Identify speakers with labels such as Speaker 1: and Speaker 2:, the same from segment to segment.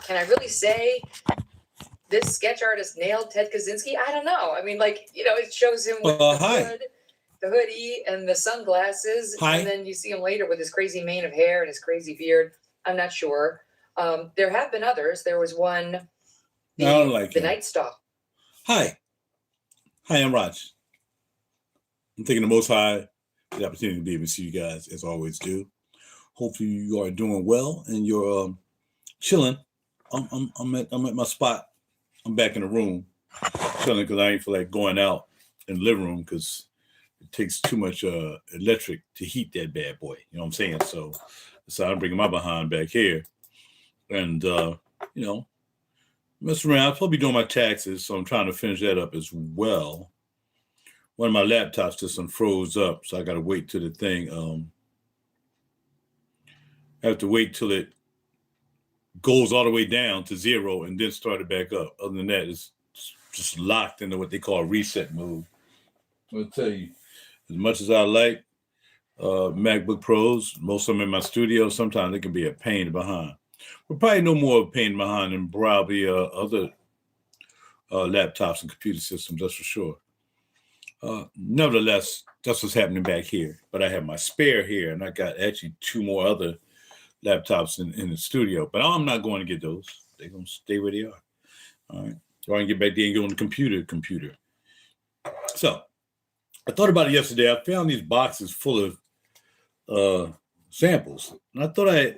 Speaker 1: can I really say this sketch artist nailed Ted Kaczynski? I don't know. I mean, like, it shows him with the hoodie and the sunglasses.
Speaker 2: Hi.
Speaker 1: And then you see him later with his crazy mane of hair and his crazy beard. I'm not sure. There have been others. There was one, the Night Stalker.
Speaker 2: Hi, I'm Raj. I'm thanking the Most High for the opportunity to be able to see you guys, as I always do. Hopefully you are doing well and you're chilling. I'm at my spot. I'm back in the room chilling because I ain't feel like going out in the living room because it takes too much electric to heat that bad boy. You know what I'm saying? So I'm bringing my behind back here and, mess around. I'll probably be doing my taxes, so I'm trying to finish that up as well. One of my laptops just froze up, so I got to wait till the thing. I have to wait till it goes all the way down to 0 and then start it back up. Other than that, it's just locked into what they call reset mode. I'll tell you, as much as I like MacBook Pros, most of them in my studio, sometimes they can be a pain behind. But probably no more of a pain behind than probably other laptops and computer systems, that's for sure. Nevertheless, that's what's happening back here. But I have my spare here, and I got actually 2 more other laptops in the studio. But I'm not going to get those. They're going to stay where they are. All right. So I can get back there and go on the computer. So I thought about it yesterday. I found these boxes full of samples. And I thought I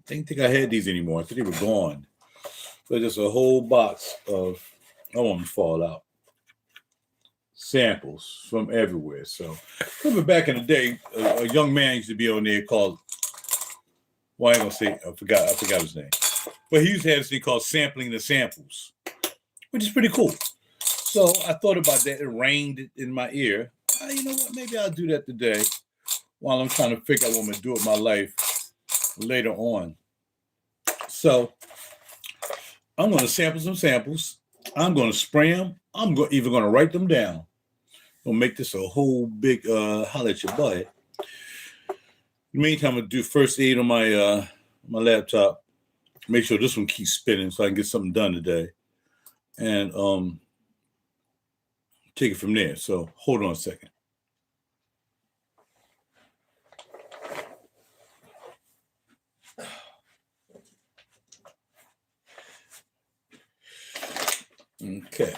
Speaker 2: didn't think I had these anymore. I thought they were gone. So just a whole box of, I want them to fall out, samples from everywhere. So remember back in the day, a young man used to be on there called, well, I ain't gonna say, I forgot his name. But he used to have this thing called Sampling the Samples, which is pretty cool. So I thought about that. It rained in my ear. You know what? Maybe I'll do that today while I'm trying to figure out what I'm going to do with my life later on. So I'm going to sample some samples. I'm going to spray them. I'm even going to write them down. I'm going to make this a whole big holler at your boy. In the meantime, I'm going to do first aid on my laptop. Make sure this one keeps spinning so I can get something done today. And take it from there. So hold on a second. Okay.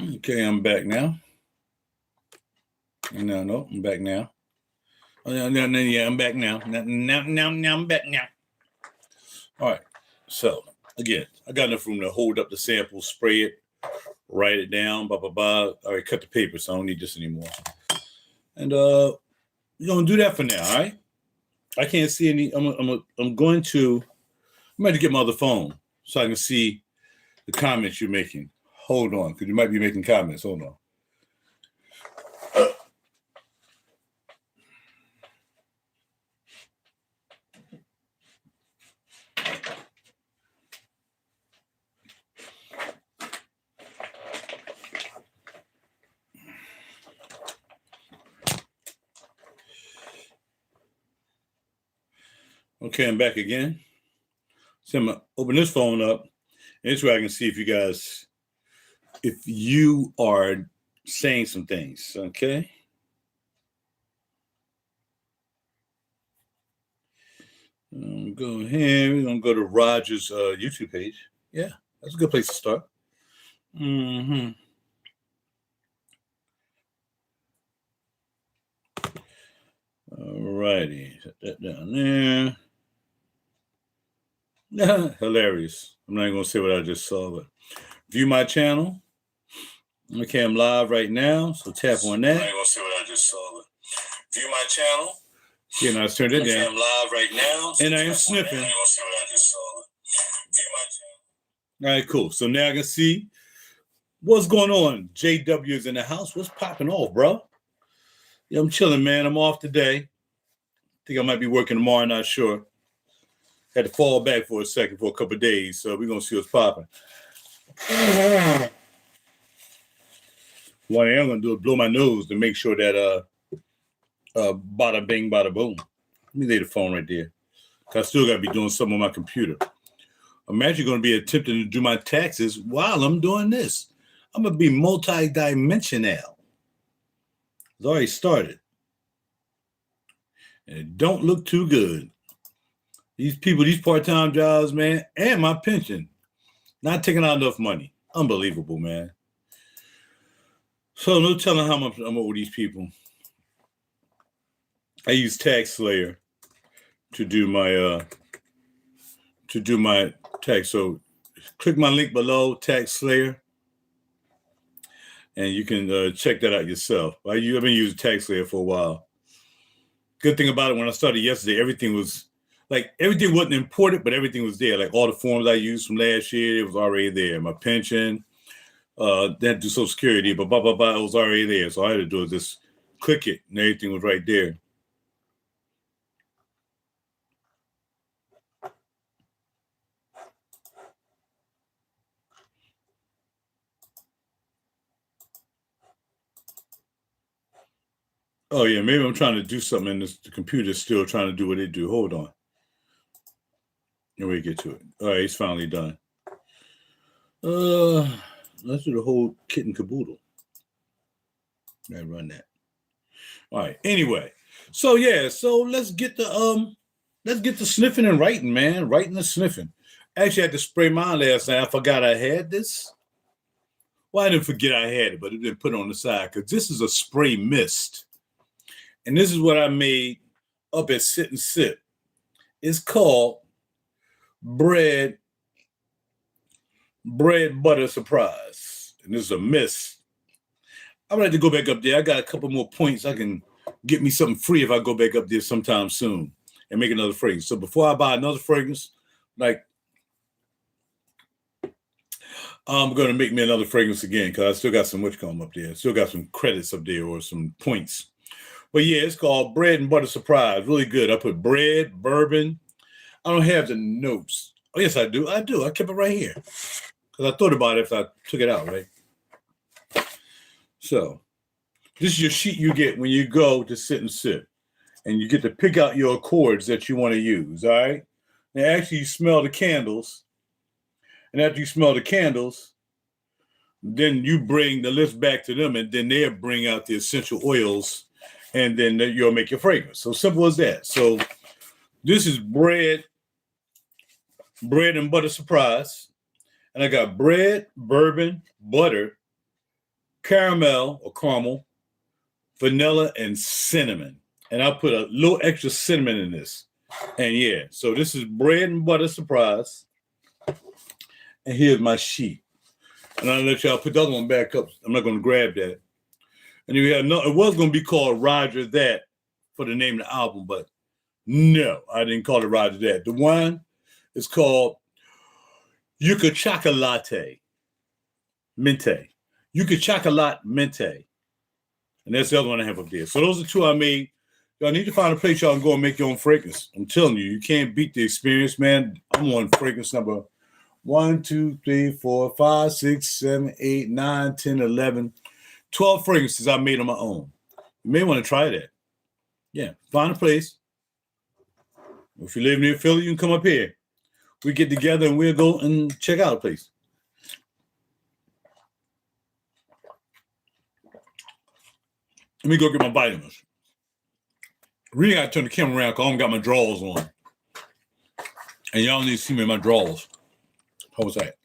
Speaker 2: Okay, I'm back now. No, I'm back now. Oh, no, yeah, I'm back now. Now, I'm back now. All right. So, again, I got enough room to hold up the sample, spray it, write it down, blah, blah, blah. All right, cut the paper, so I don't need this anymore. And we're going to do that for now, all right? I can't see any. I'm going to get my other phone so I can see the comments you're making. Hold on, because you might be making comments. Hold on. Okay, I'm back again. So I'm gonna open this phone up, and this way I can see if you are saying some things. Okay. Go ahead. We're gonna go to RaJuR's YouTube page. Yeah, that's a good place to start. Mm-hmm. All righty, set that down there. Hilarious. I'm not even gonna say what I just saw, but view my channel. Okay, I'm live right now, so tap on that. I'm not even gonna say what I just saw, but view my channel. Yeah, now let's turn it down. I'm live right now, so and I am sniffing. I'm not even gonna say what I just saw, but view my channel. All right, cool. So now I can see what's going on. JW is in the house. What's popping off, bro? Yeah, I'm chilling, man. I'm off today. Think I might be working tomorrow, not sure. Had to fall back for a second for a couple of days, so we're gonna see what's popping. What I am gonna do is blow my nose to make sure that bada bing, bada boom. Let me lay the phone right there. I still got to be doing something on my computer. I'm actually going to be attempting to do my taxes while I'm doing this. I'm going to be multi-dimensional. It's already started. And it don't look too good. These people, these part-time jobs, man, and my pension, not taking out enough money. Unbelievable, man. So no telling how much I'm over these people. I use TaxSlayer to do my tax. So click my link below, TaxSlayer, and you can check that out yourself. I've been using TaxSlayer for a while. Good thing about it, when I started yesterday, everything wasn't imported, but everything was there. Like all the forms I used from last year, it was already there. My pension, they had to do Social Security, but it was already there. So all I had to do is just click it, and everything was right there. Oh, yeah, maybe I'm trying to do something and the computer's still trying to do what it do. Hold on. Here we get to it. All right, it's finally done. Let's do the whole kit and caboodle. I run that. All right. Anyway, so let's get the sniffing and writing, man. Writing and sniffing. Actually, I had to spray mine last night. I forgot I had this. Well, I didn't forget I had it, but it didn't put it on the side because this is a spray mist. And this is what I made up at Sit and Sip. It's called bread butter surprise. And this is a mist. I'm gonna have to go back up there. I got a couple more points. I can get me something free if I go back up there sometime soon and make another fragrance. So before I buy another fragrance, I'm gonna make me another fragrance again because I still got some witchcomb up there. Still got some credits up there or some points. But yeah, it's called Bread and Butter Surprise. Really good. I put bread, bourbon. I don't have the notes. Oh, yes, I do. I kept it right here because I thought about it if I took it out, right? So this is your sheet you get when you go to Sit and Sip. And you get to pick out your accords that you want to use, all right? Now, actually, you smell the candles. And after you smell the candles, then you bring the list back to them, and then they'll bring out the essential oils, and then you'll make your fragrance. So simple as that. So this is bread and butter surprise. And I got bread, bourbon, butter, caramel or caramel, vanilla, and cinnamon. And I'll put a little extra cinnamon in this. And yeah, so this is bread and butter surprise. And here's my sheet. And I'll let y'all put the other one back up. I'm not going to grab that. And we had it was going to be called RaJuR That for the name of the album, but no, I didn't call it RaJuR That. The one is called Yucca Chocolate Mente. Yucca Chocolate Mente. And that's the other one I have up there. So those are two I made. Y'all need to find a place y'all can go and make your own fragrance. I'm telling you, you can't beat the experience, man. I'm on fragrance number 1, 2, 3, 4, 5, 6, 7, 8, 9, 10, 11, 12 fragrances I made on my own. You may want to try that. Yeah, find a place. If you live near Philly, you can come up here. We get together and we'll go and check out a place. Let me go get my vitamins. Really got to turn the camera around because I don't got my drawers on. And y'all need to see me in my drawers. How was that?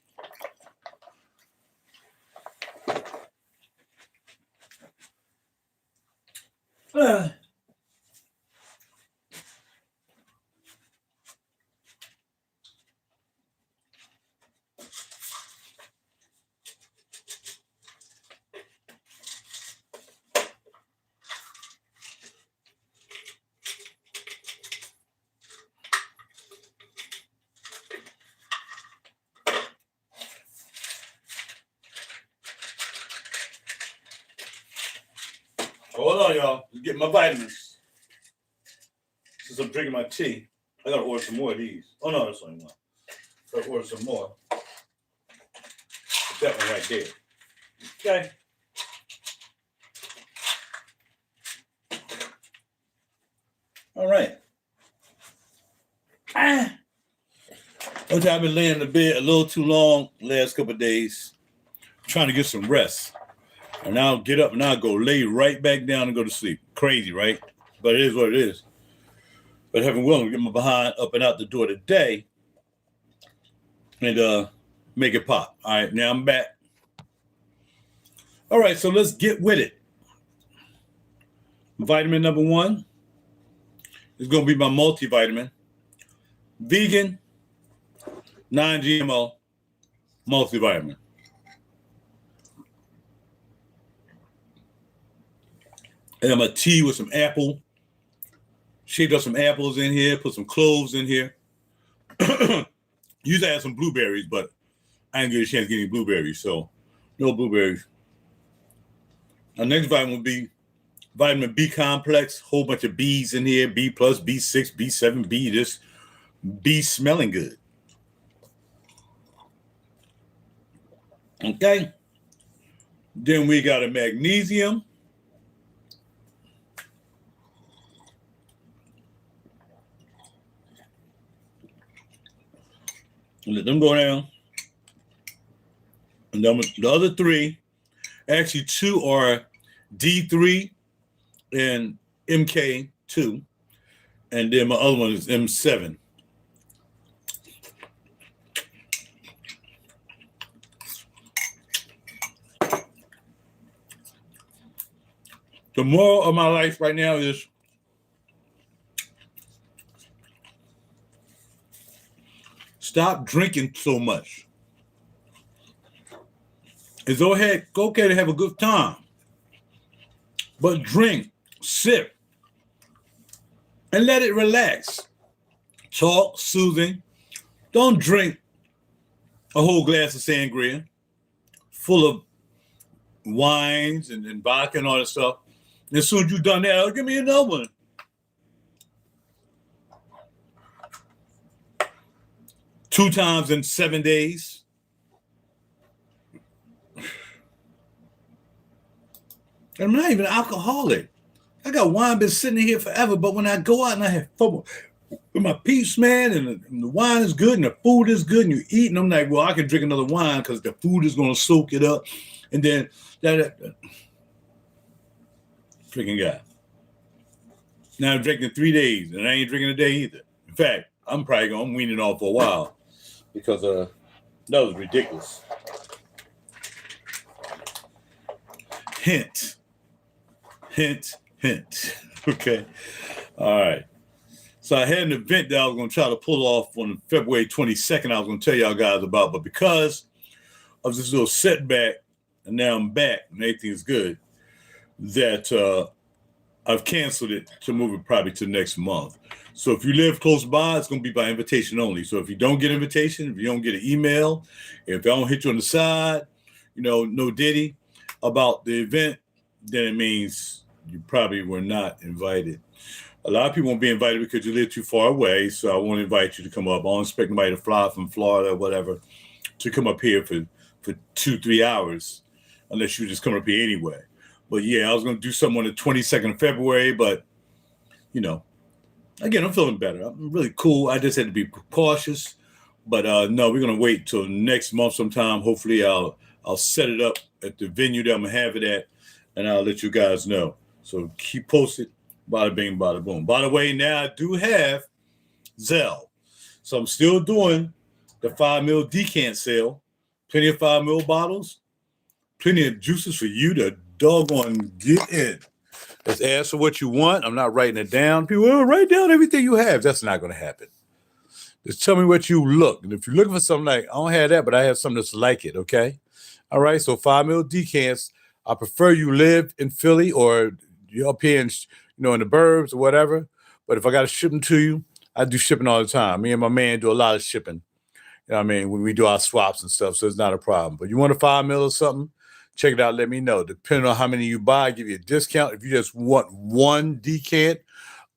Speaker 2: Hold on, y'all. Just get my vitamins. Since I'm drinking my tea, I gotta order some more of these. Oh no, that's only one. Gotta order some more. That one right there. Okay. All right. I've been laying in the bed a little too long last couple of days, trying to get some rest. And I'll get up and I'll go lay right back down and go to sleep. Crazy, right? But it is what it is. But heaven willing, get my behind up and out the door today and make it pop. All right, now I'm back. All right, so let's get with it. Vitamin number 1 is going to be my multivitamin. Vegan, non-GMO multivitamin. And my tea with some apple. Shaved up some apples in here, put some cloves in here. Usually I have some blueberries, but I didn't get a chance to get any blueberries, so no blueberries. Our next vitamin would be vitamin B complex, whole bunch of B's in here, B plus, B6, B7, B this, B smelling good. Okay. Then we got a magnesium. Let them go down. And then the other 3, actually 2 are D3 and MK2. And then my other one is M7. The moral of my life right now is stop drinking so much. It's okay to have a good time, but drink, sip, and let it relax. Talk, soothing. Don't drink a whole glass of sangria full of wines and vodka and all that stuff. And as soon as you've done that, oh, give me another one. Two times in 7 days. I'm not even alcoholic. I got wine been sitting here forever, but when I go out and I have fun with my peeps, man, and the wine is good and the food is good and you eat, and I'm like, well, I can drink another wine because the food is going to soak it up. And then that freaking guy. Now I'm drinking 3 days, and I ain't drinking a day either. In fact, I'm weaning off for a while because that was ridiculous. Hint. Okay. All right. So I had an event that I was going to try to pull off on February 22nd. I was going to tell y'all guys about, but because of this little setback, and now I'm back and everything is good, that I've canceled it to move it probably to next month. So if you live close by, it's going to be by invitation only. So if you don't get invitation, if you don't get an email, if I don't hit you on the side, no diddy about the event, then it means you probably were not invited. A lot of people won't be invited because you live too far away, so I won't invite you to come up. I don't expect nobody to fly from Florida or whatever to come up here for 2-3 hours, unless you just come up here anyway. But yeah, I was going to do something on the 22nd of February, but, again, I'm feeling better. I'm really cool. I just had to be cautious. But no, we're going to wait till next month sometime. Hopefully I'll set it up at the venue that I'm going to have it at, and I'll let you guys know. So keep posted. Bada bing, bada boom. By the way, now I do have Zelle. So I'm still doing the 5 ml decant sale. Plenty of 5 ml bottles. Plenty of juices for you to doggone get in. Just ask for what you want. I'm not writing it down. People, write down everything you have. That's not going to happen. Just tell me what you look. And if you're looking for something like, I don't have that, but I have something that's like it, okay? All right, so 5 ml decants. I prefer you live in Philly or you're up here in, in the burbs or whatever. But if I got to ship them to you, I do shipping all the time. Me and my man do a lot of shipping. You know what I mean? When we do our swaps and stuff, so it's not a problem. But you want a 5 ml or something, check it out. Let me know. Depending on how many you buy, I give you a discount. If you just want one decant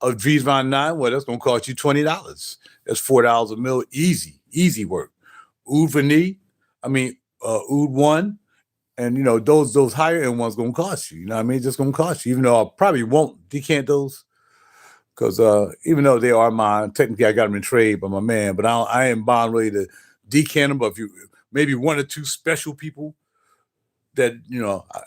Speaker 2: of Dries 9, well, that's going to cost you $20. That's $4 a mil. Easy work. Oud Vanille, Oud 1. And, those higher end ones going to cost you. You know what I mean? Just going to cost you, even though I probably won't decant those. Because even though they are mine, technically I got them in trade by my man, but I ain't bound really to decant them. But if you maybe one or two special people that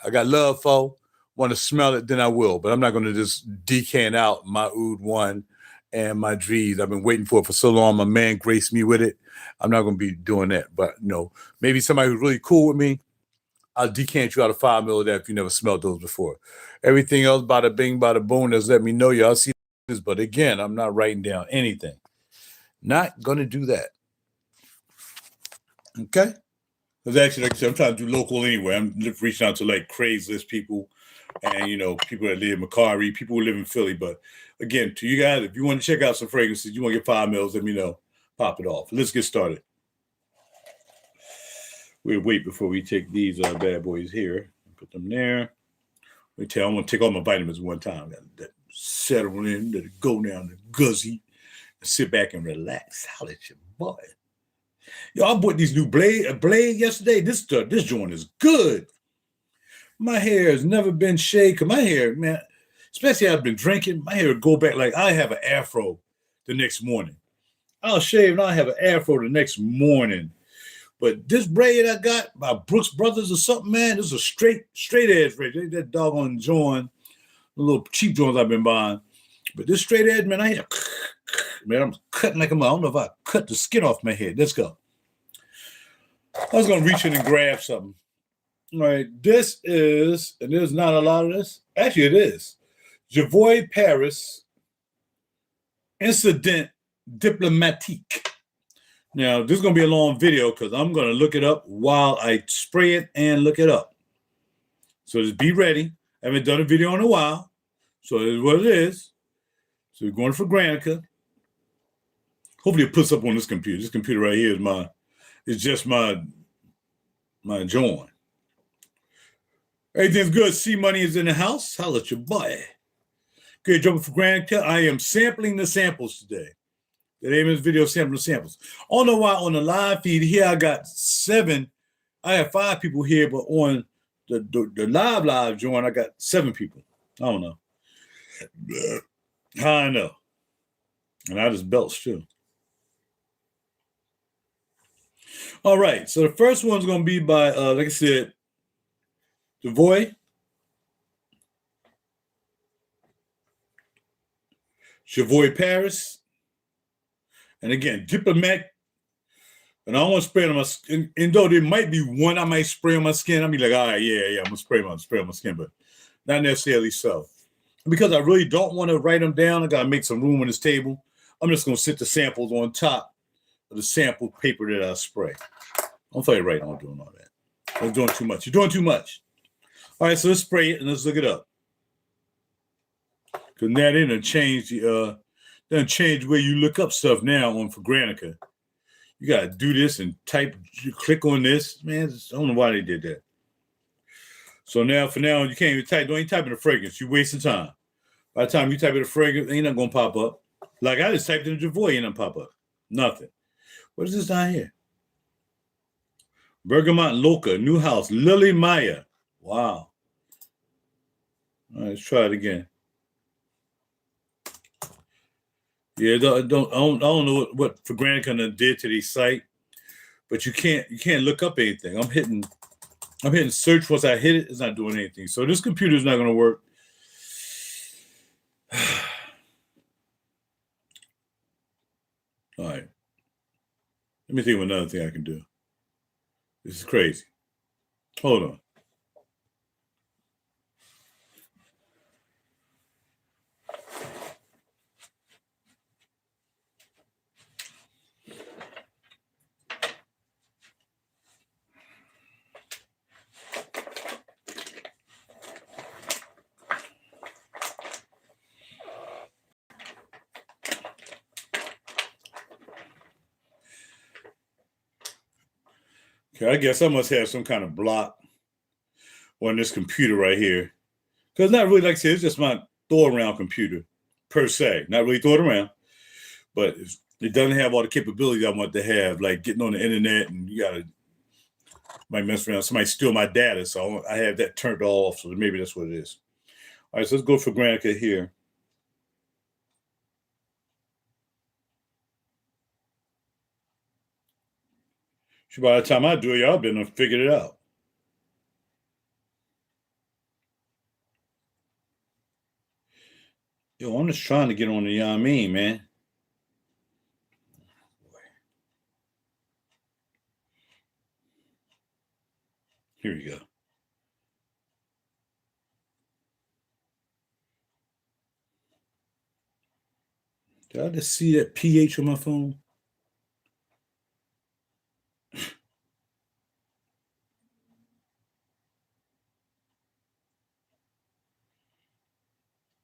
Speaker 2: I got love for, want to smell it, then I will. But I'm not going to just decant out my Oud 1 and my Drees. I've been waiting for it for so long. My man graced me with it. I'm not going to be doing that. But maybe somebody who's really cool with me, I'll decant you out of 5 mil of that if you never smelled those before. Everything else, bada bing, bada boom, just let me know. Y'all see this. But again, I'm not writing down anything. Not going to do that. Okay? Because actually, like I said, I'm trying to do local anyway. I'm reaching out to like Craigslist people and, people that live in Macquarie, people who live in Philly. But again, to you guys, if you want to check out some fragrances, you want to get 5 mils, let me know. Pop it off. Let's get started. We'll wait before we take these bad boys here. Put them there. I'm going to take all my vitamins one time. That settle in, let it go down the guzzy, and sit back and relax. Holla at your boy. Yo, I bought these new blade yesterday. This joint is good. My hair has never been shaved. My hair, man, especially I've been drinking, my hair will go back like I have an afro the next morning. I'll shave and I'll have an afro the next morning. But this braid I got by Brooks Brothers or something, man, this is a straight edge braid. That doggone joint, the little cheap joints I've been buying. But this straight edge, man, man, I'm cutting like I don't know if I cut the skin off my head. Let's go. I was going to reach in and grab something. All right, this is, and there's not a lot of this. Actually, it is. RaJuR Paris Incident Diplomatique. Now, this is going to be a long video because I'm going to look it up while I spray it and look it up. So just be ready. I haven't done a video in a while. So this is what it is. So we're going for Granica. Hopefully it puts up on this computer. This computer right here is just my joint. Everything's good. C-Money is in the house. Holla at your boy. Good, jumping for Granica. I am sampling the samples today. The name of this video, Sampling the Samples. I don't know why on the live feed here I got 7. I have 5 people here, but on the live joint, I got 7 people. I don't know. How I know. And I just belch too. All right. So the first one's going to be by, like I said, RaJuR Paris. And again, Diplomat. And I don't want to spray it on my skin. And though there might be one I might spray on my skin, I'll be like, all right, yeah, I'm going to spray on my skin, but not necessarily so. Because I really don't want to write them down, I got to make some room on this table. I'm just going to sit the samples on top of the sample paper that I spray. Don't tell you right on doing all that. I'm doing too much. You're doing too much. All right, so let's spray it and let's look it up. Because now they done changed the way you look up stuff now on for Granica. You got to do this and click on this. Man, I don't know why they did that. So now, for now, you can't even don't even type in a fragrance. You're wasting time. By the time you type in a fragrance, ain't nothing going to pop up. Like I just typed in RaJuR, ain't nothing pop up. Nothing. What is this down here? Bergamot Loca, New House, Lily Maya. Wow. All right, let's try it again. Yeah, I don't know what for Granica did to the site, but you can't look up anything. I'm hitting search. Once I hit it, it's not doing anything. So this computer is not going to work. All right. Let me think of another thing I can do. This is crazy. Hold on. Okay, I guess I must have some kind of block on this computer right here. Because not really, like I said, it's just my throw-around computer, per se. Not really throw it around. But it doesn't have all the capabilities I want to have, like getting on the internet and you got to might mess around. Somebody steal my data, so I have that turned off. So maybe that's what it is. All right, so let's go for Granica here. So by the time I do it, y'all been figured it out. Yo, I'm just trying to get on the Yamin, man. Here we go. Did I just see that pH on my phone?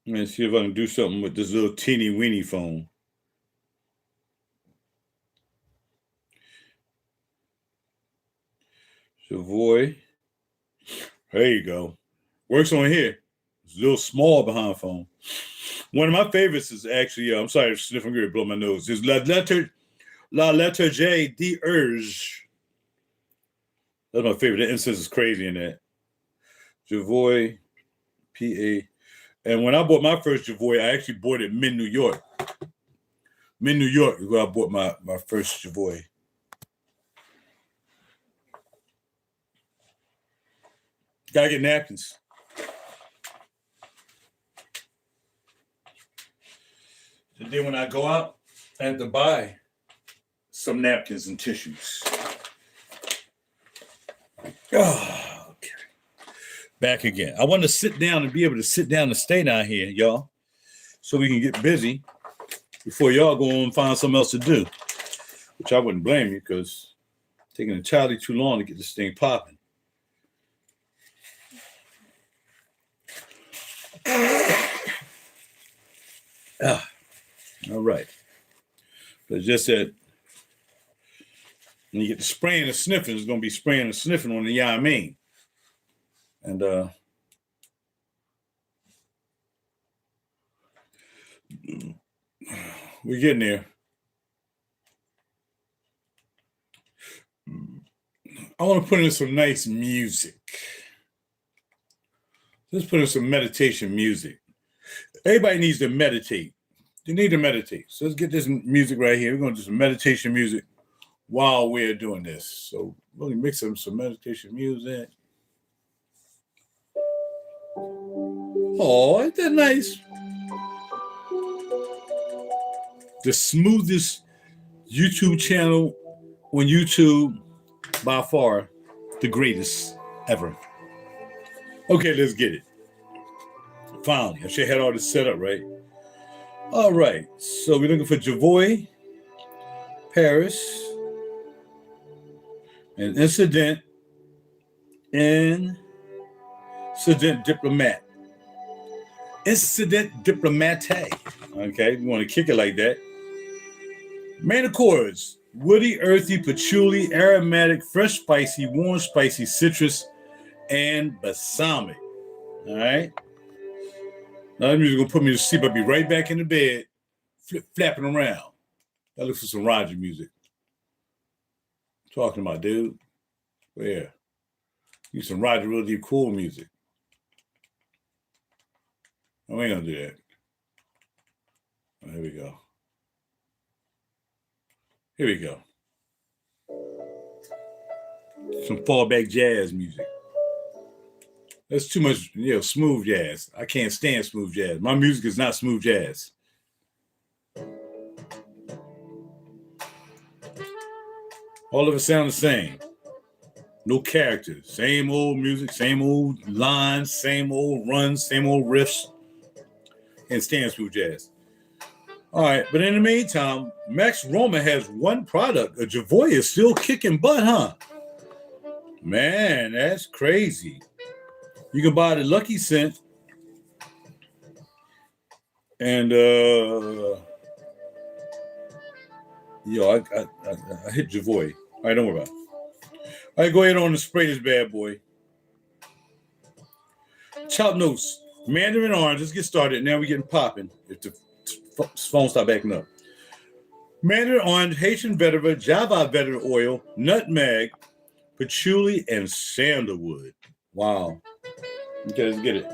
Speaker 2: I'm gonna see if I can do something with this little teeny weeny phone. Savoy. There you go. Works on here. It's a little small behind phone. One of my favorites is actually, I'm sorry, sniffing good, blow my nose. Is La Letter J, The Urge. That's my favorite. The incense is crazy in that. Javoy, P.A. And when I bought my first Javoy, I actually bought it in New York. New York is where I bought my first Javoy. Gotta get napkins. And then when I go out, I have to buy some napkins and tissues. Oh, okay. Back again. I want to sit down and be able to sit down and stay down here, y'all, so we can get busy before y'all go on and find something else to do, which I wouldn't blame you because it's taking entirely too long to get this thing popping. All right. But just that when you get the spraying and sniffing, it's going to be spraying and sniffing on the Yamin. And we're getting there. I want to put in some nice music. Let's put in some meditation music. Everybody needs to meditate. You need to meditate. So let's get this music right here. We're going to do some meditation music while we're doing this. So really mix up some meditation music. Oh, isn't that nice? The smoothest YouTube channel on YouTube, by far, the greatest ever. Okay, let's get it. Finally, I should have had all this set up, right? All right, so we're looking for Javoy, Paris, and Incident Diplomat. Incident Diplomate. Okay, we want to kick it like that. Main accords: woody, earthy, patchouli, aromatic, fresh, spicy, warm, spicy, citrus, and balsamic. All right. Now that music gonna put me to sleep. I'll be right back in the bed, flapping around. I look for some RaJuR music. Talking about, dude. Where? Use some RaJuR Real Deep Cool music. Oh, we ain't gonna do that. Oh, here we go. Here we go. Some fallback jazz music. That's too much, smooth jazz. I can't stand smooth jazz. My music is not smooth jazz. All of it sound the same. No character. Same old music, same old lines, same old runs, same old riffs. Can't stand smooth jazz. All right, but in the meantime, Max Roma has one product. A Javoy is still kicking butt, huh? Man, that's crazy. You can buy the Lucky Scent. And, I hit Javoy. All right, don't worry about it. All right, go ahead on and spray this bad boy. Chopped notes. Mandarin orange. Let's get started. Now we're getting popping. If the phone stop backing up. Mandarin orange, Haitian vetiver, Java vetiver oil, nutmeg, patchouli, and sandalwood. Wow. Okay, let's get it.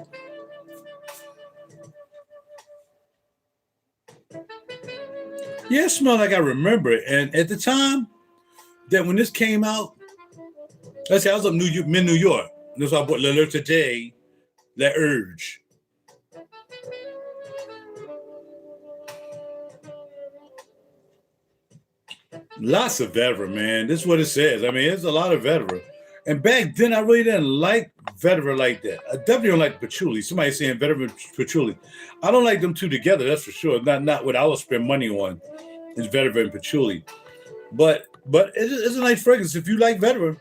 Speaker 2: Yeah, it smelled like I remember it. And at the time, that when this came out, let's say I was up New York. That's why I bought Le Today, La Urge. Lots of Vedra, man. This is what it says. I mean, it's a lot of Vedra. And back then, I really didn't like Vedra like that. I definitely don't like patchouli. Somebody saying Vedra and patchouli. I don't like them two together, that's for sure. Not what I would spend money on is Vedra and patchouli. But it's a nice fragrance. If you like Vedra,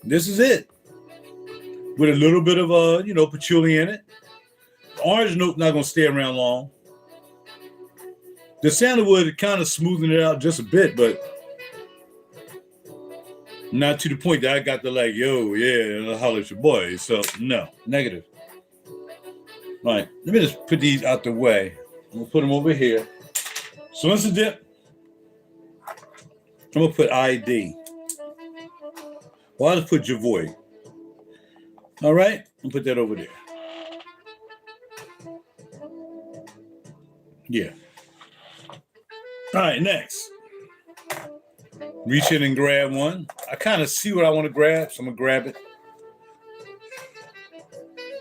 Speaker 2: this is it. With a little bit of patchouli in it. The orange note not gonna stay around long. The sandalwood kind of smoothing it out just a bit, but not to the point that I got to like, yo, yeah, holler at your boy. So no, negative. All right, let me just put these out the way. We'll put them over here. So once a dip, I'm gonna put ID. Well, I'll just put Javoy. All right, I'll put that over there. Yeah. All right, next. Reach in and grab one. I kind of see what I want to grab, so I'm going to grab it.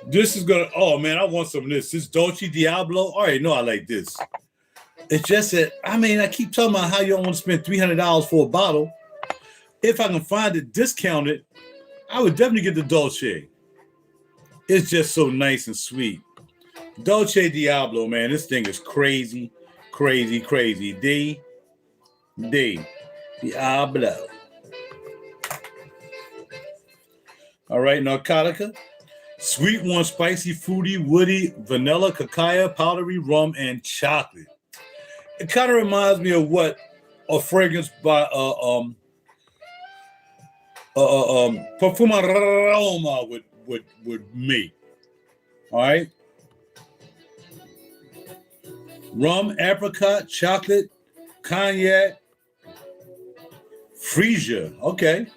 Speaker 2: This is going to, oh man, I want some of this. This Dolce Diablo. I already know I like this. It's just that, I mean, I keep talking about how you don't want to spend $300 for a bottle. If I can find it discounted, I would definitely get the Dolce. It's just so nice and sweet. Dolce Diablo, man, this thing is crazy, crazy, crazy. Diablo. All right, Narcotica. Sweet one, spicy, fruity, woody, vanilla, cacao, powdery, rum, and chocolate. It kind of reminds me of what a fragrance by Perfuma Roma would make. All right. Rum, apricot, chocolate, cognac, freesia. Okay.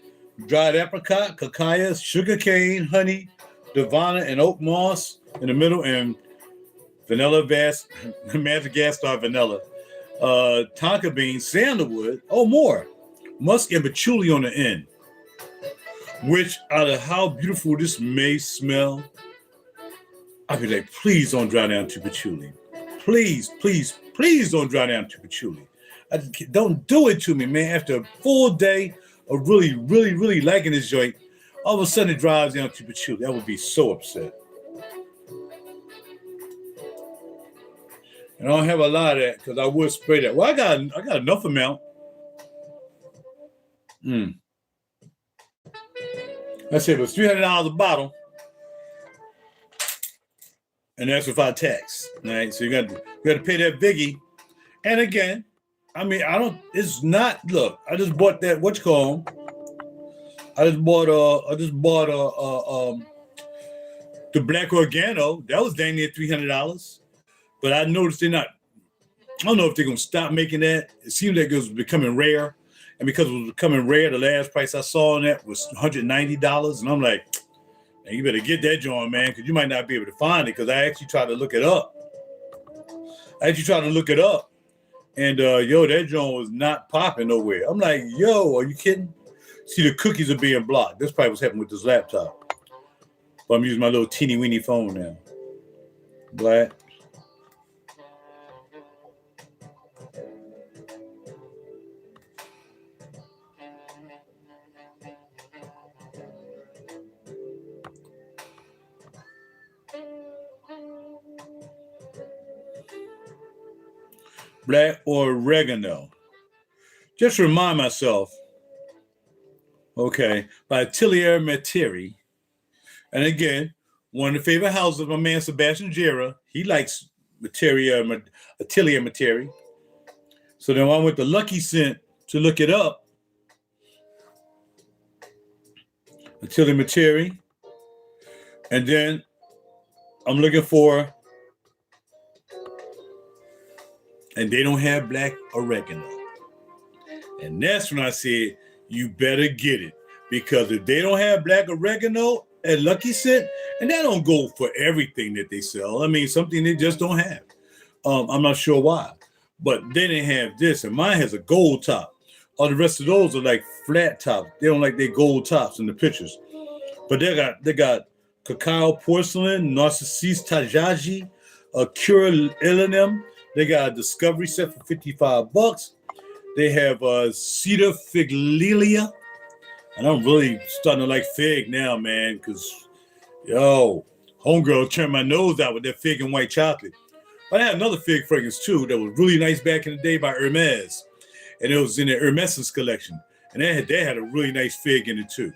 Speaker 2: Dried apricot, cacao, sugar cane, honey, divana, and oak moss in the middle, and vanilla Madagascar vanilla. Tonka bean, sandalwood, more. Musk and patchouli on the end. Which, out of how beautiful this may smell, I'd be like, please don't dry down to patchouli. Please, please, please don't dry down to patchouli. Don't do it to me, man. After a full day of really, really, really liking this joint, all of a sudden it drives down to patchouli. I would be so upset. And I don't have a lot of that because I would spray that. Well, I got enough amount. Let's say it was $300 a bottle. And that's without tax. All right. So you got to pay that biggie. And again, I mean, it's not, look, I just bought that, I just bought the Black Organo. That was dang near $300. But I noticed I don't know if they're going to stop making that. It seems like it was becoming rare. And because it was becoming rare, the last price I saw on that was $190. And I'm like, man, you better get that joint, man, because you might not be able to find it, because I actually tried to look it up. And, that joint was not popping nowhere. I'm like, yo, are you kidding? See, the cookies are being blocked. This probably was happening with this laptop. But I'm using my little teeny-weeny phone now. Black. Black oregano. Just remind myself, okay, by Atelier Materi. And again, one of the favorite houses of my man Sebastian Jera. He likes Atelier Materi. So then I went to Lucky Scent to look it up. Atelier Materi. And then I'm looking for, and they don't have black oregano. And that's when I said, you better get it. Because if they don't have black oregano at Lucky Scent, and that don't go for everything that they sell. I mean, something they just don't have. I'm not sure why. But they didn't have this, and mine has a gold top. All the rest of those are like flat tops. They don't like their gold tops in the pictures. But they got cacao porcelain, narcissus tajaji, cura ilinum. They got a discovery set for $55. They have cedar figlilia. And I'm really starting to like fig now, man, because, yo, homegirl turned my nose out with that fig and white chocolate. But I had another fig fragrance, too, that was really nice back in the day by Hermes. And it was in the Hermes's collection. And they had a really nice fig in it, too.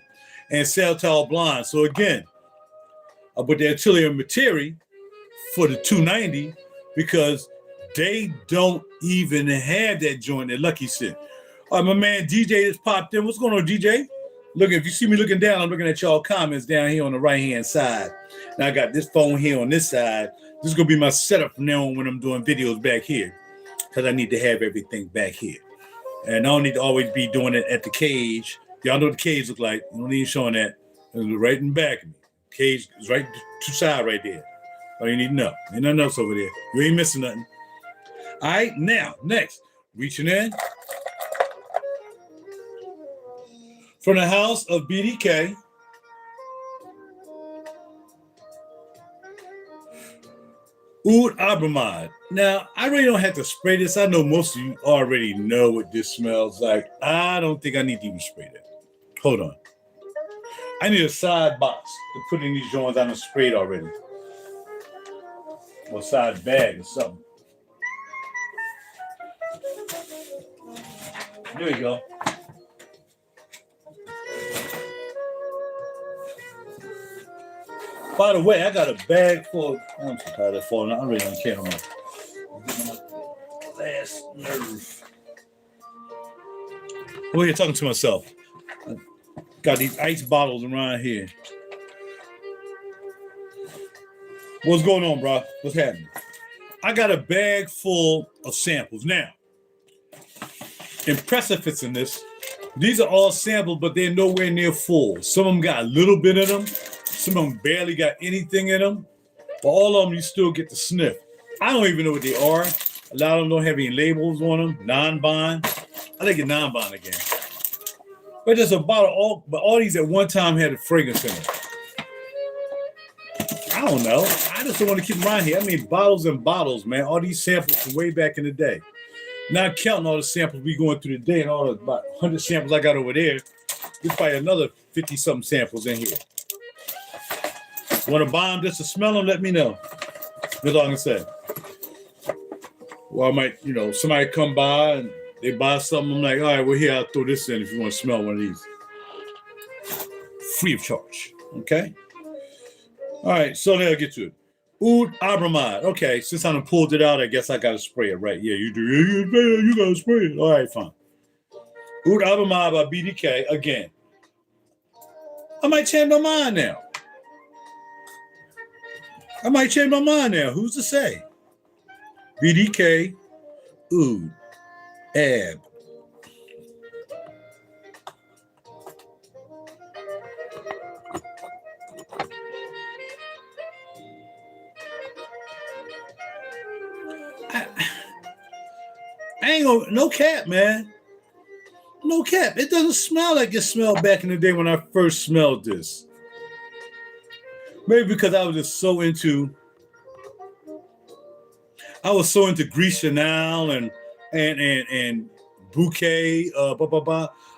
Speaker 2: And Saltal Blonde. So, again, I put the Atelier Materi for the $290 because they don't even have that joint that Lucky sent. All right, my man DJ just popped in. What's going on, DJ? Look, if you see me looking down, I'm looking at y'all comments down here on the right-hand side. Now I got this phone here on this side. This is going to be my setup from now on when I'm doing videos back here because I need to have everything back here. And I don't need to always be doing it at the cage. Y'all know what the cage look like. You don't need showing that. It's right in the back of me. Cage is right to side right there. All you need to know. Ain't nothing else over there. You ain't missing nothing. All right, now, next. Reaching in. From the house of BDK. Oud Abramad. Now, I really don't have to spray this. I know most of you already know what this smells like. I don't think I need to even spray that. Hold on. I need a side box to put in these joints. I done sprayed already. Or side bag or something. There you go. By the way, I got a bag full of, I'm so tired of falling out. I really don't care no more. Last nerve. Over here talking to myself. Got these ice bottles around here. What's going on, bro? What's happening? I got a bag full of samples. Now, impressiveness in this, these are all samples, but they're nowhere near full. Some of them got a little bit in them. Some of them barely got anything in them. But all of them, you still get to sniff. I don't even know what they are. A lot of them don't have any labels on them. Non-bond. I think it's non-bond again. But there's a bottle, but all these at one time had a fragrance in them. I don't know. I just don't want to keep them around here. I mean, bottles and bottles, man. All these samples from way back in the day. Not counting all the samples we going through today and all the about 100 samples I got over there. There's probably another 50-something samples in here. Want to buy them just to smell them? Let me know. That's all I can say. Or I might, somebody come by and they buy something. I'm like, all right, well, here, I'll throw this in if you want to smell one of these. Free of charge. Okay? All right, so now I'll get to it. Oud Abramad. Okay, since I done pulled it out, I guess I got to spray it, right? Yeah, you do. You got to spray it. All right, fine. Oud Abramad by BDK. Again, I might change my mind now. Who's to say? BDK, Oud, Ab. I ain't gonna, no cap, man. No cap. It doesn't smell like it smelled back in the day when I first smelled this. Maybe because I was just so into Gris Chanel and Bouquet, I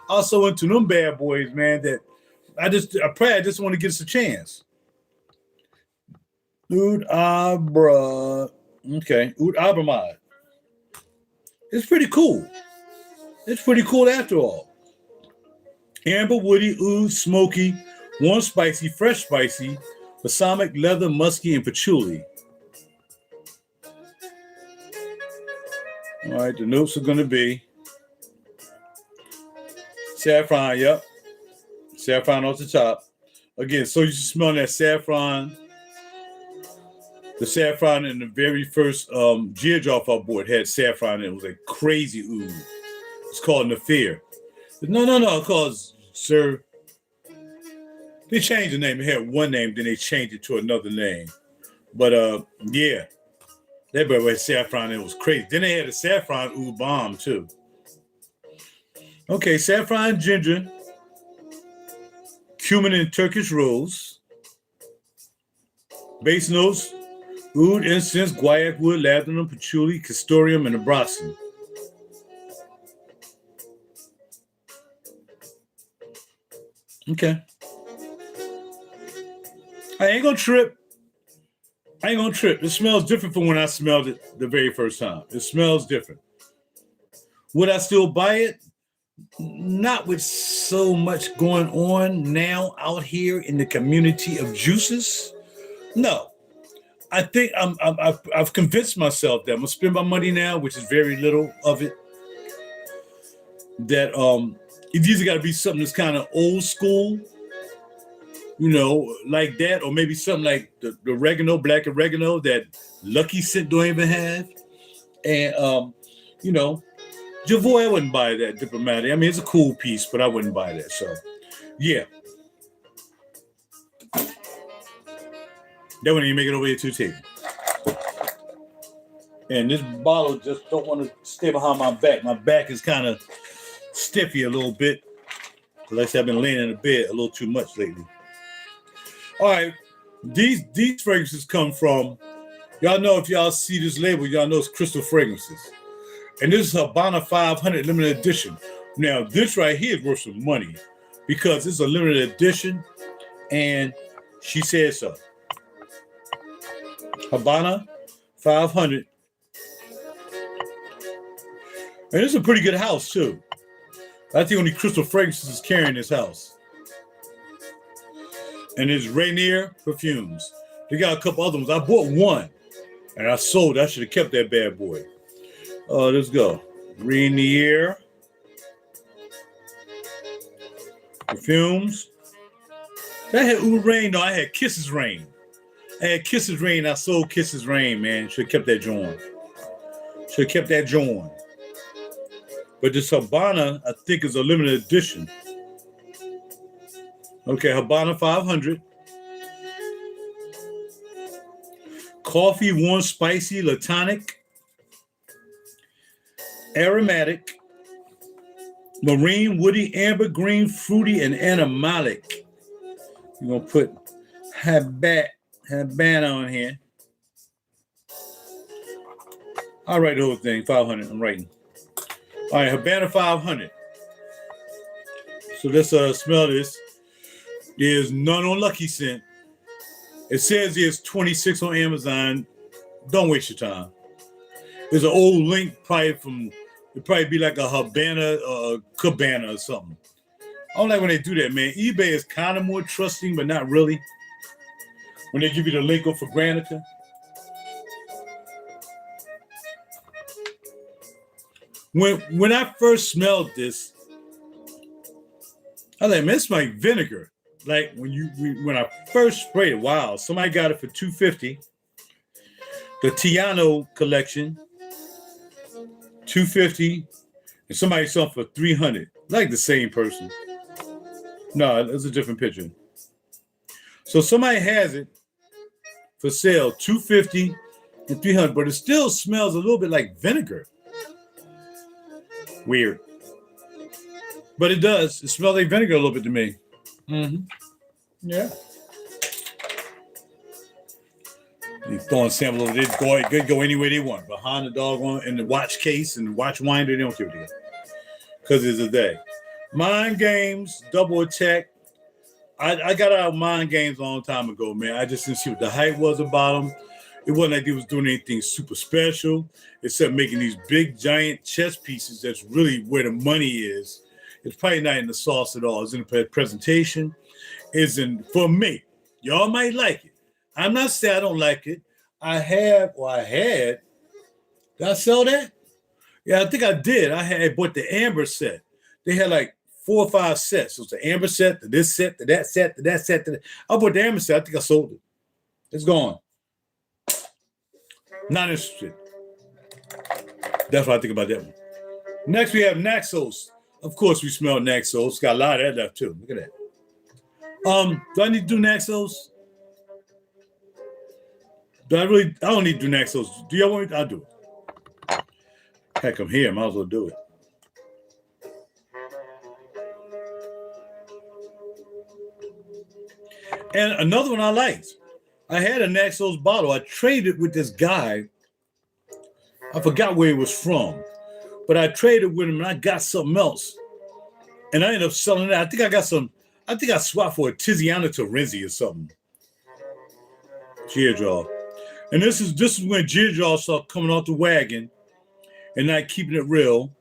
Speaker 2: was so into them bad boys, man, that I just want to give us a chance. Oud Abramad. It's pretty cool. It's pretty cool after all. Amber, woody, oud, smoky, warm, spicy, fresh, spicy, balsamic, leather, musky, and patchouli. All right, the notes are going to be saffron, yep. Saffron off the top. Again, so you smell that saffron. The saffron in the very first Geodrop I bought had saffron in it. It was a crazy oud. It's called Nafir. No, because, sir, they changed the name. It had one name, then they changed it to another name. But, yeah, that boy had saffron. It was crazy. Then they had a saffron oud bomb, too. Okay, saffron, ginger, cumin and Turkish rose, base notes, oud, incense, guaiac wood, lavender, patchouli, castoreum, and abraxane. Okay. I ain't gonna trip. It smells different from when I smelled it the very first time. It smells different. Would I still buy it? Not with so much going on now out here in the community of juices. No, I think I've convinced myself that I'm gonna spend my money now, which is very little of it. That it's either got to be something that's kind of old school, like that, or maybe something like the oregano, black oregano that Lucky Scent don't even have, and Javoy, I wouldn't buy that diplomatic. I mean, it's a cool piece, but I wouldn't buy that. So, yeah. That wouldn't even make it over here to the table. And this bottle just don't want to stay behind my back. My back is kind of stiffy a little bit. Like I've been laying in the bed a little too much lately. All right. These fragrances come from, y'all know if y'all see this label, y'all know it's Crystal Fragrances. And this is Habana 500 limited edition. Now, this right here is worth some money because it's a limited edition, and she said so. Habana 500. And it's a pretty good house, too. I think only Crystal Fragrances is carrying this house. And it's RaJuR perfumes. They got a couple other ones. I bought one, and I sold it. I should have kept that bad boy. Let's go. RaJuR perfumes. That had Oud Rain. No, I had Kisses Rain. I sold Kisses Rain, man. Should have kept that joint. But this Habana, I think, is a limited edition. Okay, Habana 500. Coffee, warm, spicy, latonic, aromatic, marine, woody, amber, green, fruity, and animalic. You're going to put Habana on here. I'll write the whole thing, 500, I'm writing. All right, Habana 500. So let's smell this. There's none on Lucky Scent. It says there's 26 on Amazon. Don't waste your time. There's an old link it'd probably be like a Habana Cabana or something. I don't like when they do that, man. eBay is kind of more trusting, but not really. When they give you the link for Granica. When I first smelled this, I was like, man, it smells like vinegar. Like when I first sprayed it, wow, somebody got it for $250. The Tiano collection, $250, and somebody sold for $300. Like the same person. No, it's a different picture. So somebody has it for sale, $250 and $300, but it still smells a little bit like vinegar. Weird. But it does. It smells like vinegar a little bit to me. Mm-hmm. Yeah. You throwing sample over there, they go anywhere they want. Behind the doggone in the watch case and the watch winder, they don't care what they do. Because it's a day. Mind games, double attack. I got out of mind games a long time ago, man. I just didn't see what the hype was about them. It wasn't like they was doing anything super special, except making these big, giant chess pieces. That's really where the money is. It's probably not in the sauce at all. It's in the presentation. For me. Y'all might like it. I'm not saying I don't like it. I had. Did I sell that? Yeah, I think I did. I bought the amber set. They had like 4 or 5 sets. So it's the amber set, to this set, to that set, to that set, to that. I bought the amber set. I think I sold it. It's gone. Not interested. That's what I think about that one. Next, we have Naxos. Of course, we smell Naxos. Got a lot of that left too. Look at that. Do I need to do Naxos? I don't need to do Naxos. Do y'all want me to? I'll do it. Heck, I'm here. Might as well do it. And another one I liked. I had a Naxos bottle. I traded with this guy. I forgot where he was from, but I traded with him and I got something else. And I ended up selling that. I think I got some. I think I swapped for a Tiziana Terenzi or something. Teardrop. And this is when Teardrop started coming off the wagon and not keeping it real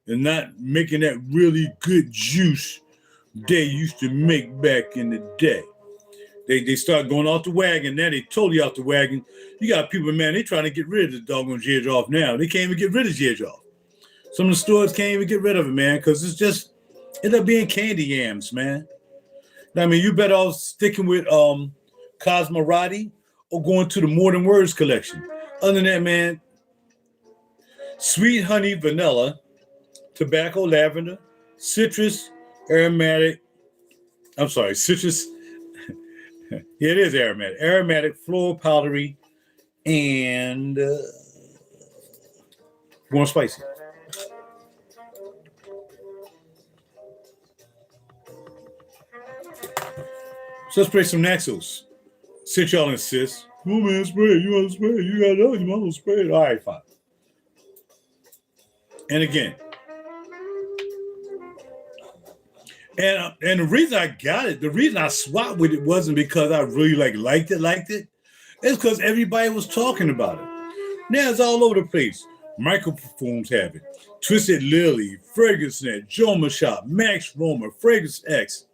Speaker 2: and not making that really good juice they used to make back in the day. They start going off the wagon. Now they totally off the wagon. You got people, man, they trying to get rid of the doggone Teardrop now. They can't even get rid of Teardrop. Some of the stores can't even get rid of it, man, because it's just end up being candy yams, man. I mean, you better off sticking with Cosmorati or going to the More Than Words collection. Other than that, man, sweet honey, vanilla, tobacco, lavender, citrus, aromatic. I'm sorry, citrus. Yeah, it is aromatic. Aromatic, floral, powdery, and more spicy. So let's spray some Naxos. Since y'all insist. Oh man, spray it. You want to spray it? You got to know you want to spray it. All right, fine. And again. And the reason I got it, the reason I swapped with it wasn't because I really liked it. It's because everybody was talking about it. Now it's all over the place. Micro Perfumes have it. Twisted Lily, Fragrance Net, Joma Shop, Max Roma, Fragrance X.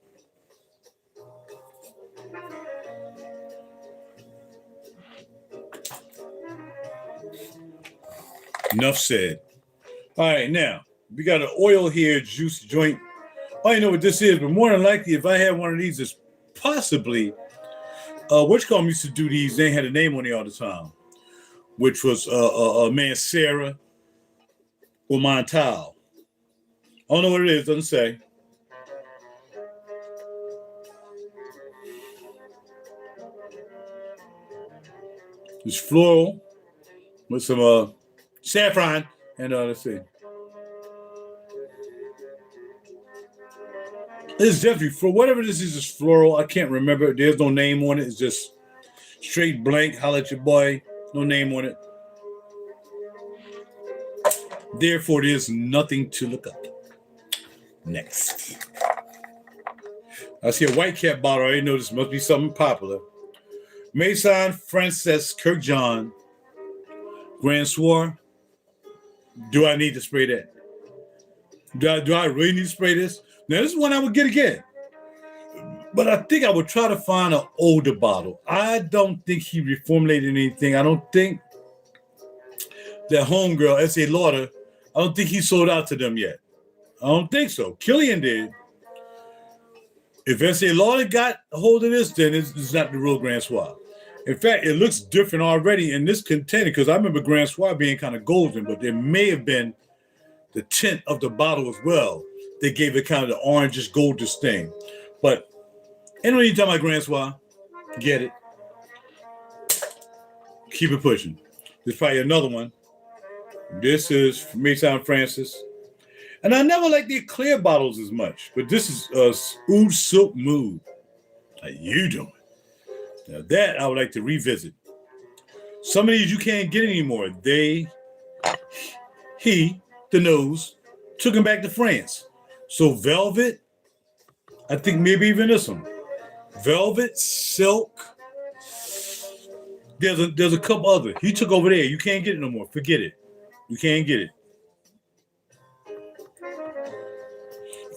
Speaker 2: Enough said. All right, now we got an oil here, juice joint. I don't know what this is, but more than likely, if I had one of these, it's possibly Witchcom used to do these. They had a name on it all the time, which was Mancera or Montal. I don't know what it is. Doesn't say. It's floral with some saffron and let's see. It's definitely for whatever this is. It's floral. I can't remember. There's no name on it. It's just straight blank. Holla at your boy. No name on it. Therefore, there's nothing to look up. Next, I see a white cap bottle. I already know this must be something popular. Maison Frances Kirkjohn Grand Soir. Do I need to spray that? Do I really need to spray this? Now, this is one I would get again. But I think I would try to find an older bottle. I don't think he reformulated anything. I don't think that homegirl, S.A. Lauder, I don't think he sold out to them yet. I don't think so. Killian did. If S.A. Lauder got a hold of this, then it's not the real Grand Soir. In fact, it looks different already in this container because I remember Grand Soir being kind of golden, but there may have been the tint of the bottle as well. They gave it kind of the orangish, goldish thing. But anyway, you talking about Grand Soir, get it. Keep it pushing. There's probably another one. This is from Maison Francis. And I never liked the clear bottles as much, but this is Oud Silk Mood. How you doing? Now that I would like to revisit. Some of these you can't get anymore. The nose, took him back to France. So Velvet, I think maybe even this one. Velvet, Silk. There's a couple other. He took over there. You can't get it no more. Forget it. You can't get it.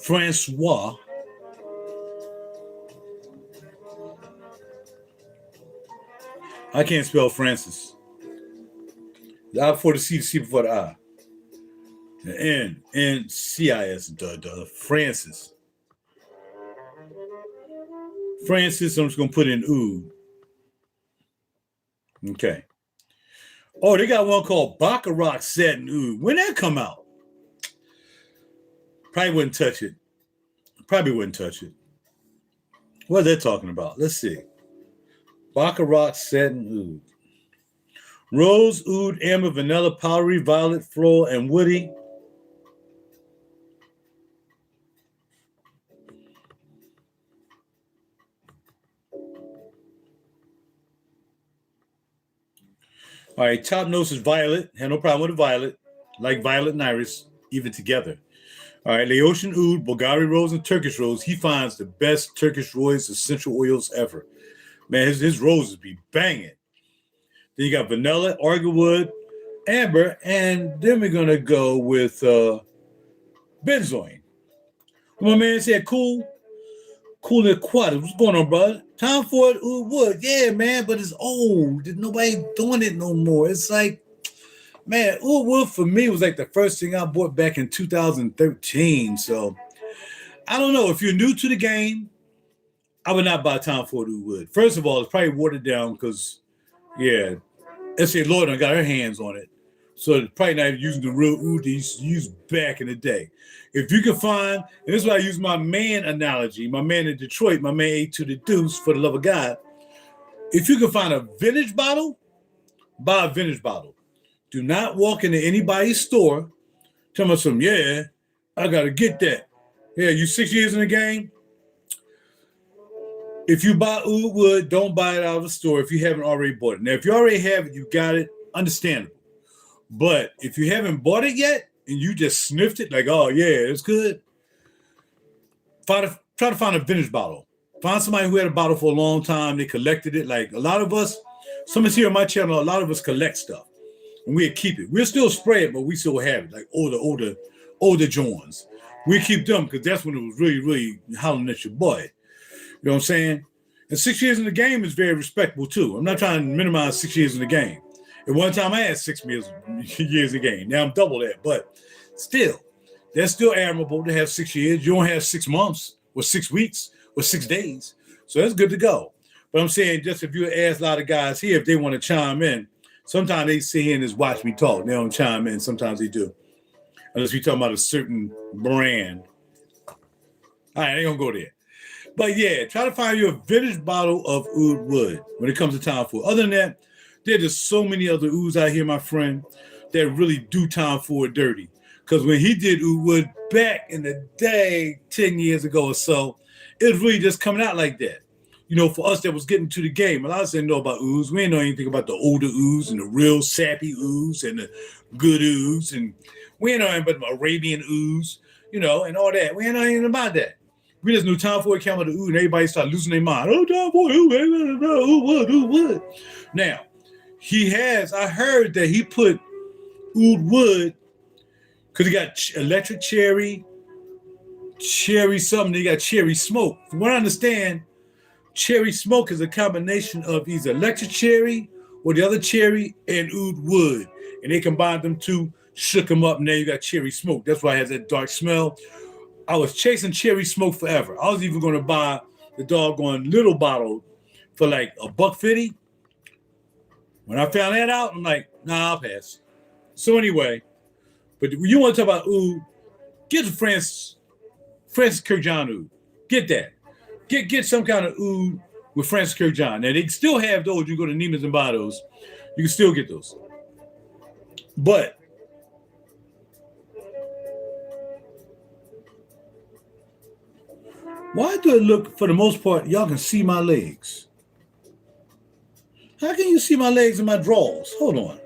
Speaker 2: Francois. I can't spell Francis. The I before the C before the I. The N-C-I-S, Francis. Francis, I'm just going to put in Oud. Okay. Oh, they got one called Baccarat Satin Oud. When that come out? Probably wouldn't touch it. What are they talking about? Let's see. Baccarat Satin Oud. Rose, oud, amber, vanilla, powdery, violet, floral, and woody. All right, top notes is violet. Had no problem with the violet. Like violet and iris, even together. All right, Laotian oud, Bulgari rose, and Turkish rose. He finds the best Turkish rose essential oils ever. Man, his roses be banging. Then you got vanilla, argarwood, amber, and then we're gonna go with benzoin. My man said, cool and quiet. What's going on, brother? Time for it, oud wood. Yeah, man, but it's old. There's nobody doing it no more. It's like, man, oud wood for me was like the first thing I bought back in 2013. So I don't know. If you're new to the game, I would not buy Tom Ford oud wood. First of all, it's probably watered down because, yeah, S.A. Lord got her hands on it. So it's probably not using the real oud they used to use back in the day. If you can find, and this is why I use my man analogy, my man in Detroit, my man A to the Deuce, for the love of God. If you can find a vintage bottle, buy a vintage bottle. Do not walk into anybody's store, tell me something, yeah, I got to get that. Yeah, you 6 years in the game? If you buy oud wood, don't buy it out of the store if you haven't already bought it. Now, if you already have it, you got it, understandable. But if you haven't bought it yet and you just sniffed it like, oh, yeah, it's good, try to find a vintage bottle. Find somebody who had a bottle for a long time. They collected it. Like a lot of us, some of us here on my channel, a lot of us collect stuff. And we keep it. We'll still spray it, but we still have it. Like older Johns. We keep them because that's when it was really, really hollering at your boy. You know what I'm saying? And 6 years in the game is very respectable too. I'm not trying to minimize 6 years in the game. At one time I had 6 years in the game. Now I'm double that, but still, that's still admirable to have 6 years. You don't have 6 months or 6 weeks or 6 days. So that's good to go. But I'm saying, just if you ask a lot of guys here if they want to chime in, sometimes they sit here and just watch me talk. They don't chime in. Sometimes they do. Unless we're talking about a certain brand. All right, I ain't gonna go there. But yeah, try to find you a vintage bottle of oud wood when it comes to Tom Ford. Other than that, there's just so many other ouds out here, my friend, that really do Tom Ford dirty. Because when he did oud wood back in the day, 10 years ago or so, it was really just coming out like that. You know, for us that was getting to the game, a lot of us didn't know about ouds. We didn't know anything about the older ouds and the real sappy ouds and the good ouds. And we didn't know anything about Arabian ouds, you know, and all that. We didn't know anything about that. We just knew Tom Ford came with the oud and everybody started losing their mind. Oh, Tom Ford, oud wood. Now, I heard that he put oud wood, because he got electric cherry something, they got cherry smoke. From what I understand, cherry smoke is a combination of either electric cherry or the other cherry and oud wood. And they combined them two, shook them up, and now you got cherry smoke. That's why it has that dark smell. I was chasing cherry smoke forever. I was even going to buy the doggone little bottle for like $1.50. When I found that out, I'm like, nah, I'll pass. So anyway, but you want to talk about oud, get the Francis Kirk John oud. Get that. Get some kind of oud with Francis Kirk John. Now, they still have those. You go to Neiman's and buy those. You can still get those. But why do it look, for the most part, y'all can see my legs? How can you see my legs in my drawers? Hold on.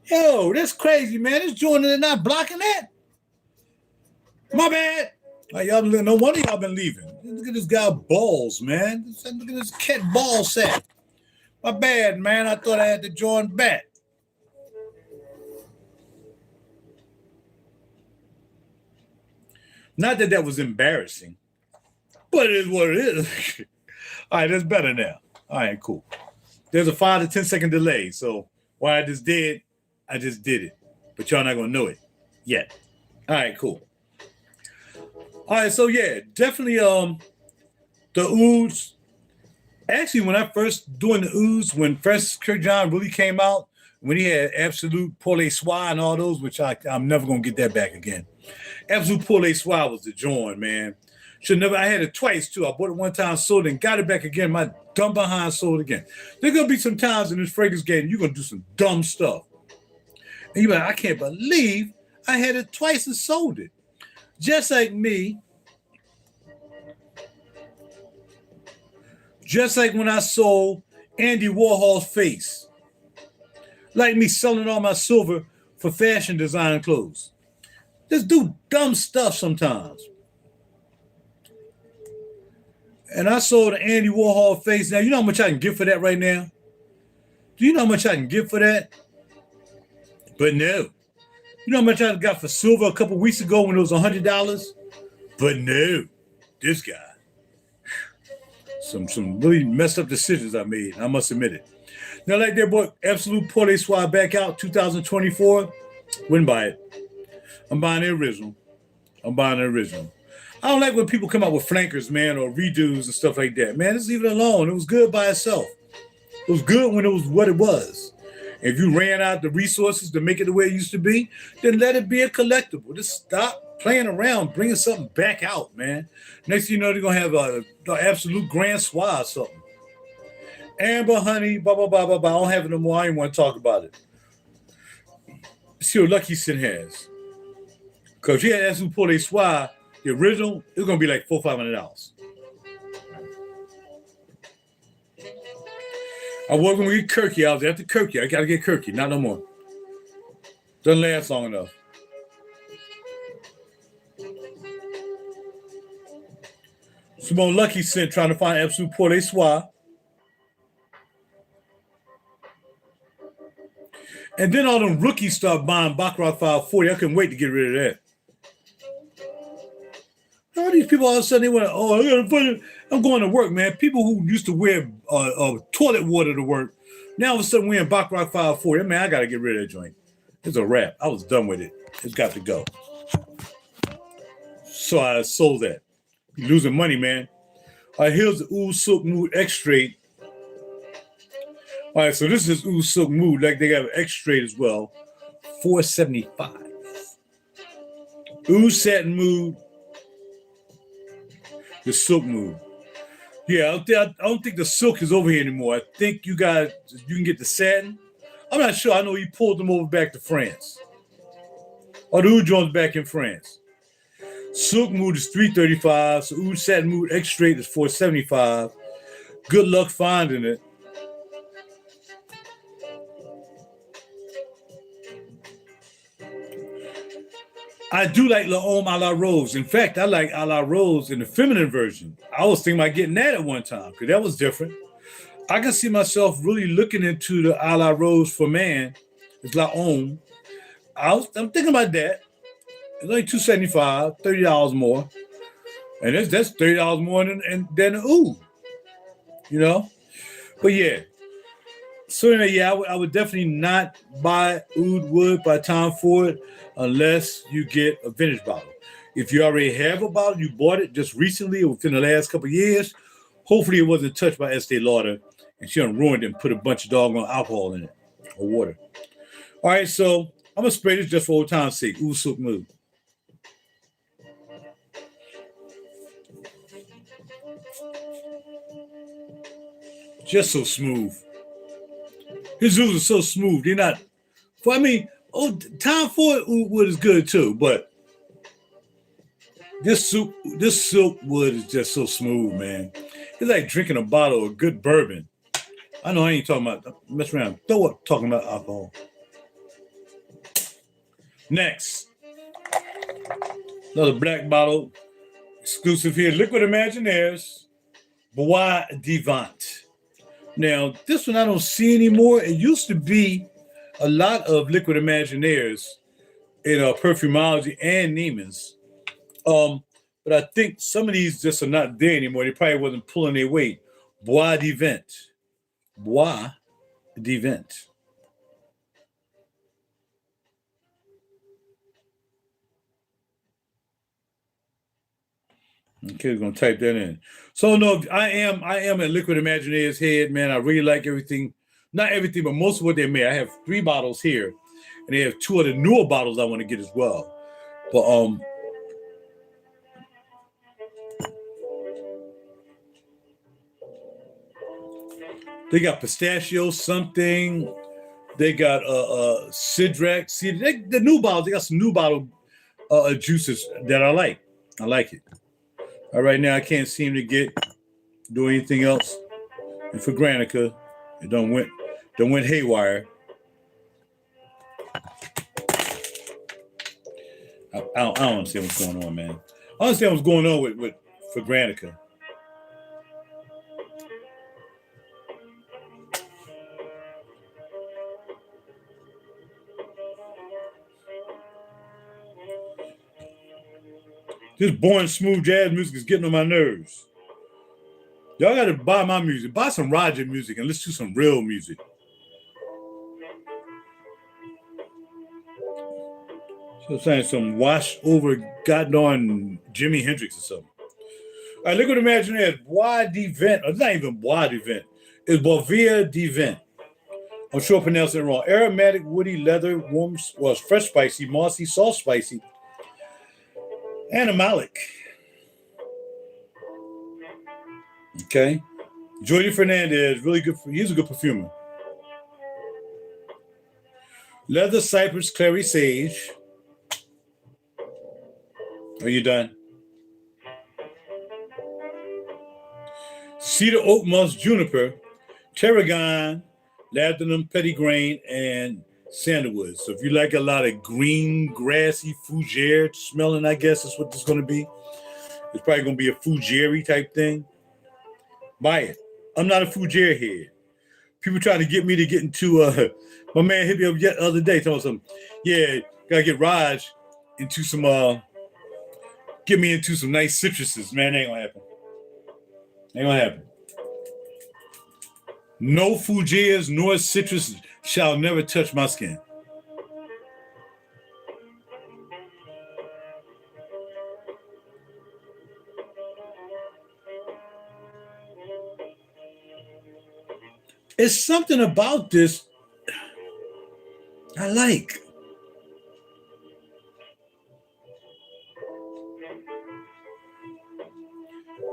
Speaker 2: Yo, that's crazy, man. This joint is not blocking that. My bad. Like, y'all, no wonder y'all been leaving. Look at this guy balls, man. Look at this cat ball set. My bad, man. I thought I had to join back. Not that that was embarrassing, but it is what it is. All right, that's better now. All right, cool. There's a 5 to 10 second delay. So what I just did, I just did it. But y'all not going to know it yet. All right, cool. All right, so yeah, definitely the ouds. Actually, when I first doing the ouds, when Francis Kirk John really came out, when he had Absolute Pour les Soirs and all those, which I'm never going to get that back again. Absolute Pour les Soirs was the joint, man. I had it twice too. I bought it one time, sold it, and got it back again. My dumb behind sold it again. There's going to be some times in this fragrance game you're going to do some dumb stuff. And you're like, I can't believe I had it twice and sold it. Just like me Just like when I sold Andy Warhol's face. Like me selling all my silver for fashion design clothes. Just do dumb stuff sometimes. And I sold an Andy Warhol face. Now, you know how much I can get for that right now? Do you know how much I can get for that? But no. You know how much I got for silver a couple weeks ago when it was $100? But no. This guy. Some really messed up decisions I made. I must admit it. Now, like that book, Absolute Pour Soir back out 2024. Wouldn't buy it. I'm buying the original. I don't like when people come out with flankers, man, or redos and stuff like that. Man, just leave it alone. It was good by itself. It was good when it was what it was. If you ran out the resources to make it the way it used to be, then let it be a collectible. Just stop playing around, bringing something back out, man. Next thing you know, they're going to have an absolute grand soir or something. Amber, honey, blah, blah, blah, blah, blah. I don't have it no more. I don't want to talk about it. See what Lucky Sin has. Because if you had Absolute Pour Soir, the original, it's going to be like $400 or $500. I was going to get Kirky. I was after Kirky. I got to get Kirky. Not no more. Doesn't last long enough. Some more Lucky Sin trying to find Absolute Pour Soir. And then all them rookies start buying Baccarat 540. I couldn't wait to get rid of that. All these people all of a sudden they want to, I gotta find it. I'm going to work, man. People who used to wear toilet water to work, now all of a sudden wearing Baccarat 540. Man, I got to get rid of that joint. It's a wrap. I was done with it. It's got to go. So I sold that. You're losing money, man. All right, here's the Oud Silk Mood X-Straight. All right, so this is Oud Silk Mood. Like they got an X-Straight as well. $475. Oud Satin Mood. The silk mood. Yeah, I don't think the silk is over here anymore. I think you can get the satin. I'm not sure. I know he pulled them over back to France. Or the Oud joint's back in France. Silk mood is $335. So Oud Satin Mood X Straight is $475. Good luck finding it. I do like La Homme à la Rose. In fact, I like à la Rose in the feminine version. I was thinking about getting that at one time because that was different. I can see myself really looking into the à la Rose for man. It's La Homme. I'm thinking about that. It's only $275, $30 more. And that's $30 more than the Oud. You know? But yeah. So anyway, yeah, I would definitely not buy Oud Wood by Tom Ford unless you get a vintage bottle. If you already have a bottle, you bought it just recently or within the last couple of years, hopefully it wasn't touched by Estee Lauder and she done ruined it and put a bunch of doggone alcohol in it or water. All right, so I'm going to spray this just for old time's sake. Oud Silk Mood. Just so smooth. His ouds are so smooth. They're not. Tom Ford wood is good too, but this silk wood is just so smooth, man. It's like drinking a bottle of good bourbon. I know I ain't talking about mess around. Throw up talking about alcohol. Next, another black bottle, exclusive here. Liquid Imaginaires, Bois Vivant. Now, this one I don't see anymore. It used to be a lot of Liquid Imaginaires in Perfumology and Neiman's. But I think some of these just are not there anymore. They probably wasn't pulling their weight. Bois Vivant. Bois Vivant. Okay, we're gonna type that in. So no, I am a Liquid Imagineers head, man. I really like everything, not everything, but most of what they made. I have 3 bottles here, and they have 2 of the newer bottles I want to get as well. But they got pistachio something. They got Sidrak. See, the new bottles. They got some new bottle juices that I like. I like it. All right, now I can't seem to do anything else. And for Granica, it done went haywire. I don't understand what's going on, man. I understand what's going on with for Granica. This boring, smooth jazz music is getting on my nerves. Y'all got to buy my music. Buy some RaJuR music and listen to some real music. So I'm saying some washed over goddamn Jimi Hendrix or something. All right, Liquid Imagineers, Bois d'Ivent. It's not even Bois d'Ivent. It's Bovia d'Ivent. I'm sure I pronounced it wrong. Aromatic, woody, leather, warm, well, fresh spicy, mossy, soft spicy, animalic. Okay. Jordi Fernandez, really good. He's a good perfumer. Leather, cypress, clary, sage. Are you done? Cedar, oak, musk, juniper, tarragon, labdanum, petitgrain, and sandalwood. So if you like a lot of green, grassy, fougere smelling, I guess that's what this is going to be. It's probably going to be a fougere type thing. Buy it. I'm not a fougere head. People trying to get me to get into my man hit me up yet the other day telling some, yeah, gotta get Raj into some get me into some nice citruses. Man, ain't gonna happen. Ain't gonna happen. No fugeres nor citrus shall never touch my skin. It's something about this I like.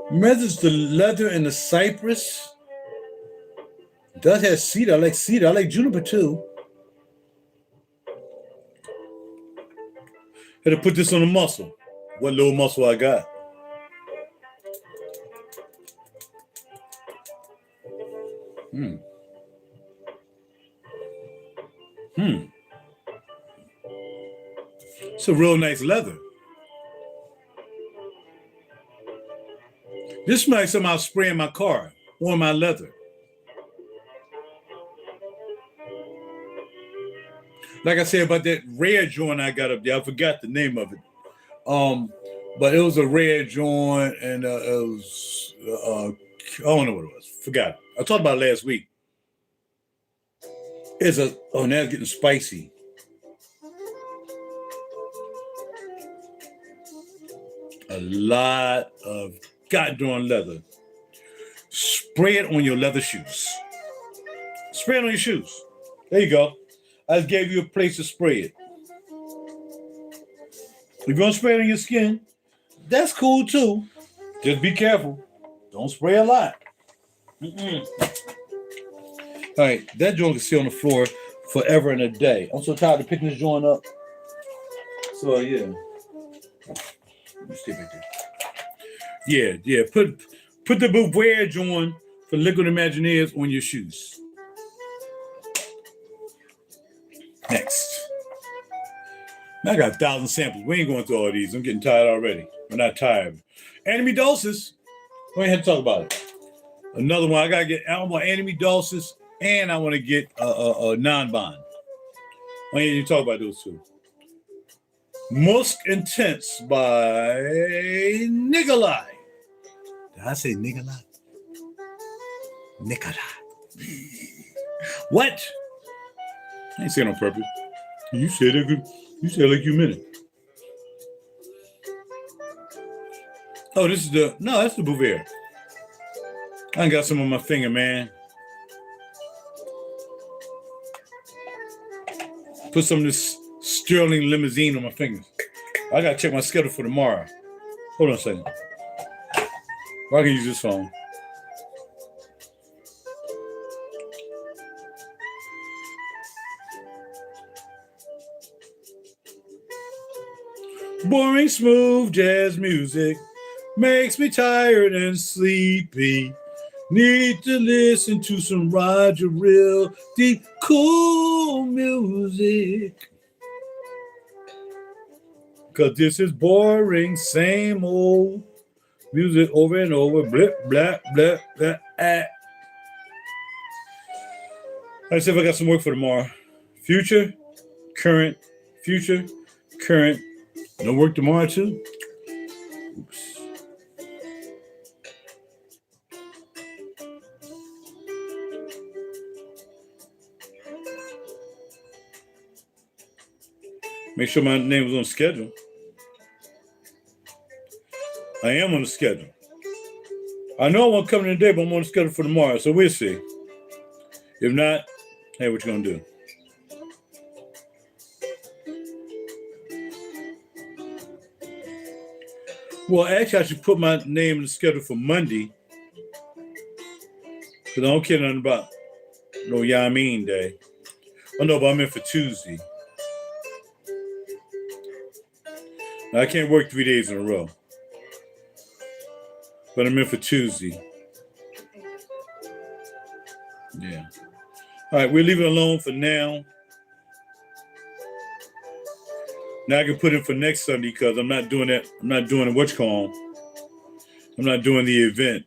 Speaker 2: Whether it's the leather and the cypress, it does have cedar. I like cedar. I like juniper too. Had to put this on the muscle. What little muscle I got. It's a real nice leather. This smells like something I'll spray in my car or my leather. Like I said about that red joint I got up there, I forgot the name of it. But it was a red joint, and it was I don't know what it was. Forgot it. I talked about it last week. It's now it's getting spicy. A lot of goddamn leather. Spray it on your leather shoes. Spray it on your shoes. There you go. I just gave you a place to spray it. If you're gonna spray it on your skin, that's cool too. Just be careful. Don't spray a lot. All right, that joint can sit on the floor forever and a day. I'm so tired of picking this joint up. So yeah. Let me stay back there. Yeah. Put the Beauvoir joint for Liquid Imagineers on your shoes. Next. Now I got 1,000 samples. We ain't going through all these. I'm getting tired already. I'm not tired. Enemy doses. We ain't had to talk about it. Another one. I want enemy doses, and I want to get a non-bond. I ain't even talk about those two. Musk Intense by Nikolai. Did I say Nikolai? Nikolai. What? I ain't saying on purpose. You said it good. You said like you meant it. Oh, that's the Beauvoir. I got some on my finger, man. Put some of this Sterling Limousine on my fingers. I gotta check my schedule for tomorrow. Hold on a second. Or I can use this phone. Boring, smooth jazz music makes me tired and sleepy. Need to listen to some RaJuR real deep cool music. Cause this is boring, same old music over and over. Blip, blah, blah, blah, ah. Let's see if I got some work for tomorrow. Future, current, future, current. No work tomorrow too? Oops. Make sure my name was on schedule. I am on the schedule. I know I won't come in today, but I'm on the schedule for tomorrow, so we'll see. If not, hey, what you gonna do? Well, actually, I should put my name in the schedule for Monday, because I don't care nothing about no Yamin Day. Oh no, but I'm in for Tuesday. Now, I can't work 3 days in a row, but I'm in for Tuesday. Yeah. All right, we'll leave it alone for now. Now I can put in for next Sunday because I'm not doing that. I'm not doing what you call. I'm not doing the event.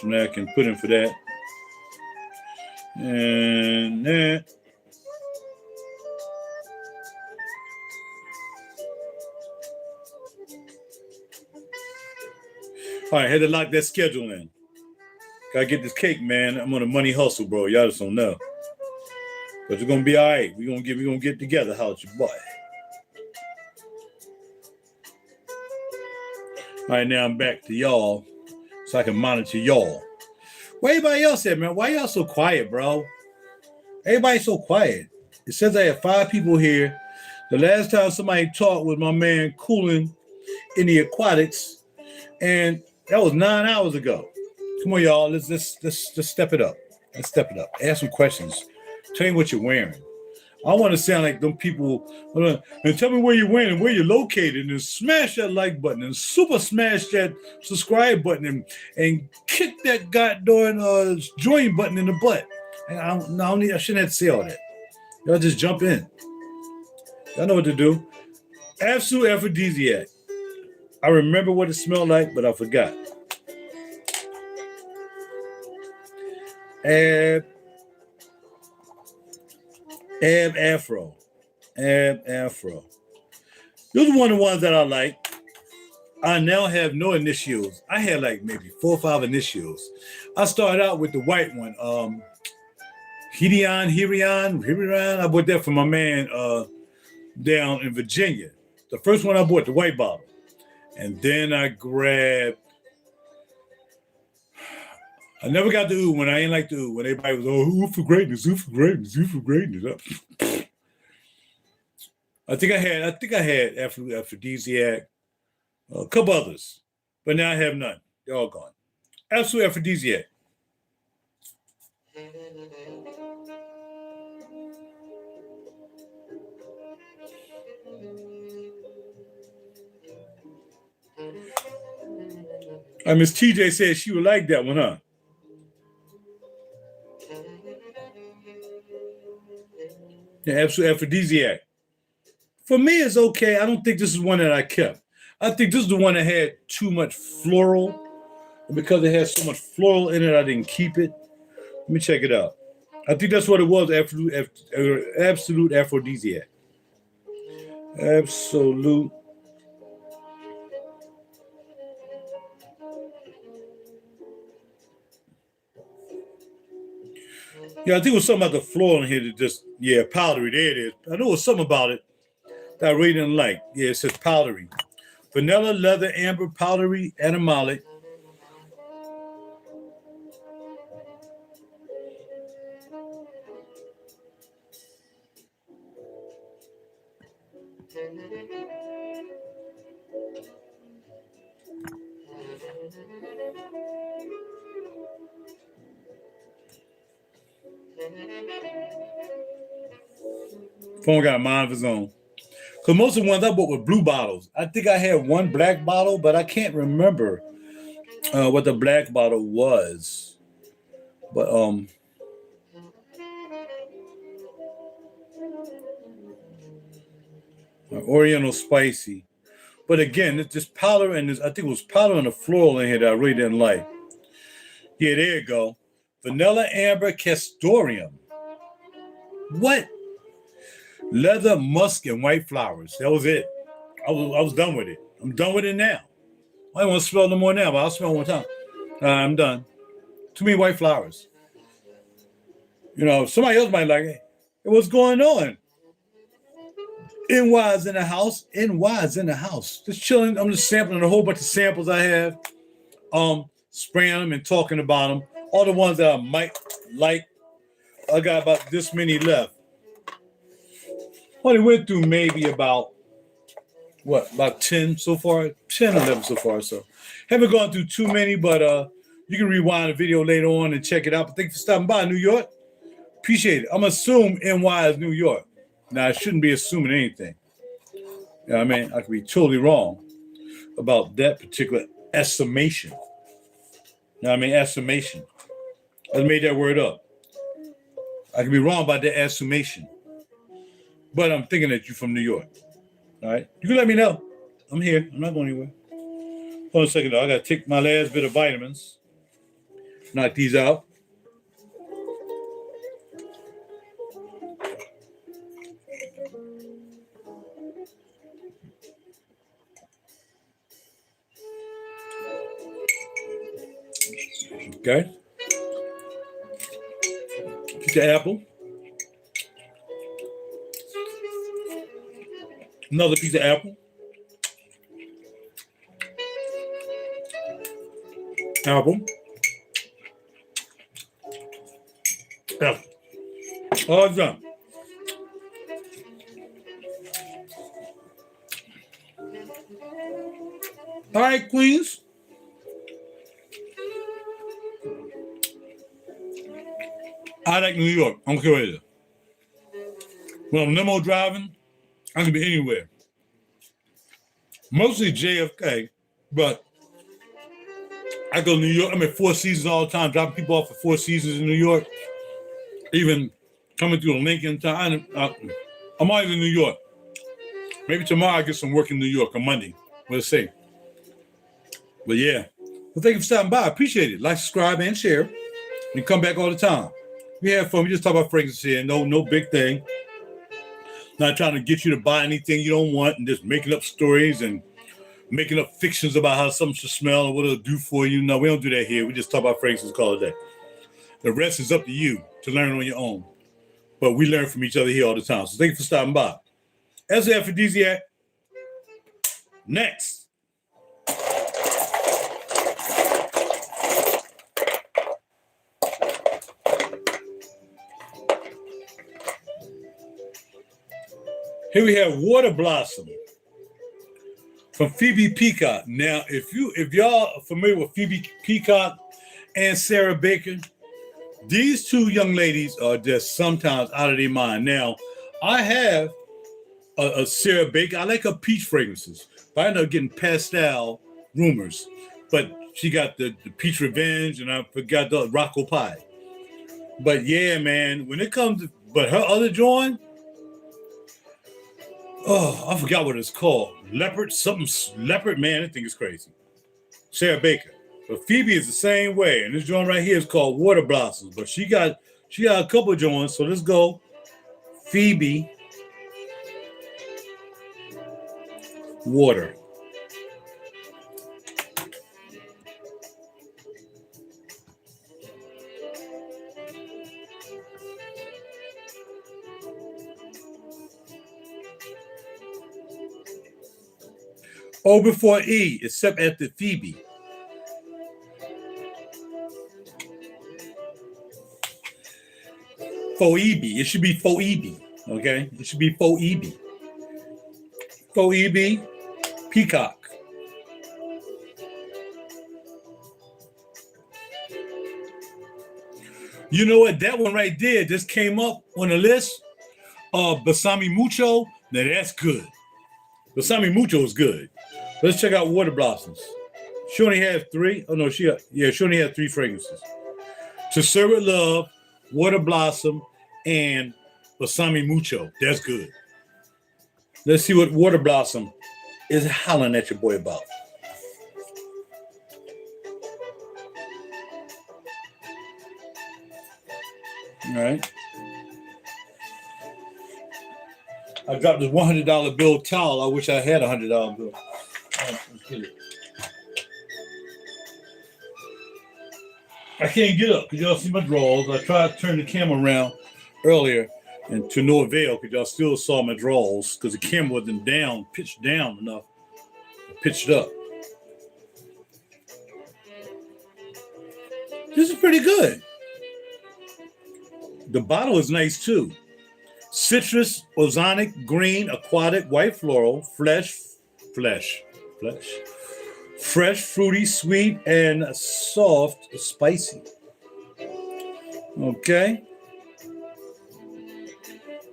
Speaker 2: So now I can put in for that. And that. All right, had to lock that schedule in. Gotta get this cake, man. I'm on a money hustle, bro. Y'all just don't know. But it's gonna be all right. We're gonna get together. How's your boy? All right, now I'm back to y'all so I can monitor y'all. Where everybody else at, man? Why y'all so quiet, bro? Everybody's so quiet. It says I have 5 people here. The last time somebody talked was my man Cooling in the Aquatics, and that was 9 hours ago. Come on, y'all. Let's step it up. Let's step it up. Ask some questions. Tell me what you're wearing. I want to sound like them people. And tell me where you're wearing, where you're located, and smash that like button, and super smash that subscribe button, and kick that goddamn join button in the butt. And I shouldn't have to say all that. Y'all just jump in. Y'all know what to do. Absolute aphrodisiac. I remember what it smelled like, but I forgot. Ab Afro. Those are one of the ones that I like. I now have no initials. I had like maybe 4 or 5 initials. I started out with the white one. Hirion. I bought that from my man down in Virginia. The first one I bought, the white bottle. And then I grabbed, I never got the ooh when I ain't like the ooh. When everybody was, ooh for greatness, ooh for greatness, ooh for greatness. I think I had aphrodisiac, a couple others, but now I have none. They're all gone. Absolute aphrodisiac. Miss TJ said she would like that one, huh? Yeah, absolute aphrodisiac. For me, it's okay. I don't think this is one that I kept. I think this is the one that had too much floral. And because it has so much floral in it, I didn't keep it. Let me check it out. I think that's what it was, absolute aphrodisiac. Absolute. Yeah, I think it was something about the floral in here that just, powdery. There it is. I know it was something about it that I really didn't like. Yeah, it says powdery. Vanilla, leather, amber, powdery, animalic. Phone got a mind of his own. Because most of the ones I bought were blue bottles. I think I had one black bottle, but I can't remember what the black bottle was, but Oriental spicy. But again, it's just powder and I think it was powder and the floral in here that I really didn't like. Yeah, there you go. Vanilla amber castoreum. What? Leather, musk, and white flowers. That was it. I was done with it. I'm done with it now. I don't want to smell no more now, but I'll smell one time. I'm done. Too many white flowers. You know, somebody else might like it. Hey, what's going on? NY's in the house. NY's in the house. Just chilling. I'm just sampling a whole bunch of samples I have. Spraying them and talking about them. All the ones that I might like. I got about this many left. Only went through maybe about 10 so far? 10 or 11 so far. So haven't gone through too many, but you can rewind the video later on and check it out. But thanks for stopping by, New York. Appreciate it. I'm assuming NY is New York. Now, I shouldn't be assuming anything. You know what I mean? I could be totally wrong about that particular estimation. You know what I mean? Estimation. I made that word up. I could be wrong about that estimation. But I'm thinking that you're from New York. All right? You can let me know. I'm here. I'm not going anywhere. Hold on a second, though. I got to take my last bit of vitamins. Knock these out. Okay. Piece of apple. Another piece of apple. Apple. Apple. All done. All right, Queens. I like New York. I don't care where it is. When I'm limo driving, I can be anywhere. Mostly JFK, but I go to New York. I'm at Four Seasons all the time, dropping people off at Four Seasons in New York. Even coming through the Lincoln time. I'm always in New York. Maybe tomorrow I get some work in New York on Monday. We'll see. But yeah. Well, thank you for stopping by. I appreciate it. Like, subscribe, and share. And come back all the time. We have fun. We just talk about fragrances here. No big thing. Not trying to get you to buy anything you don't want and just making up stories and making up fictions about how something should smell or what it'll do for you. No, we don't do that here. We just talk about fragrances, call it a day. The rest is up to you to learn on your own. But we learn from each other here all the time. So thank you for stopping by. As an aphrodisiac, next. Here we have Water Blossom from Phoebe Peacock. Now, if y'all are familiar with Phoebe Peacock and Sarah Baker, these two young ladies are just sometimes out of their mind. Now, I have a Sarah Baker. I like her peach fragrances, but I end up getting pastel rumors. But she got the Peach Revenge, and I forgot the Rocco Pie. But yeah, man, when it comes to, but her other joint, oh, I forgot what it's called. Leopard, man, I think it's crazy. Sarah Baker. But Phoebe is the same way. And this joint right here is called Water Blossoms. But she got a couple of joints. So let's go. Phoebe. Water. O before E, except at the Phoebe. Phoebe. It should be Phoebe. Okay? It should be Phoebe. Phoebe Peacock. You know what? That one right there just came up on the list. Balsami Mucho. Now that's good. Balsami Mucho is good. Let's check out Water Blossoms. She only has 3. Oh no, she only has 3 fragrances. To Serve With Love, Water Blossom, and Balsami Mucho. That's good. Let's see what Water Blossom is hollering at your boy about. All right. I dropped this $100 bill towel. I wish I had a $100 bill. Let's get it. I can't get up because y'all see my drawers. I tried to turn the camera around earlier and to no avail because y'all still saw my drawers because the camera wasn't down, pitched down enough. Pitched up. This is pretty good. The bottle is nice too. Citrus, ozonic, green, aquatic, white floral, fresh, fruity, sweet, and soft, spicy. Okay.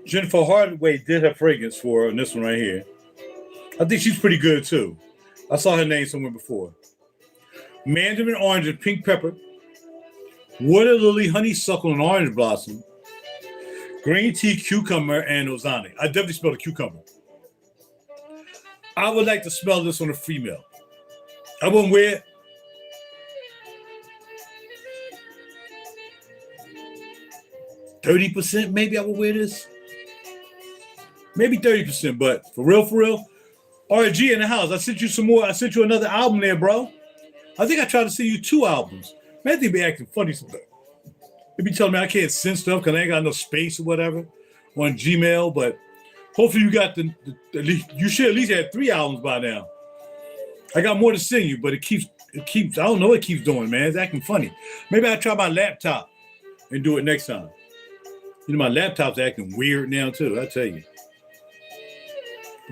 Speaker 2: Jennifer Hardaway did her fragrance for her in this one right here. I think she's pretty good too. I saw her name somewhere before. Mandarin orange and pink pepper. Water lily, honeysuckle, and orange blossom. Green tea, cucumber, and ozonic. I definitely smell the cucumber. I would like to smell this on a female. I wouldn't wear it. %, maybe I would wear this. Maybe 30%, but for real. RG in the house. I sent you some more. I sent you another album there, bro. I think I tried to send you 2 albums. Man, they be acting funny sometimes. They be telling me I can't send stuff because I ain't got no space or whatever on Gmail, but hopefully you got at least, you should at least have 3 albums by now. I got more to send you, but it keeps, I don't know what it keeps doing, man. It's acting funny. Maybe I'll try my laptop and do it next time. You know, my laptop's acting weird now too, I tell you.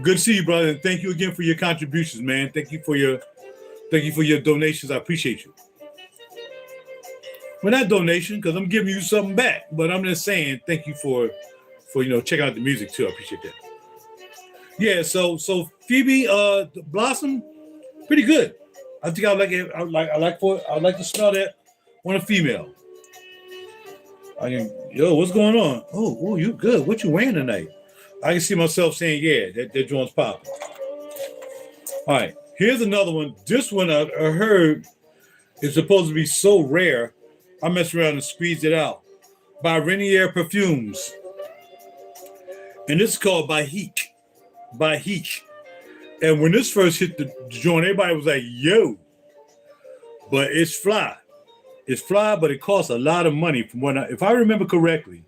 Speaker 2: Good to see you, brother, and thank you again for your contributions, man. Thank you for your donations. I appreciate you. Well, not donation, because I'm giving you something back, but I'm just saying thank you for checking out the music too. I appreciate that. Yeah, so Phoebe Blossom, pretty good. I think I like it. I like to smell that on a female. What's going on? Oh, you good? What you wearing tonight? I can see myself saying, yeah, that joint's popping. All right, here's another one. This one I heard is supposed to be so rare. I messed around and squeezed it out. By Renier Perfumes. And this is called Bahique. And when this first hit the joint, everybody was like, yo. But it's fly. It's fly, but it costs a lot of money from if I remember correctly.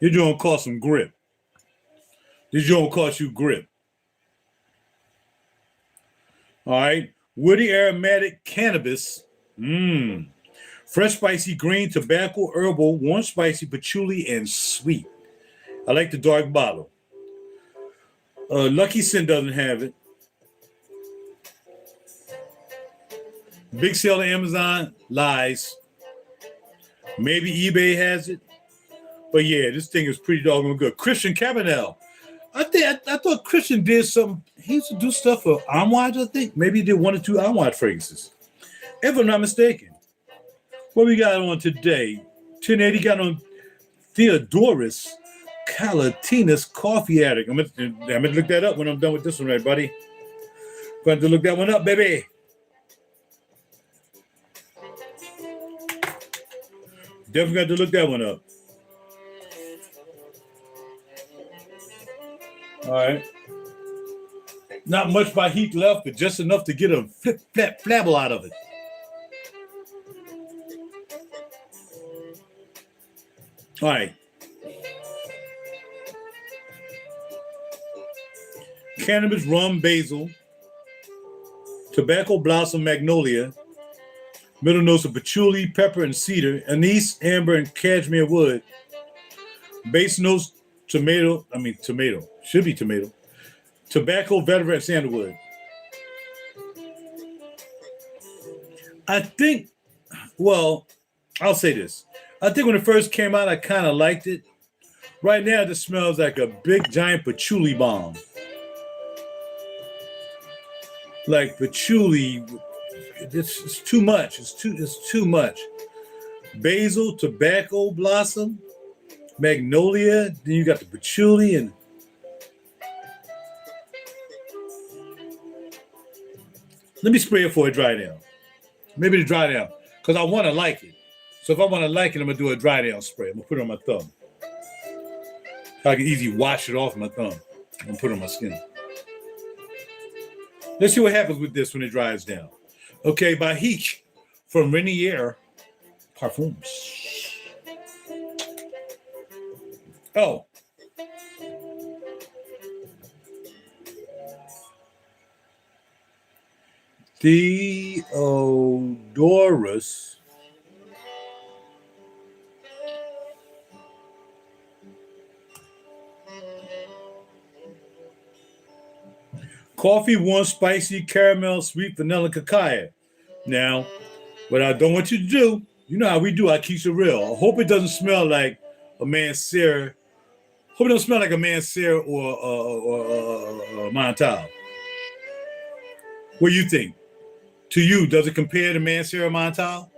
Speaker 2: This joint cost some grip. This joint cost you grip. All right. Woody aromatic cannabis. Fresh spicy green, tobacco, herbal, warm spicy, patchouli, and sweet. I like the dark bottle. Lucky Scent doesn't have it. Big sale on Amazon, lies. Maybe eBay has it. But yeah, this thing is pretty doggone good. Christian Cabanel. I thought Christian did something. He used to do stuff for Armwatch, I think. Maybe he did 1 or 2 Armwatch fragrances. If I'm not mistaken. What we got on today? 1080 got on Theodorus Calatinus Coffee Addict. I'm gonna look that up when I'm done with this one, right, buddy? Going to look that one up, baby. Definitely got to look that one up. All right. Not much by heat left, but just enough to get a flabble out of it. All right. Cannabis, rum, basil, tobacco, blossom, magnolia, middle notes of patchouli, pepper, and cedar, anise, amber, and cashmere wood. Base notes, tomato, should be tomato, tobacco, vetiver, and sandalwood. I think, well, I'll say this. I think when it first came out, I kind of liked it. Right now, it just smells like a big, giant patchouli bomb. like patchouli. It's too much. It's too much. Basil, tobacco blossom, magnolia. Then you got the patchouli and. Let me spray it before it dry down. Maybe to dry down. Because I want to like it. So if I want to like it, I'm going to do a dry down spray. I'm going to put it on my thumb. So I can easily wash it off my thumb and put it on my skin. Let's see what happens with this when it dries down. Okay, by Heek from RaJuR Parfums. Oh. Theodorus coffee, warm, spicy, caramel, sweet, vanilla, cacao. Now, what I don't want you to do, you know how we do, I keep it real. I hope it doesn't smell like a Mancera. Hope it don't smell like a Mancera or Montal. What do you think? To you, does it compare to Mancera Montal?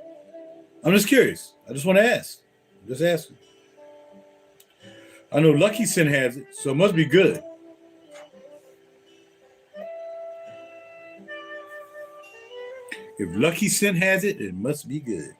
Speaker 2: I'm just curious. I just want to ask. Just asking. I know Lucky Sin has it, so it must be good. If Lucky Sin has it, it must be good.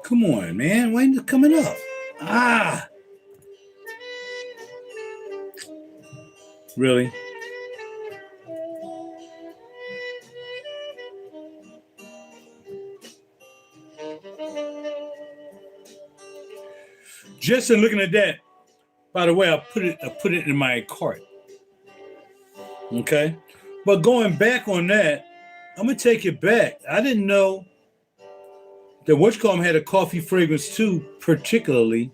Speaker 2: Come on, man. Why ain't it coming up? Ah. Really? Just in looking at that, by the way, I put it in my cart. Okay? But going back on that, I'm gonna take it back. I didn't know that Witchcom had a coffee fragrance too, particularly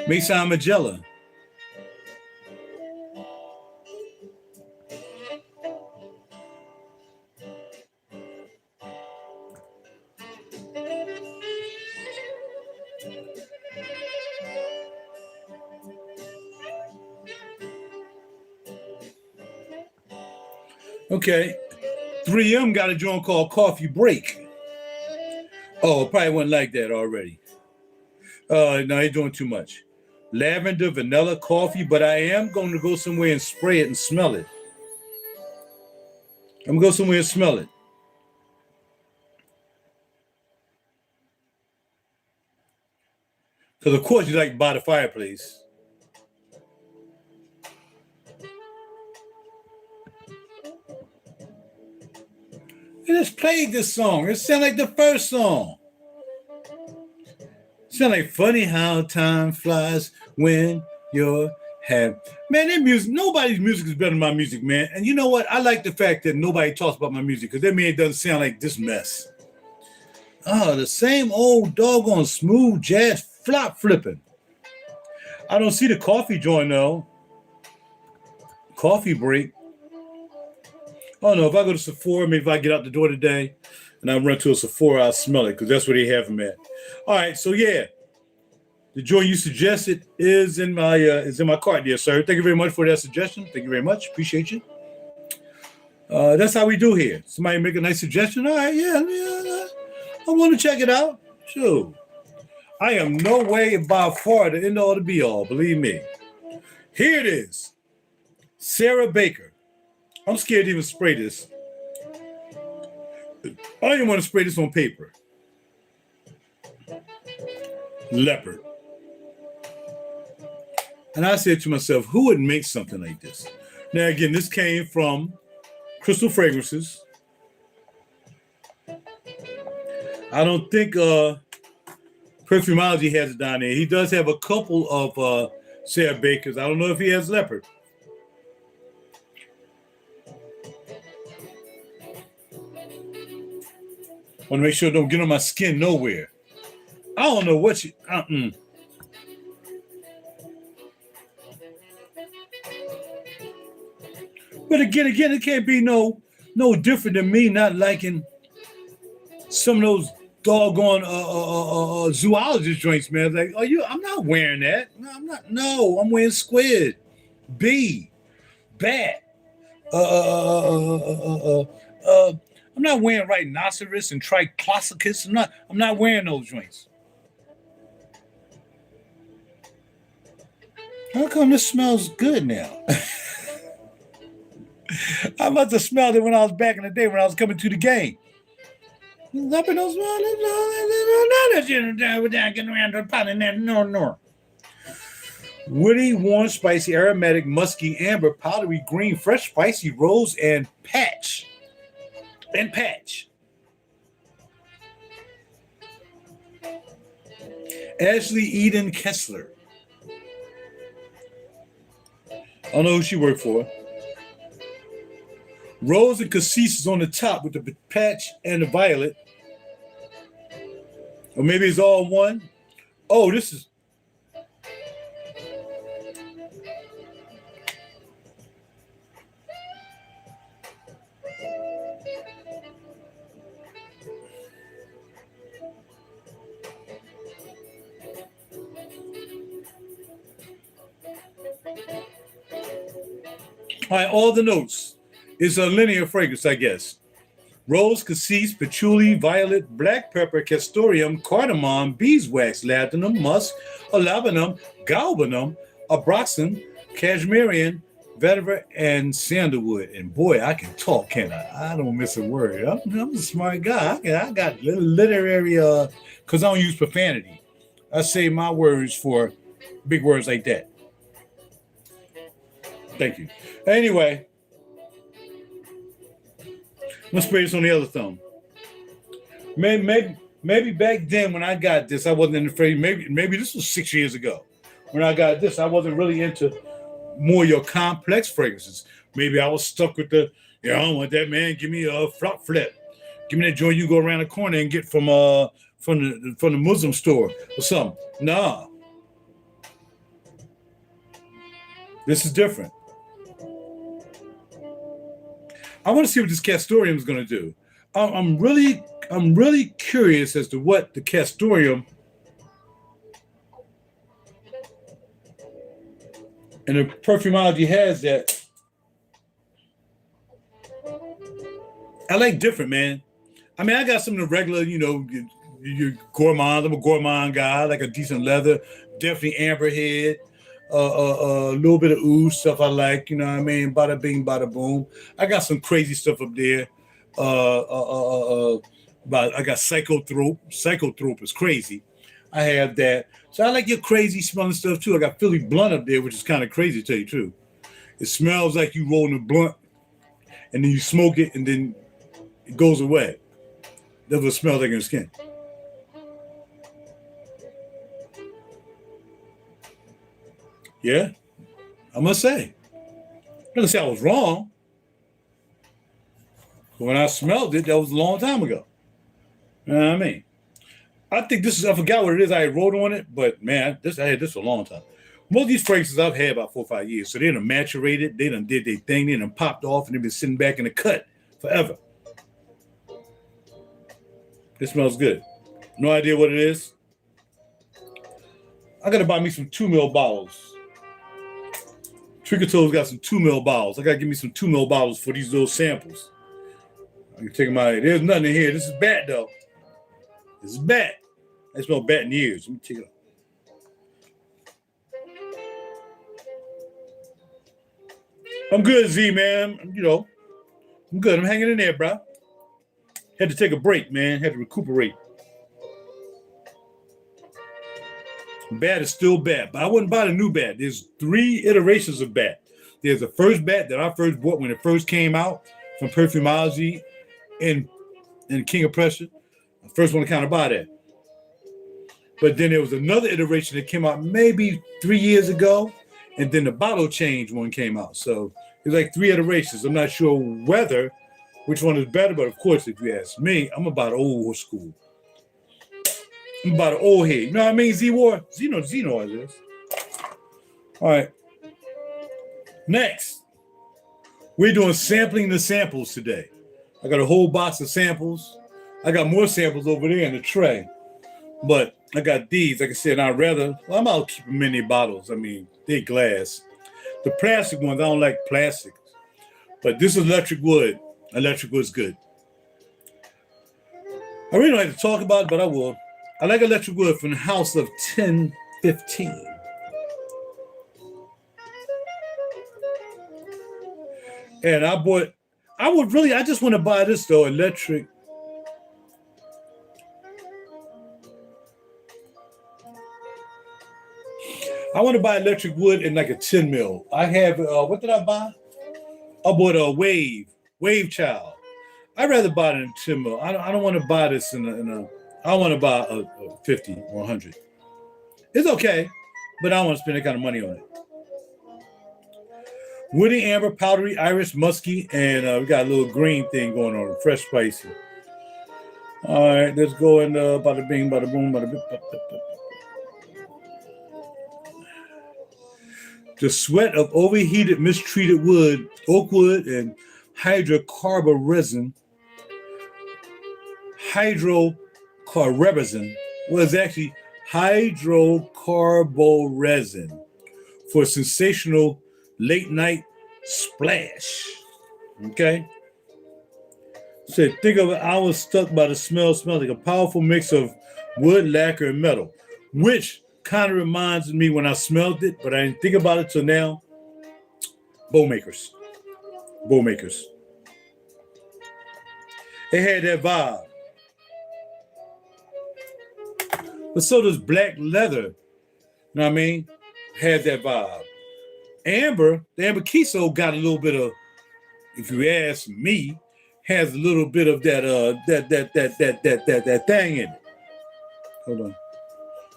Speaker 2: Maison Magella. Okay. 3M got a joint called Coffee Break. Oh, it probably wasn't like that already. No, they're doing too much. Lavender, vanilla, coffee, but I am going to go somewhere and spray it and smell it. I'm going to go somewhere and smell it. Because, of course, you like by the fireplace. They just played this song. It sounded like the first song. It sounded like funny how time flies when you're happy. Man, that music, nobody's music is better than my music, man. And you know what? I like the fact that nobody talks about my music because that means it doesn't sound like this mess. Oh, the same old doggone smooth jazz flop flipping. I don't see the coffee joint though. Coffee break. Oh no, if I go to Sephora, maybe if I get out the door today and I run to a Sephora, I'll smell it because that's where they have them at. All right, so yeah. The joint you suggested is in my cart there, sir. Thank you very much for that suggestion. Thank you very much. Appreciate you. That's how we do here. Somebody make a nice suggestion. All right, yeah. I want to check it out. Sure. I am no way by far the end all to be all. Believe me. Here it is. Sarah Baker. I'm scared to even spray this. I don't even want to spray this on paper. Leopard. And I said to myself, who would make something like this? Now, again, this came from Crystal Fragrances. I don't think Perfumology has it down there. He does have a couple of Sarah Bakers. I don't know if he has Leopard. Want to make sure it don't get on my skin nowhere. I don't know what you... But again, it can't be no different than me not liking some of those doggone zoologist joints, man. Like, I'm not wearing that. No, I'm not. No, I'm wearing squid, bee, bat. I'm not wearing rhinoceros and triplosicus. I'm not wearing those joints. How come this smells good now? I must have smelled it when I was back in the day when I was coming to the game. Woody, warm, spicy, aromatic, musky, amber, powdery, green, fresh, spicy, rose, and patch. Ashley Eden Kessler. I don't know who she worked for. Rose and cassis is on the top with the patch and the violet. Or maybe it's all one. Oh, this is... All right, all the notes. It's a linear fragrance, I guess. Rose, cassis, patchouli, violet, black pepper, castoreum, cardamom, beeswax, ladanum, musk, olabanum, galbanum, abroxan, cashmerian, vetiver, and sandalwood. And boy, I can talk, can't I? I don't miss a word. I'm a smart guy. I got literary, because I don't use profanity. I say my words for big words like that. Thank you. Anyway, let's spray this on the other thumb. Maybe back then when I got this, I wasn't afraid. Maybe this was 6 years ago. When I got this, I wasn't really into more your complex fragrances. Maybe I was stuck with I don't want that, man. Give me a flop flip. Give me that joint you go around the corner and get from the Muslim store or something. Nah. This is different. I want to see what this castoreum is going to do. I'm really curious as to what the castoreum and the Perfumology has that. I like different, man. I mean, I got some of the regular, your gourmand. I'm a gourmand guy. I like a decent leather, definitely amberhead. A little bit of ooze stuff I like, you know what I mean? Bada bing, bada boom. I got some crazy stuff up there. But I got psychotrope. Psychotrope is crazy. I have that. So I like your crazy smelling stuff too. I got Philly Blunt up there, which is kind of crazy to tell you too. It smells like you rolling a blunt and then you smoke it and then it goes away. That's what it smells like in your skin. Yeah, I must say. I'm not gonna say I was wrong. But when I smelled it, that was a long time ago. You know what I mean? I think this is, I forgot what it is I wrote on it, but man, I had this for a long time. Most of these fragrances I've had about 4 or 5 years. So they done maturated, they done did their thing, they done popped off, and they've been sitting back in the cut forever. It smells good. No idea what it is. I gotta buy me some 2 ml bottles. Trick or Toes got some 2 ml bottles. I gotta give me some 2 ml bottles for these little samples. I can take them out. There's nothing in here. This is bat though. This is bat. I smell bat in the ears. Let me take it out. I'm good, Z, man. You know, I'm good. I'm hanging in there, bro. Had to take a break, man. Had to recuperate. Bat is still bat, but I wouldn't buy the new bat. There's 3 iterations of bat. There's the first bat that I first bought when it first came out from Perfumology and King of Prussia. The first one to kind of buy that. But then there was another iteration that came out maybe 3 years ago, and then the bottle change one came out. So there's like 3 iterations. I'm not sure which one is better, but of course, if you ask me, I'm about old school. I'm about an old head. You know what I mean? Z-War? Z know what it is. All right. Next, we're doing sampling the samples today. I got a whole box of samples. I got more samples over there in the tray. But I got these. Like I said, I'm out keeping many bottles. I mean, they're glass. The plastic ones, I don't like plastic. But this is electric wood. Electric wood's good. I really don't like to talk about it, but I will. I like electric wood from the house of 1015. And I just want to buy this though, electric. I want to buy electric wood in like a 10 mil. I have, what did I buy? I bought a Wave Child. I'd rather buy it in 10 mil. I don't want to buy this in a I want to buy a 50 or 100. It's okay, but I don't want to spend that kind of money on it. Woody, amber, powdery, iris, musky, and we got a little green thing going on, fresh spicy. All right, let's go and bada bing, bada boom, bada bing. The sweat of overheated, mistreated wood, oak wood, and hydrocarbon resin. Hydrocarboresin was actually hydrocarboresin for sensational late night splash. Okay. So think of it, I was stuck by the smell. Smells like a powerful mix of wood, lacquer, and metal, which kind of reminds me when I smelled it, but I didn't think about it till now. Bow makers. It had that vibe. But so does black leather. You know what I mean? Had that vibe. Amber, the Amber Kiso got a little bit of, if you ask me, has a little bit of that thing in it. Hold on.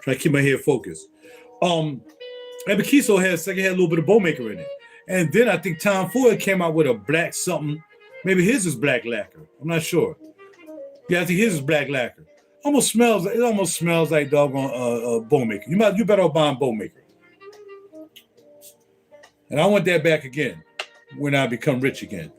Speaker 2: Try to keep my head focused. Amber Kiso had a little bit of Bowmaker in it. And then I think Tom Ford came out with a black something. Maybe his is black lacquer. I'm not sure. Yeah, I think his is black lacquer. It almost smells like doggone Bowmaker. You better buy a Bowmaker. And I want that back again when I become rich again.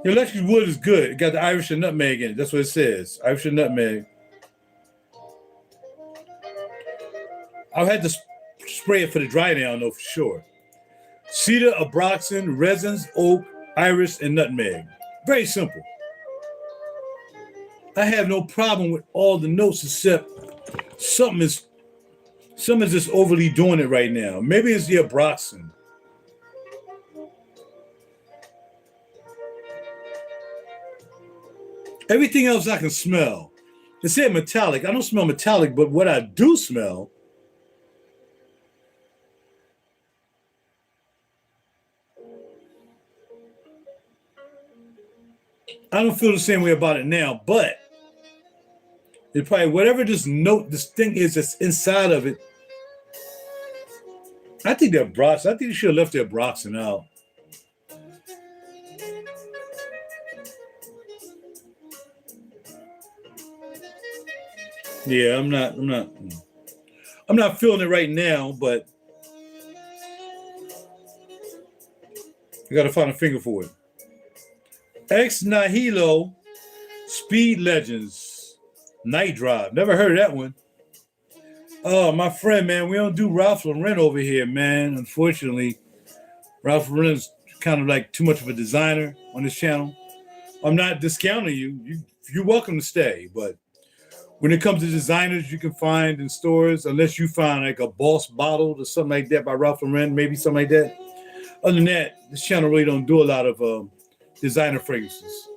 Speaker 2: The electric wood is good. It got the Irish and nutmeg in it. That's what it says. Irish and nutmeg. I'll have to spray it for the dry down though for sure. Cedar, abroxin, resins, oak, iris, and nutmeg. Very simple. I have no problem with all the notes except something is just overly doing it right now. Maybe it's the abroxin. Everything else I can smell. It said metallic. I don't smell metallic, but what I do smell I don't feel the same way about it now, but it probably whatever this thing is that's inside of it. I think they should have left their abroxin out. Yeah, I'm not feeling it right now, but I gotta find a finger for it. Ex nihilo Speed Legends, Night Drive. Never heard of that one. Oh, my friend, man, we don't do Ralph Lauren over here, man. Unfortunately, Ralph Lauren's kind of like too much of a designer on this channel. I'm not discounting you. You're welcome to stay, but when it comes to designers you can find in stores, unless you find like a Boss bottle or something like that by Ralph Lauren, maybe something like that. Other than that, this channel really don't do a lot of designer fragrances.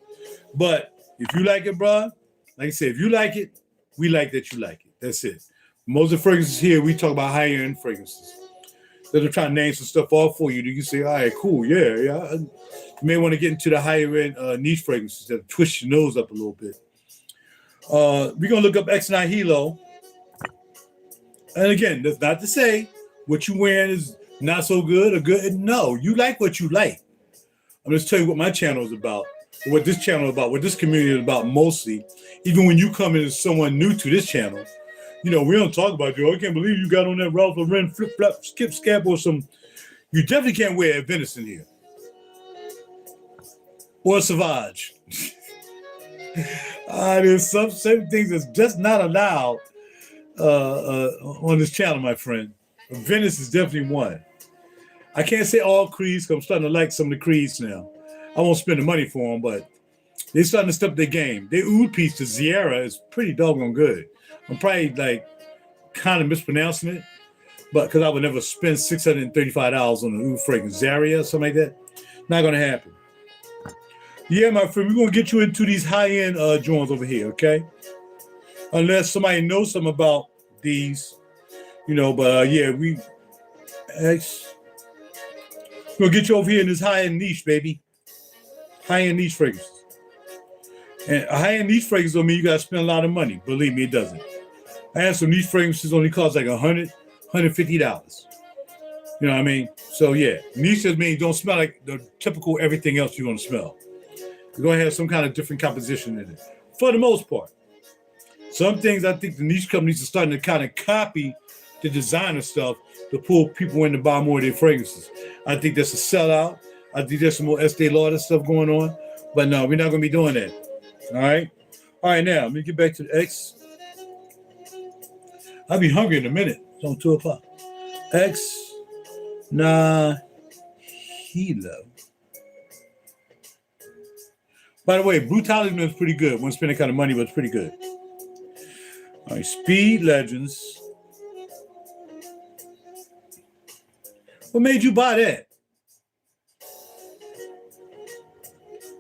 Speaker 2: But if you like it, bro, like I said, if you like it, we like that you like it. That's it. Most of the fragrances here, we talk about higher-end fragrances. That I'm trying to name some stuff off for you. You can say, all right, cool, yeah. You may want to get into the higher-end niche fragrances that twist your nose up a little bit. We're going to look up X9 Hilo. And again, that's not to say what you're wearing is not so good or good. No, you like what you like. I'm just telling you what my channel is about, what this channel is about, what this community is about mostly. Even when you come in as someone new to this channel, you know, we don't talk about you. I can't believe you got on that Ralph Lauren flip-flop, skip scab or some. You definitely can't wear a venison here. Or a Sauvage. There's some certain things that's just not allowed on this channel, my friend. Venice is definitely one. I can't say all creeds because I'm starting to like some of the creeds now. I won't spend the money for them, but they're starting to step their game. Their oud piece, the Sierra, is pretty doggone good. I'm probably like kind of mispronouncing it, but because I would never spend $635 on an oud fragrance, Zaria, something like that. Not gonna happen. Yeah, my friend, we're gonna get you into these high-end joints over here, okay? Unless somebody knows something about these, you know. But yeah, we're gonna get you over here in this high-end niche, baby. High-end niche fragrances. And a high-end niche fragrance don't mean you gotta spend a lot of money. Believe me, it doesn't. I have some niche fragrances only cost like $100, $150. You know what I mean? So yeah, niche just means don't smell like the typical everything else you're gonna smell. You're gonna have some kind of different composition in it, for the most part. Some things I think the niche companies are starting to kind of copy the designer stuff to pull people in to buy more of their fragrances. I think that's a sellout. I think there's some more Estee Lauder stuff going on. But no, we're not going to be doing that. All right? All right, now, let me get back to the X. I'll be hungry in a minute. It's on 2 o'clock. X9 Hilo. By the way, Brutality is pretty good. Won't spend that kind of money, but it's pretty good. All right, Speed Legends. What made you buy that?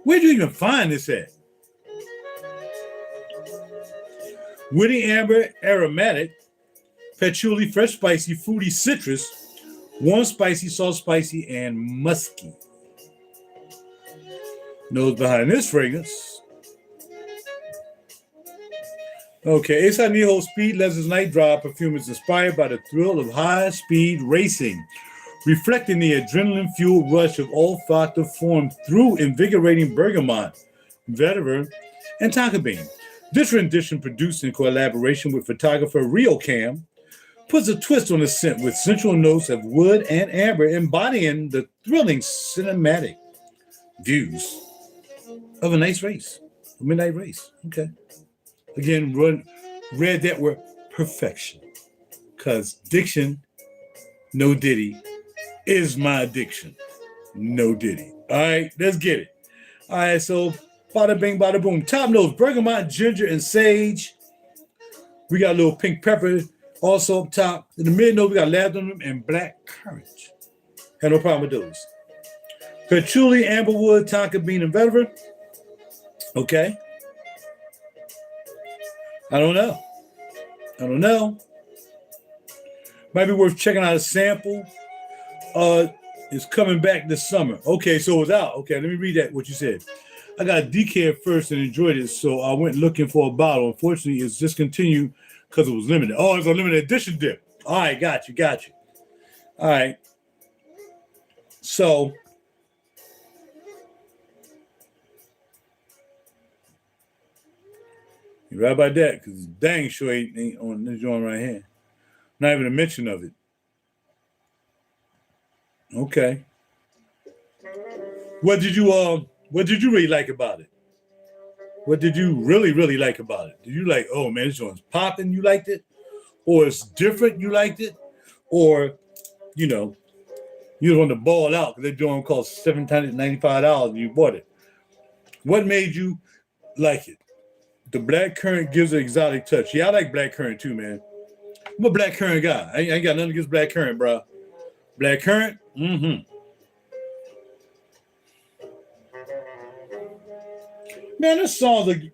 Speaker 2: Where'd you even find this at? Woody Amber Aromatic, Patchouli, Fresh Spicy, Fruity Citrus, Warm Spicy, Salt Spicy, and Musky. Nose behind this fragrance. Okay, Ace Hilo Speed Legends Night Drive perfume is inspired by the thrill of high-speed racing, reflecting the adrenaline-fueled rush of olfactive formed through invigorating bergamot, vetiver, and tonka bean. This rendition, produced in collaboration with photographer RealCam, puts a twist on the scent with central notes of wood and amber, embodying the thrilling cinematic views of a nice race, a midnight race. Okay. Again, read that word perfection, because diction, no Diddy, is my addiction. No Diddy. All right, let's get it. All right, so bada bing, bada boom. Top notes, bergamot, ginger, and sage. We got a little pink pepper also up top. In the mid note, we got lavender and black currant. Had no problem with those. Patchouli, amberwood, tonka bean, and vetiver. Okay. I don't know. Might be worth checking out a sample. It's coming back this summer. Okay, so it's out. Okay, let me read that, what you said. I got a decaf first and enjoyed it, so I went looking for a bottle. Unfortunately, it's discontinued because it was limited. Oh, it's a limited edition dip. All right, got you. All right. So, you're right about that, because dang sure ain't on this joint right here. Not even a mention of it. Okay. What did you really like about it? What did you really, really like about it? Did you like, oh man, this one's popping, you liked it? Or it's different, you liked it? Or, you know, you want to ball out because they're doing cost $795 and you bought it. What made you like it? The black currant gives an exotic touch. Yeah, I like black currant too, man. I'm a black currant guy. I ain't got nothing against black currant, bro. Black currant? Mm-hmm. Man, this song's like,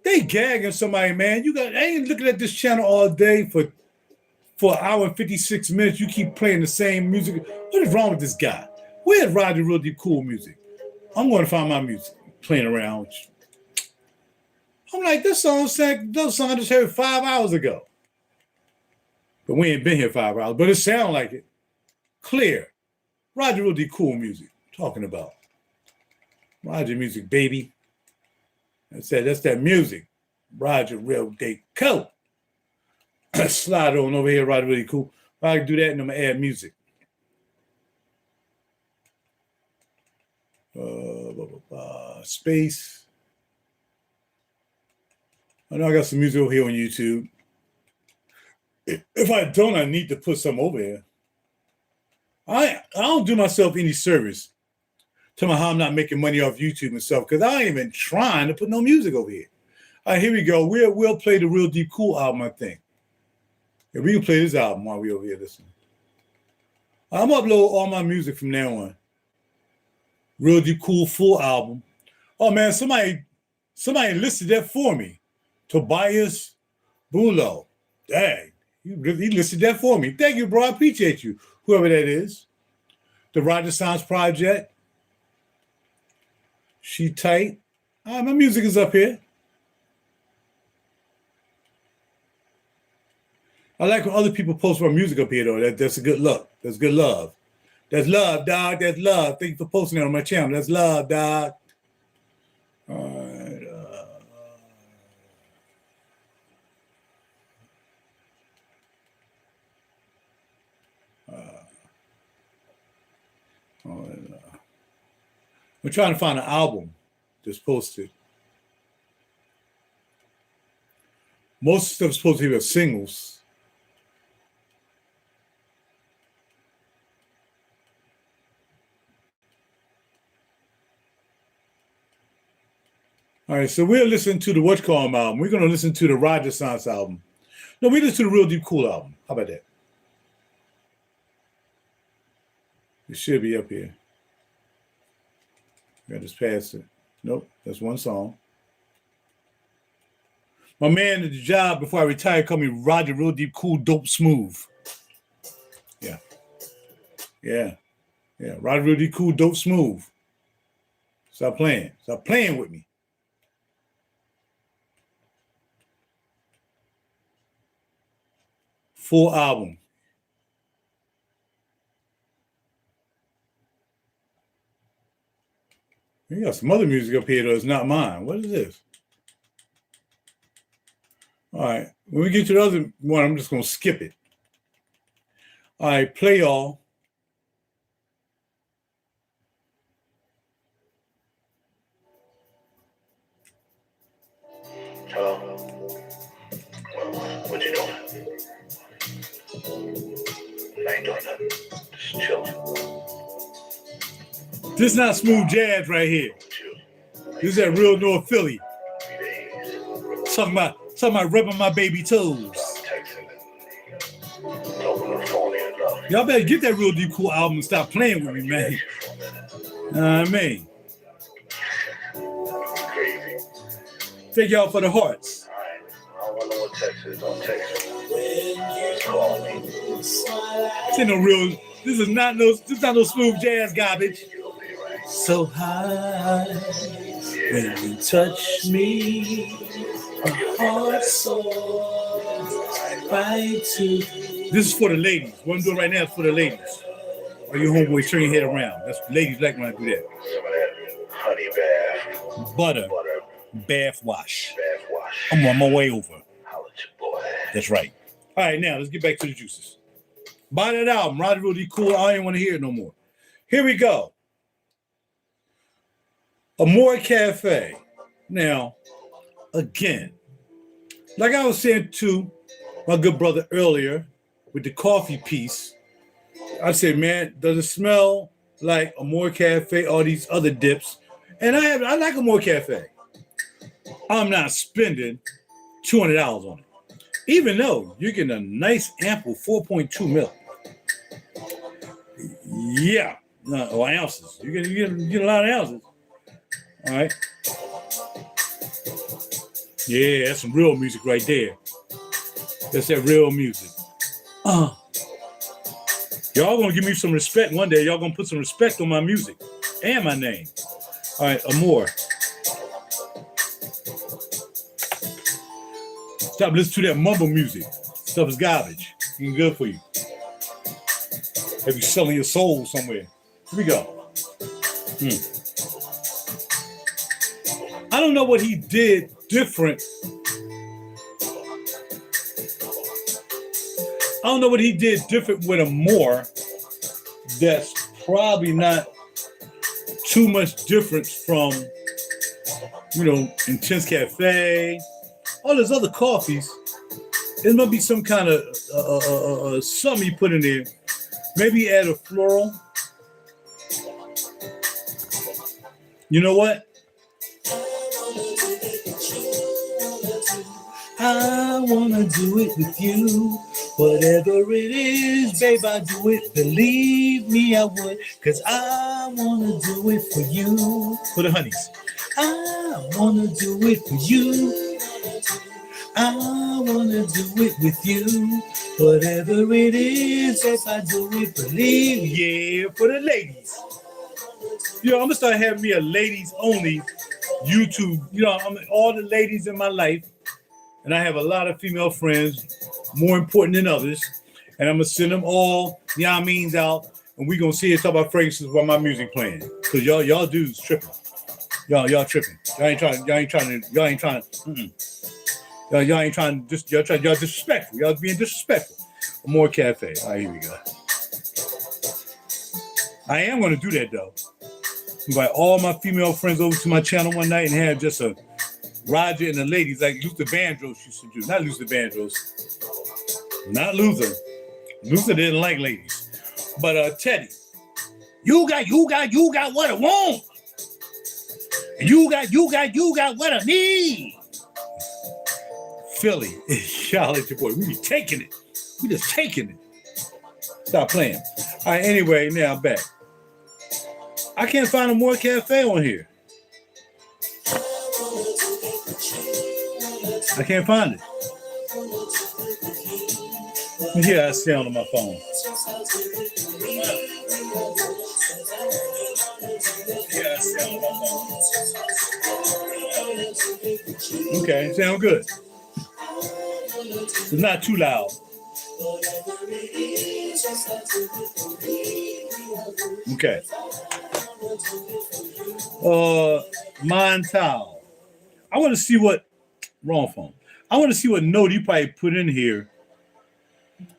Speaker 2: they gagging somebody, man. I ain't looking at this channel all day for an hour and 56 minutes. You keep playing the same music. What is wrong with this guy? Where's RaJuR Real Deep Cool music? I'm going to find my music playing around. I'm like, this song I just heard 5 hours ago. But we ain't been here 5 hours. But it sounds like it. Clear. RaJuR Real Deep Cool music. Talking about. RaJuR music, baby. That's that music. RaJuR Real Deep Cool. Slide on over here, RaJuR Really Cool. I can do that and I'm going to add music. Space. I know I got some music over here on YouTube. If I don't, I need to put some over here. I don't do myself any service. Tell me how I'm not making money off YouTube and stuff because I ain't even trying to put no music over here. All right, here we go. We'll play the Real Deep Cool album, I think. Yeah, we can play this album while we over here listening. I'm gonna upload all my music from now on. Real Deep Cool full album. Oh man, somebody listed that for me. Tobias Bulow. Dang, he listed that for me. Thank you, bro. I appreciate you. Whoever that is. The RaJuR Sounds Project. She tight. My music is up here. I like when other people post my music up here, though. That's a good look. That's good love. That's love, dog. That's love. Thank you for posting that on my channel. That's love, dog. All right. We're trying to find an album that's posted. Most stuff is supposed to be singles. All right, so we'll listen to the What You Call 'Em album. We're going to listen to the RaJuR Sounds album. No, we listen to the Real Deep Cool album. How about that? It should be up here. I just passed it. Nope, that's one song. My man at the job before I retired called me RaJuR Real Deep Cool Dope Smooth. Yeah. RaJuR Real Deep Cool Dope Smooth. Stop playing with me. Full album. You got some other music up here, though. It's not mine. What is this? All right. When we get to the other one, I'm just going to skip it. All right. Play all.
Speaker 3: Hello. What you doing? I ain't doing nothing. Just chilling.
Speaker 2: This is not smooth jazz right here. This is that real North Philly. Talking about rubbing my baby toes. Y'all better get that Real Deep Cool album and stop playing with me, man. You know what I mean? Thank y'all for the hearts.
Speaker 3: I don't know what text is. Don't text me. Just call me.
Speaker 2: This ain't no real. This is not no smooth jazz garbage. So high when you touch me, my heart soars right to. This is for the ladies. What I'm doing right now is for the ladies. Or your homeboys, turn your head around. That's ladies like when I do that.
Speaker 3: Some of that honey bath.
Speaker 2: Butter bath wash.
Speaker 3: Bath wash.
Speaker 2: I'm on my way over.
Speaker 3: Holla at your boy.
Speaker 2: That's right. All right, now let's get back to the juices. Buy that album. RaJuR Real Deep Cool. I ain't want to hear it no more. Here we go. Amore Cafe. Now, again, like I was saying to my good brother earlier with the coffee piece, I said, man, does it smell like Amore Cafe or these other dips? And I like Amore Cafe. I'm not spending $200 on it, even though you're getting a nice ample 4.2 mil. Yeah, or ounces. You get a lot of ounces. All right. Yeah, that's some real music right there. That's that real music. Y'all gonna give me some respect one day. Y'all gonna put some respect on my music and my name. All right, Amore. Stop listening to that mumble music. Stuff is garbage. Ain't good for you. Have you selling your soul somewhere? Here we go. I don't know what he did different. I don't know what he did different with Amore. That's probably not too much difference from, Intense Cafe, all those other coffees. There must be some kind of something you put in there. Maybe add a floral. You know what? I wanna do it with you. Whatever it is, babe, I do it. Believe me, I would. Cause I wanna do it for you. For the honeys. I wanna do it for you. I wanna do it with you. Whatever it is, yes, I do it. Believe, yeah, for the ladies. I'm gonna start having me a ladies only YouTube. All the ladies in my life, and I have a lot of female friends, more important than others. And I'm gonna send them all means out, and we gonna see it talk about fragrances while my music playing. Cause y'all dudes tripping. Y'all tripping. Y'all ain't trying. Y'all ain't trying. Y'all ain't trying. Y'all disrespectful. Y'all being disrespectful. Amore Cafe. All right, here we go. I am gonna do that though. Invite all my female friends over to my channel one night and have just a RaJuR and the ladies like Luther Vandross used to do. Not Luther Vandross. Not Luther. Luther didn't like ladies. But Teddy, you got what I want. And you got what I need. Philly, y'all at your boy. We be taking it. We just taking it. Stop playing. All right, anyway, now I'm back. I can't find Amore Cafe on here. I can't find it. Yeah, I sound on my phone. Okay, sound good. It's not too loud. Okay. Montal. I want to see what wrong phone. I want to see what note you probably put in here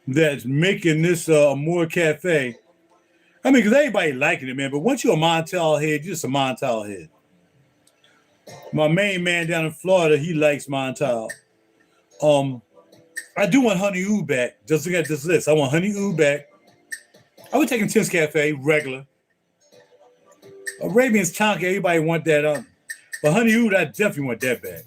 Speaker 2: that's making this Amore Cafe. I mean, because everybody liking it, man. But once you're a Montal head, you're just a Montal head. My main man down in Florida, he likes Montal. I do want Honey Oud back. Just look at this list. I want Honey Oud back. I would take Intense Cafe, regular. Arabian's Tonka, everybody want that. But Honey Oud, I definitely want that back.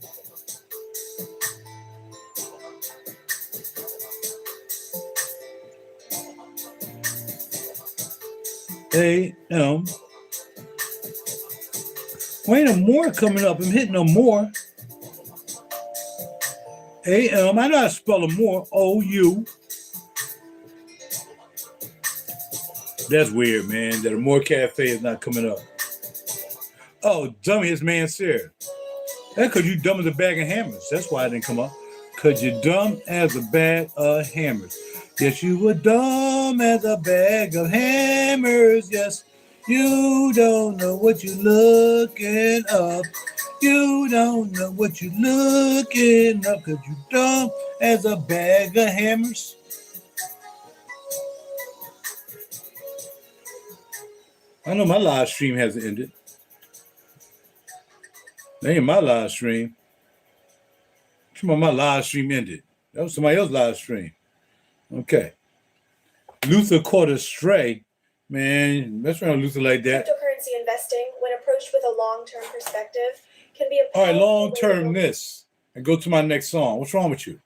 Speaker 2: AM. Well, ain't no more coming up. I'm hitting no more. AM. I know how to spell Amore. O-U. That's weird, man. That Amore Cafe is not coming up. Oh, dummy, it's Mansur. That's because you dumb as a bag of hammers. That's why it didn't come up. Because you're dumb as a bag of hammers. Yes, you were dumb as a bag of hammers. Yes, you don't know what you're looking up. You don't know what you're looking up because you're dumb as a bag of hammers. I know my live stream hasn't ended. That ain't my live stream. Come on, my live stream ended. That was somebody else's live stream. Okay. Luther caught a stray. Man, that's around Luther like that.
Speaker 4: Cryptocurrency investing, when approached with a long-term perspective, can be a
Speaker 2: All right,
Speaker 4: powerful
Speaker 2: long
Speaker 4: way
Speaker 2: term
Speaker 4: to build
Speaker 2: this. And go to my next song. What's wrong with you?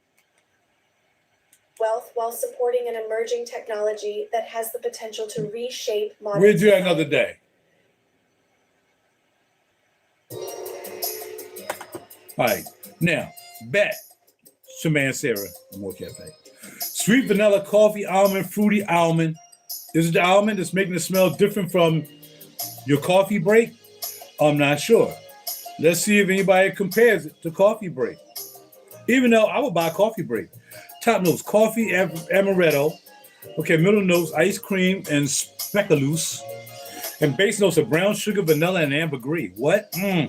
Speaker 4: wealth while supporting an emerging technology that has the potential to reshape modern
Speaker 2: We'll do that
Speaker 4: society.
Speaker 2: another day. All right, now back to Man Sarah More Cafe. Sweet vanilla coffee almond, fruity almond. Is it the almond that's making it smell different from your coffee break? I'm not sure. Let's see if anybody compares it to coffee break. Even though I would buy a coffee break. Top notes, coffee, amaretto. Okay, middle notes, ice cream and speculoos. And base notes are brown sugar, vanilla, and ambergris. What? No,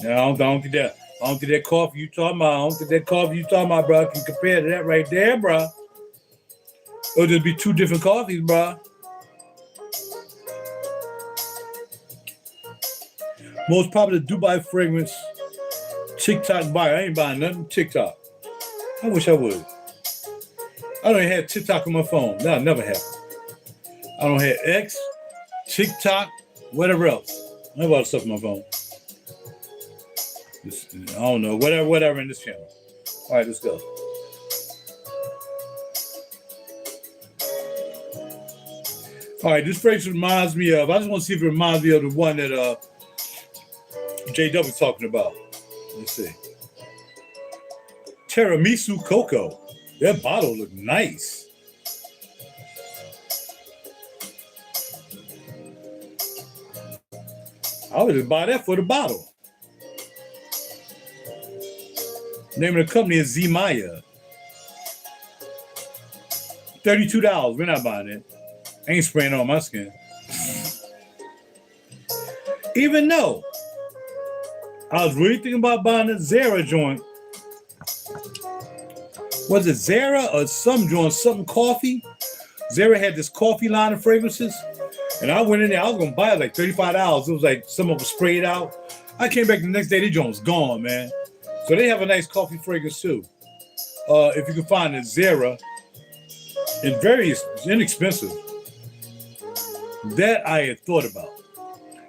Speaker 2: I don't think that. I don't think that coffee you talking about. I don't think that coffee you talking about, bro, can compare to that right there, bro. It'll just be two different coffees, bro. Most popular Dubai fragrance, TikTok buyer. I ain't buying nothing TikTok. I wish I would. I don't even have TikTok on my phone. No, I never have. I don't have X, TikTok, whatever else. I have all the stuff on my phone. I don't know. Whatever in this channel. All right, let's go. All right, this fragrance reminds me of, I just want to see if it reminds me of the one that JW was talking about. Let's see. Tiramisu Cocoa. That bottle look nice. I would just buy that for the bottle. Name of the company is Zemaya. $32. We're not buying it. I ain't spraying it on my skin. Even though I was really thinking about buying a Zara joint. Was it Zara or some joint, something coffee? Zara had this coffee line of fragrances. And I went in there, I was gonna buy it like $35. It was like some of them sprayed out. I came back the next day, the joint was gone, man. So they have a nice coffee fragrance too. If you can find a Zara, and very inexpensive. That I had thought about.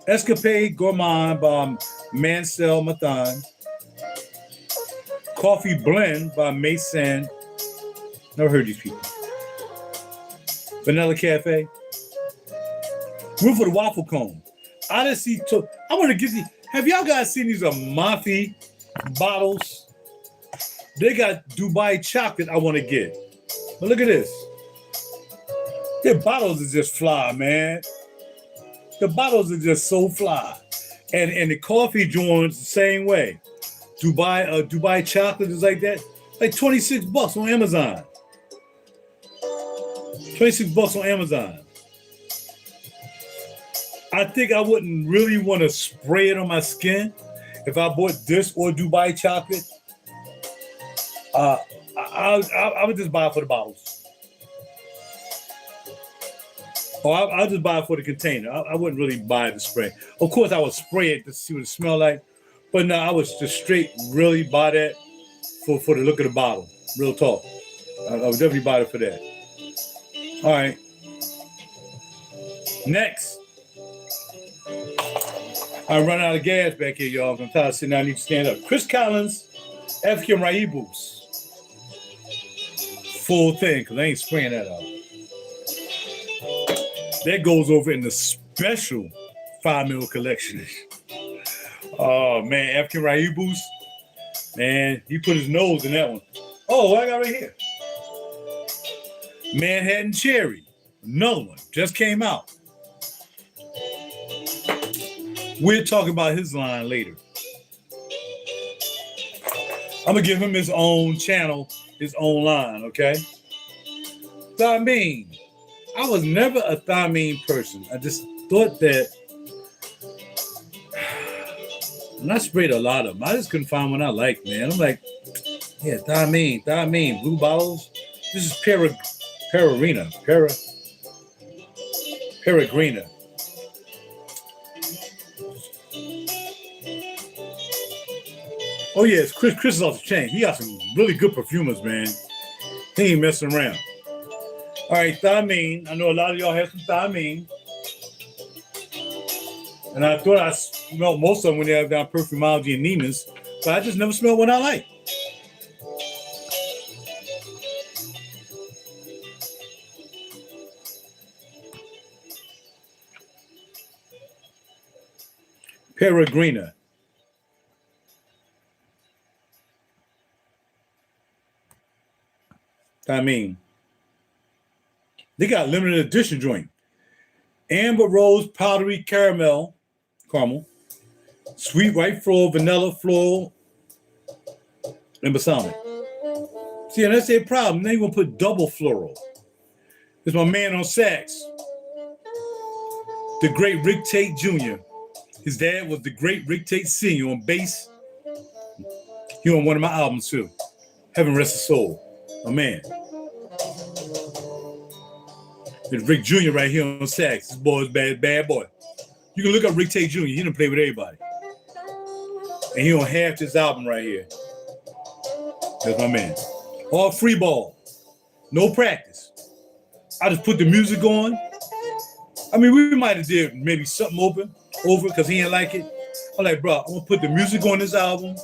Speaker 2: Escapade Gourmand by Mansell Mathan. Coffee Blend by Mason. Never heard these people. Vanilla Cafe. Room for the waffle cone. Odyssey. I want to get these. Have y'all guys seen these Amalfi bottles? They got Dubai chocolate I want to get. But look at this. Their bottles are just fly, man. The bottles are just so fly. And the coffee joints the same way. Dubai chocolate is like that. Like $26 on Amazon. $26 on Amazon. I think I wouldn't really want to spray it on my skin if I bought this or Dubai chocolate. I would just buy it for the bottles. Or I'll just buy it for the container. I wouldn't really buy the spray. Of course, I would spray it to see what it smelled like. But no, I would just straight really buy that for the look of the bottle. Real talk. I would definitely buy it for that. All right. Next. I'm running out of gas back here, y'all. I'm tired of sitting down. I need to stand up. Chris Collins, African Raibus. Full thing, because I ain't spraying that out. That goes over in the special 5 mil collection. Oh, man. African Raibus. Man, he put his nose in that one. Oh, what I got right here? Manhattan Cherry. Another one. Just came out. We'll talk about his line later. I'm going to give him his own channel, his own line, okay? Thameen. I was never a Thameen person. I just thought that and I sprayed a lot of them. I just couldn't find one I liked, man. I'm like, yeah, Thameen, blue bottles. This is Peregrina. Oh yeah, it's Chris is off the chain. He got some really good perfumers, man. He ain't messing around. All right, thiamine. I know a lot of y'all have some thiamine. And I thought I smelled most of them when they have down Perfumology and Neiman's, but I just never smelled one I like. Peregrina. I mean, they got limited edition joint. Amber Rose Powdery Caramel, Sweet White Floral, Vanilla Floral, and Balsamic. See, and that's their problem. They gonna put double floral. It's my man on sax, the great Rick Tate Jr. His dad was the great Rick Tate Sr. on bass. He on one of my albums too. Heaven Rest His Soul. My man. It's Rick Jr. right here on sax. This boy is bad boy. You can look up Rick Tate Jr. He done play with everybody. And he on half this album right here. That's my man. All free ball. No practice. I just put the music on. I mean, we might have did maybe something over because he didn't like it. I'm like, bro, I'm gonna put the music on this album.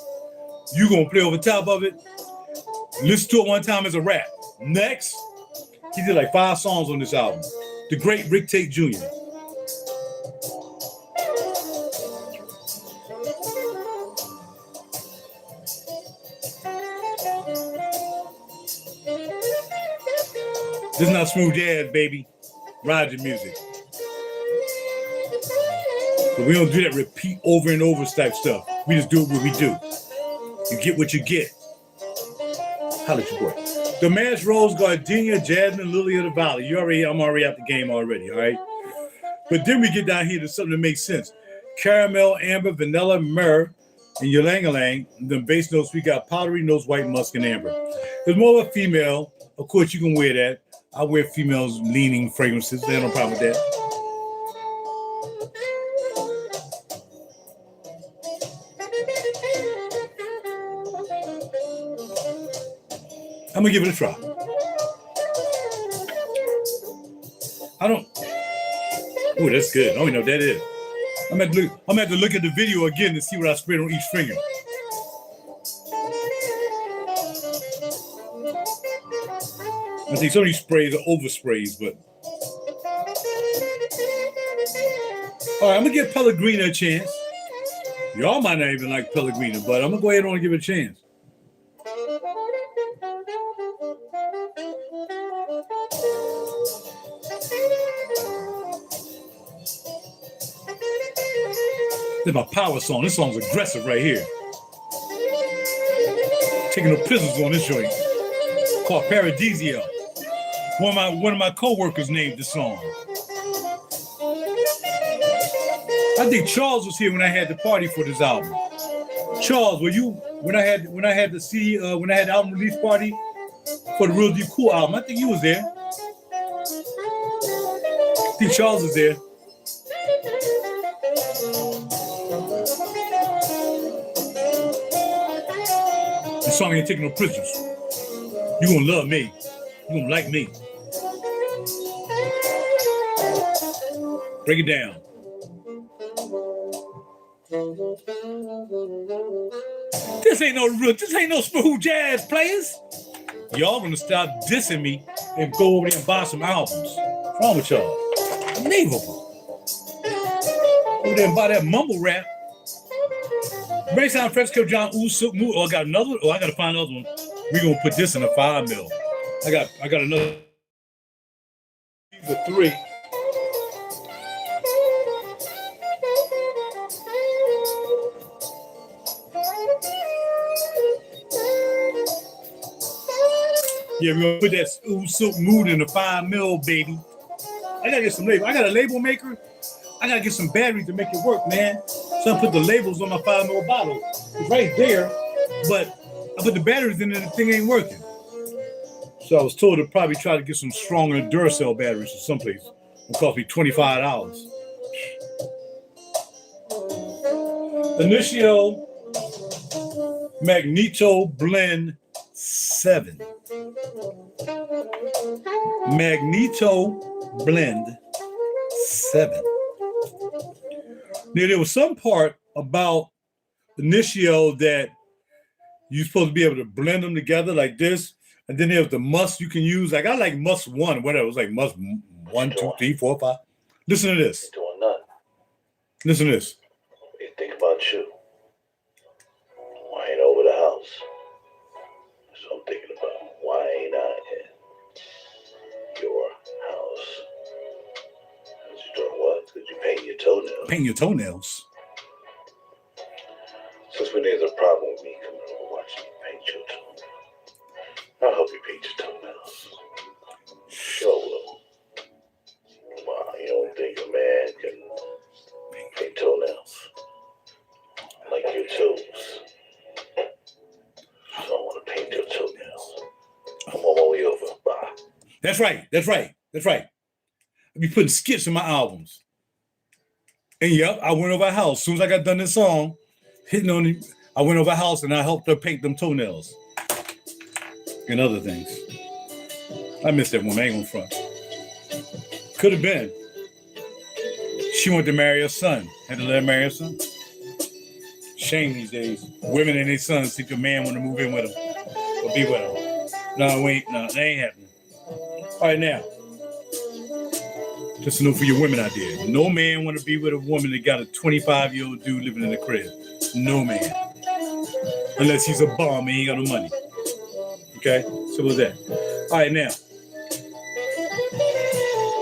Speaker 2: You gonna play over top of it. Listen to it one time as a rap. Next, he did like 5 songs on this album. The great Rick Tate Jr. This is not smooth jazz, baby. RaJuR music. But we don't do that repeat over and over type stuff. We just do what we do. You get what you get. Holla at your boy. Damask Rose, Gardenia, Jasmine, Lily of the Valley. I'm already out the game already, all right? But then we get down here to something that makes sense. Caramel, amber, vanilla, myrrh, and ylang-ylang. Then base notes, we got powdery notes, white musk, and amber. There's more of a female. Of course, you can wear that. I wear females leaning fragrances. There's no problem with that. I'm gonna give it a try. Oh, that's good. I don't even know what that is. I'm gonna have to look at the video again to see what I sprayed on each finger. I think some of these sprays are oversprays, but. All right, I'm gonna give Pellegrina a chance. Y'all might not even like Pellegrina, but I'm gonna go ahead and give it a chance. This is my power song. This song's aggressive right here. Taking no pistols on this joint. Called Paradisio. One of my co-workers named this song. I think Charles was here when I had the party for this album. Charles, were you when I had the CD when I had the album release party for the Real Deep Cool album? I think you was there. I think Charles was there. This song ain't taking no prisoners. You gonna love me. You gonna like me. Break it down. This ain't no smooth jazz, players. Y'all gonna stop dissing me and go over there and buy some albums. What's wrong with y'all? Unbelievable. Over there and buy that mumble rap. Braysound Fresco John Usuk. Oh, I got another one. Oh, I gotta find another one. We're gonna put this in a 5 mil. I got another. These are 3. Yeah, we're gonna put that Usuk mood in a 5 mil, baby. I gotta get some label. I got a label maker. I gotta get some batteries to make it work, man. So I put the labels on my 5 mil bottle. It's right there, but I put the batteries in and the thing ain't working. So I was told to probably try to get some stronger Duracell batteries from someplace. It'll cost me $25. Initio Magneto Blend 7. Magneto Blend 7. Now, there was some part about Initio that you're supposed to be able to blend them together like this. And then there's the must you can use. Like, I like must one, whatever. It was like must 1, 2, 3, 4, 5. Listen to this.
Speaker 3: Doing nothing.
Speaker 2: Listen to this.
Speaker 3: You think about you. Why ain't over the house? That's what I'm thinking about. Why ain't I in your house? Cause you doing what? Cause you paint your toenails.
Speaker 2: Paint your toenails.
Speaker 3: Since when there's a problem with me coming over watching you paint your toenails, I'll help you paint your toenails. Sure will. Wow, you don't think a man can paint toenails? Like your toes. So I want to paint your toenails. I'm on my way over. Bye.
Speaker 2: That's right. That's right. That's right. I be putting skits in my albums. And yep, I went over a house. As soon as I got done this song, hitting on the, I went over a house and I helped her paint them toenails. And other things. I miss that woman. I ain't gonna front. Could have been. She wanted to marry her son. Had to let her marry her son. Shame these days. Women and their sons think a man want to move in with them or be with them. No, wait, no, that ain't happening. All right, now. Just a note for your women out there. No man want to be with a woman that got a 25-year-old dude living in the crib. No man. Unless he's a bum and he ain't got no money. Okay? So what's that? All right, now.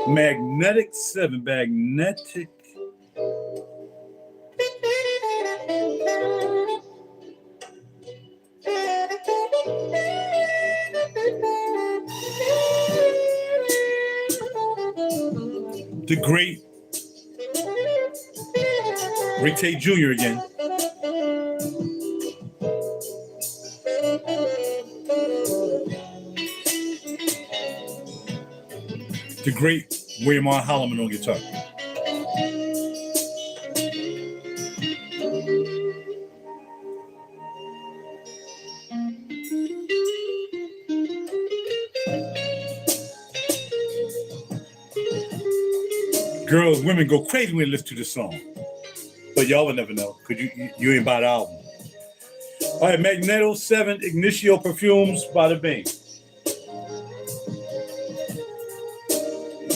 Speaker 2: Magnetic 7. Magnetic. The great Rick Tate Jr. again. The great William R. Hollomedia on guitar. Girls, women go crazy when they listen to this song. But y'all will never know because you ain't buy the album. All right, Magneto 7 Initio Perfumes by the Bing.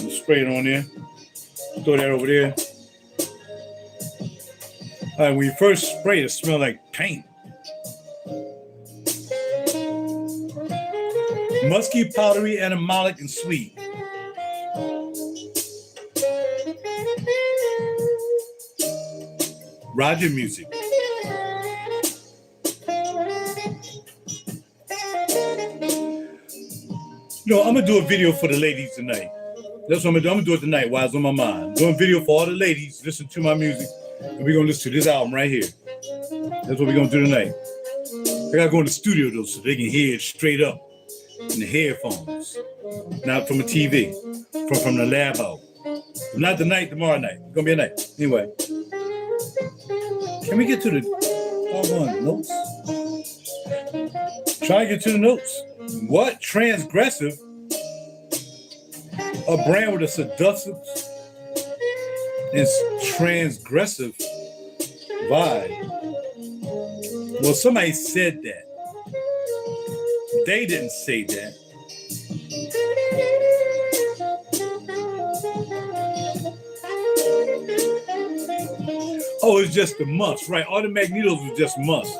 Speaker 2: Spray it on there. Throw that over there. All right, when you first spray it, smells like paint. Musky, powdery, animalic, and sweet. RaJuR music. You know, I'm gonna do a video for the ladies tonight. That's what I'm gonna do. I'm gonna do it tonight while it's on my mind. I'm doing a video for all the ladies. Listen to my music. And we're gonna listen to this album right here. That's what we're gonna do tonight. I gotta go in the studio though so they can hear it straight up in the headphones. Not from a TV. From the lab out. Not tonight, tomorrow night. It's gonna be a night. Anyway. Can we get to the notes? Try to get to the notes. What? Transgressive? A brand with a seductive and transgressive vibe. Well, somebody said that. They didn't say that. Oh, it's just a must, right? All the Magnetos was just must.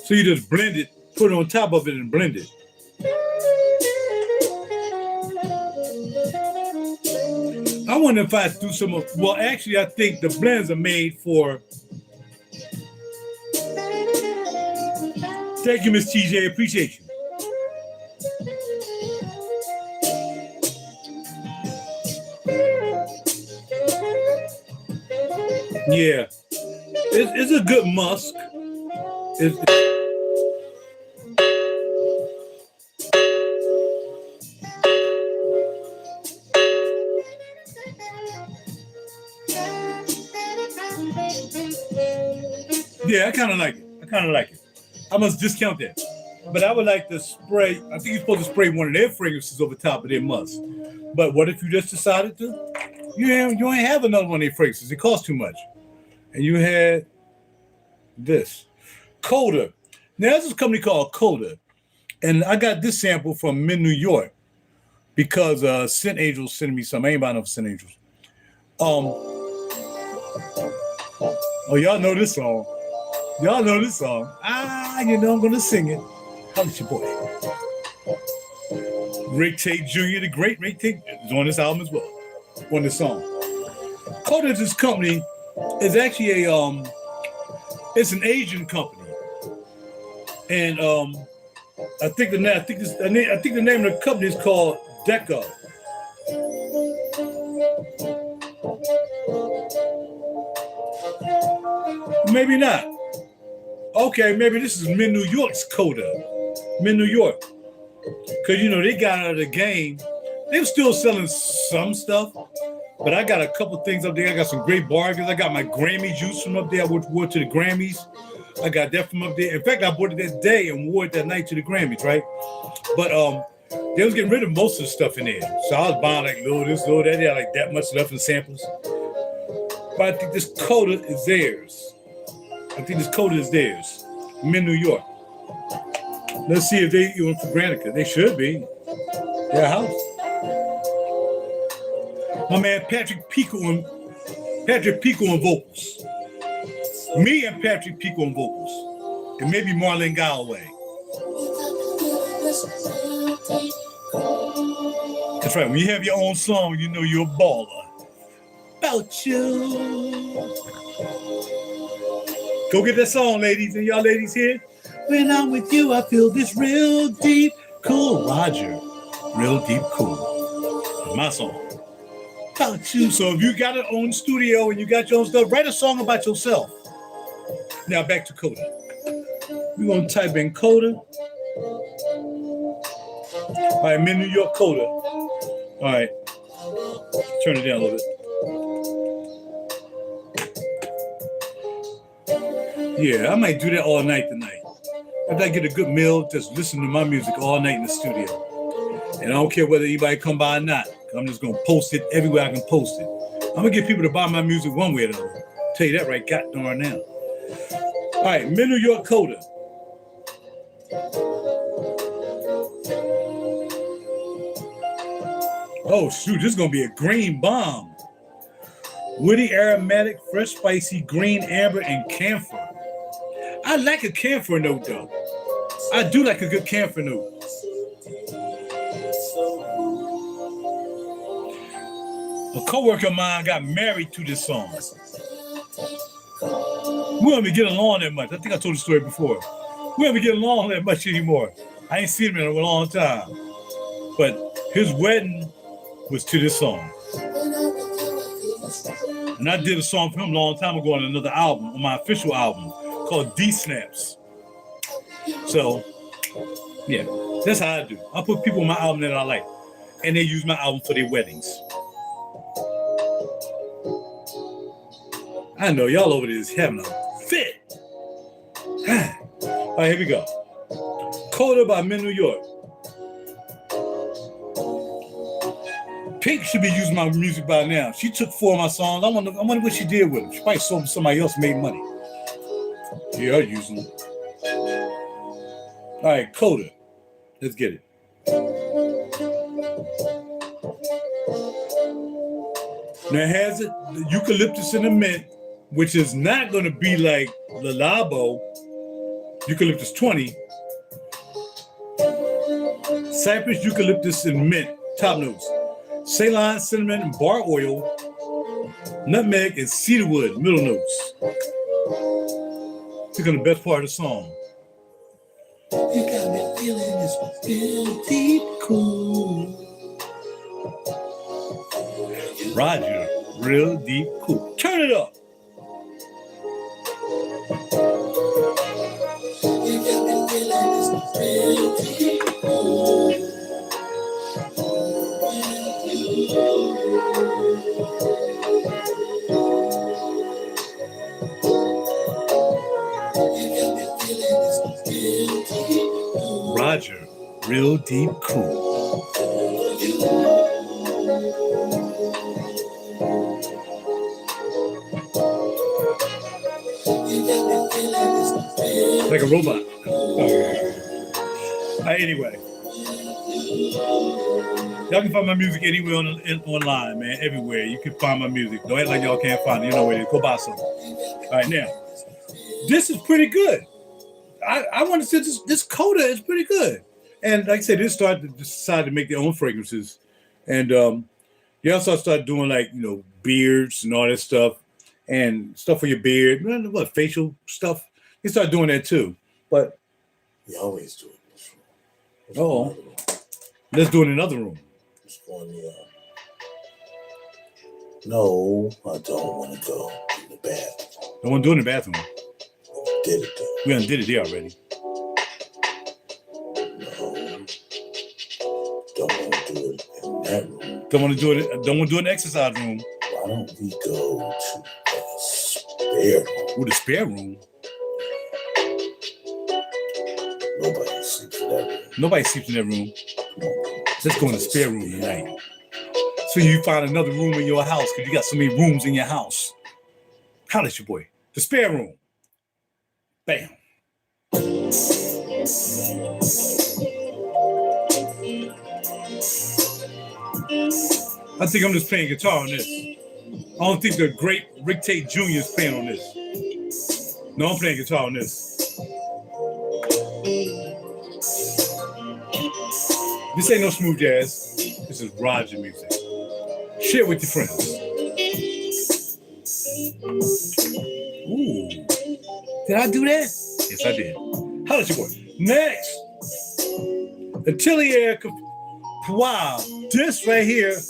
Speaker 2: So you just blend it, put it on top of it and blend it. I wonder if I do some of, well, actually, I think the blends are made for. Thank you, Miss TJ. Appreciate you. Yeah, it's a good musk. Yeah, I kind of like it. I must discount that. But I would like to spray. I think you're supposed to spray one of their fragrances over top of their musk. But what if you just decided to? You ain't have another one of their fragrances. It costs too much. And you had this. Coda. Now, there's this company called Coda. And I got this sample from Mid New York because Scent Angels sent me some. I ain't buying no Scent Angels. Oh, y'all know this song. Y'all know this song. I'm gonna sing it. How's your boy? Rick Tate Jr., the great Rick Tate, is on this album as well. On this song. Coda, this company is actually it's an Asian company. And I think the name of the company is called Deco. Maybe not. Okay, maybe this is Mid New York's Coda. Mid New York. Because, they got out of the game. They were still selling some stuff, but I got a couple things up there. I got some great bargains. I got my Grammy juice from up there. I wore to the Grammys. I got that from up there. In fact, I bought it that day and wore it that night to the Grammys, right? But they was getting rid of most of the stuff in there. So I was buying like little this, little that. They had like that much left in samples. But I think this Coda is theirs. Mid New York. Let's see if they want for granted, because they should be. Their house. My man Patrick Pico on vocals. Me and Patrick Pico on vocals. And maybe Marlene Galloway. That's right. When you have your own song, you know you're a baller. About you. Go get that song, ladies, and y'all ladies here. When I'm with you, I feel this real deep, cool. RaJuR, real deep, cool. My song. About you. So if you got your own studio and you got your own stuff, write a song about yourself. Now back to Coda. We're gonna type in Coda. All right, Mid New York Coda. All right, turn it down a little bit. Yeah, I might do that all night tonight. If I get a good meal, just listen to my music all night in the studio. And I don't care whether anybody come by or not. I'm just gonna post it everywhere I can post it. I'm gonna get people to buy my music one way or the other. Tell you that right goddamn now. All right, Mid New York Coda. Oh shoot, this is gonna be a green bomb. Woody, aromatic, fresh, spicy, green, amber, and camphor. I like a camphor note though. I do like a good camphor note. A coworker of mine got married to this song. We don't even get along that much. I think I told the story before. We don't even get along that much anymore. I ain't seen him in a long time. But his wedding was to this song. And I did a song for him a long time ago on another album, on my official album, called D-Snaps. So, yeah, that's how I do. I put people on my album that I like, and they use my album for their weddings. I know y'all over there is having a fit. All right, here we go. Coda by Mid New York. Pink should be using my music by now. She took 4 of my songs. I wonder what she did with them. She probably sold them to somebody else, made money. Yeah, I'll use them. All right, Coda. Let's get it. Now it has it, the eucalyptus and the mint, which is not going to be like the Labo Eucalyptus 20. Cypress, eucalyptus, and mint, top notes. Ceylon, cinnamon, and bar oil, nutmeg, and cedarwood, middle notes. Pick on the best part of the song. You got me feeling this real deep cool. RaJuR, real deep cool. Turn it up. You got me feeling this real deep cool. Real Deep Cool. Like a robot. Anyway. Y'all can find my music anywhere online, man. Everywhere. You can find my music. Don't act like y'all can't find it. You know where it is. Go buy some. All right, now. This is pretty good. I want to say this Coda is pretty good. And like I said, they decided to make their own fragrances. And they also started doing like, beards and all that stuff. And stuff for your beard. What, facial stuff? They started doing that too. But
Speaker 3: We always do it in this room.
Speaker 2: Oh. Let's do it in another room.
Speaker 3: Let's go in the No, I don't want to go in the bathroom.
Speaker 2: Don't want to do it in the bathroom.
Speaker 3: We did it though.
Speaker 2: We done did it there already.
Speaker 3: No, don't want to do it in that room.
Speaker 2: Don't want to do it in the exercise room.
Speaker 3: Why don't we go to the spare room?
Speaker 2: Ooh, the spare room.
Speaker 3: Nobody sleeps in that room.
Speaker 2: Nobody sleeps in that room.
Speaker 3: Come on,
Speaker 2: Let's go in the spare room tonight. So you find another room in your house because you got so many rooms in your house. Holla at your boy. The spare room. Bam. I think I'm just playing guitar on this. I don't think the great Rick Tate Jr. is playing on this. No, I'm playing guitar on this. This ain't no smooth jazz. This is RaJuR music. Share it with your friends. Ooh. Did I do that? Yes, I did. How did you work? Next. Atelier Poivre. This right here.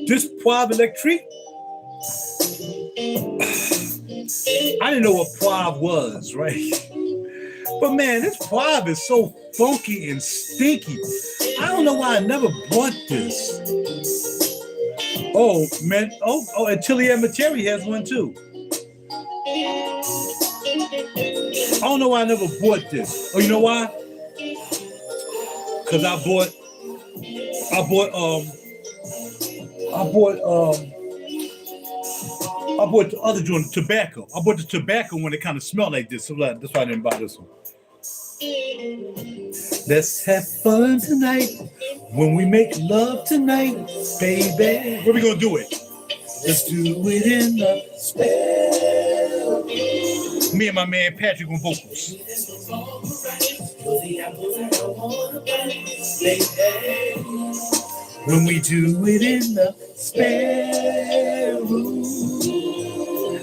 Speaker 2: This Poivre Electrique. I didn't know what Poivre was, right? But man, this Poivre is so funky and stinky. I don't know why I never bought this. Oh, man. Oh, Atelier Materi has one too. I don't know why I never bought this. Oh, you know why? Because I bought the other joint, tobacco. I bought the tobacco when it kind of smelled like this. So that's why I didn't buy this one. Let's have fun tonight when we make love tonight, baby. Where we gonna do it? Let's do it in the spell. Me and my man Patrick on vocals. When we do it in the spare room.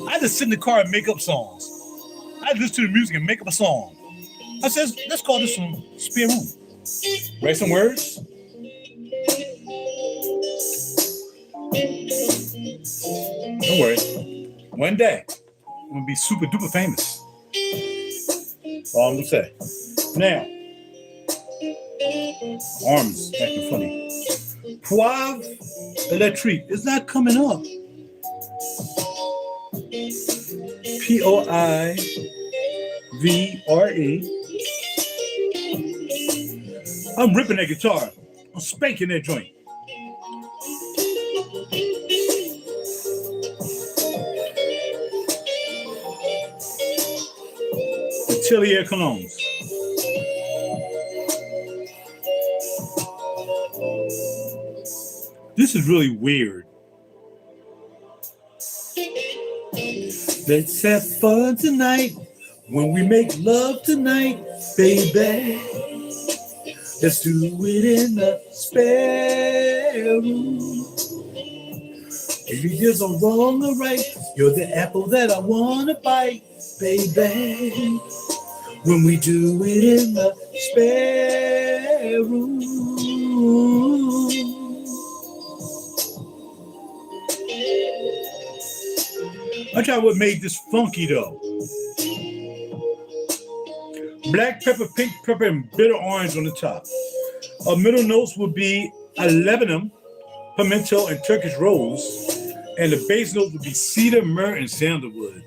Speaker 2: I just sit in the car and make up songs. I listen to the music and make up a song. I says, let's call this one Spare Room. Write some words. Don't worry. One day, I'm gonna be super duper famous. All I'm gonna say. Now, arms acting funny. Poivre Electrique is not coming up. Poivre. I'm ripping that guitar. I'm spanking that joint. Atelier Colognes. This is really weird. Let's have fun tonight when we make love tonight, baby. Let's do it in the spare room. Maybe there's a wrong or right. You're the apple that I wanna bite, baby. When we do it in the spare room. I tell you what made this funky though. Black pepper, pink pepper, and bitter orange on the top. Our middle notes would be labdanum, pimento, and Turkish rose. And the base note would be cedar, myrrh, and sandalwood.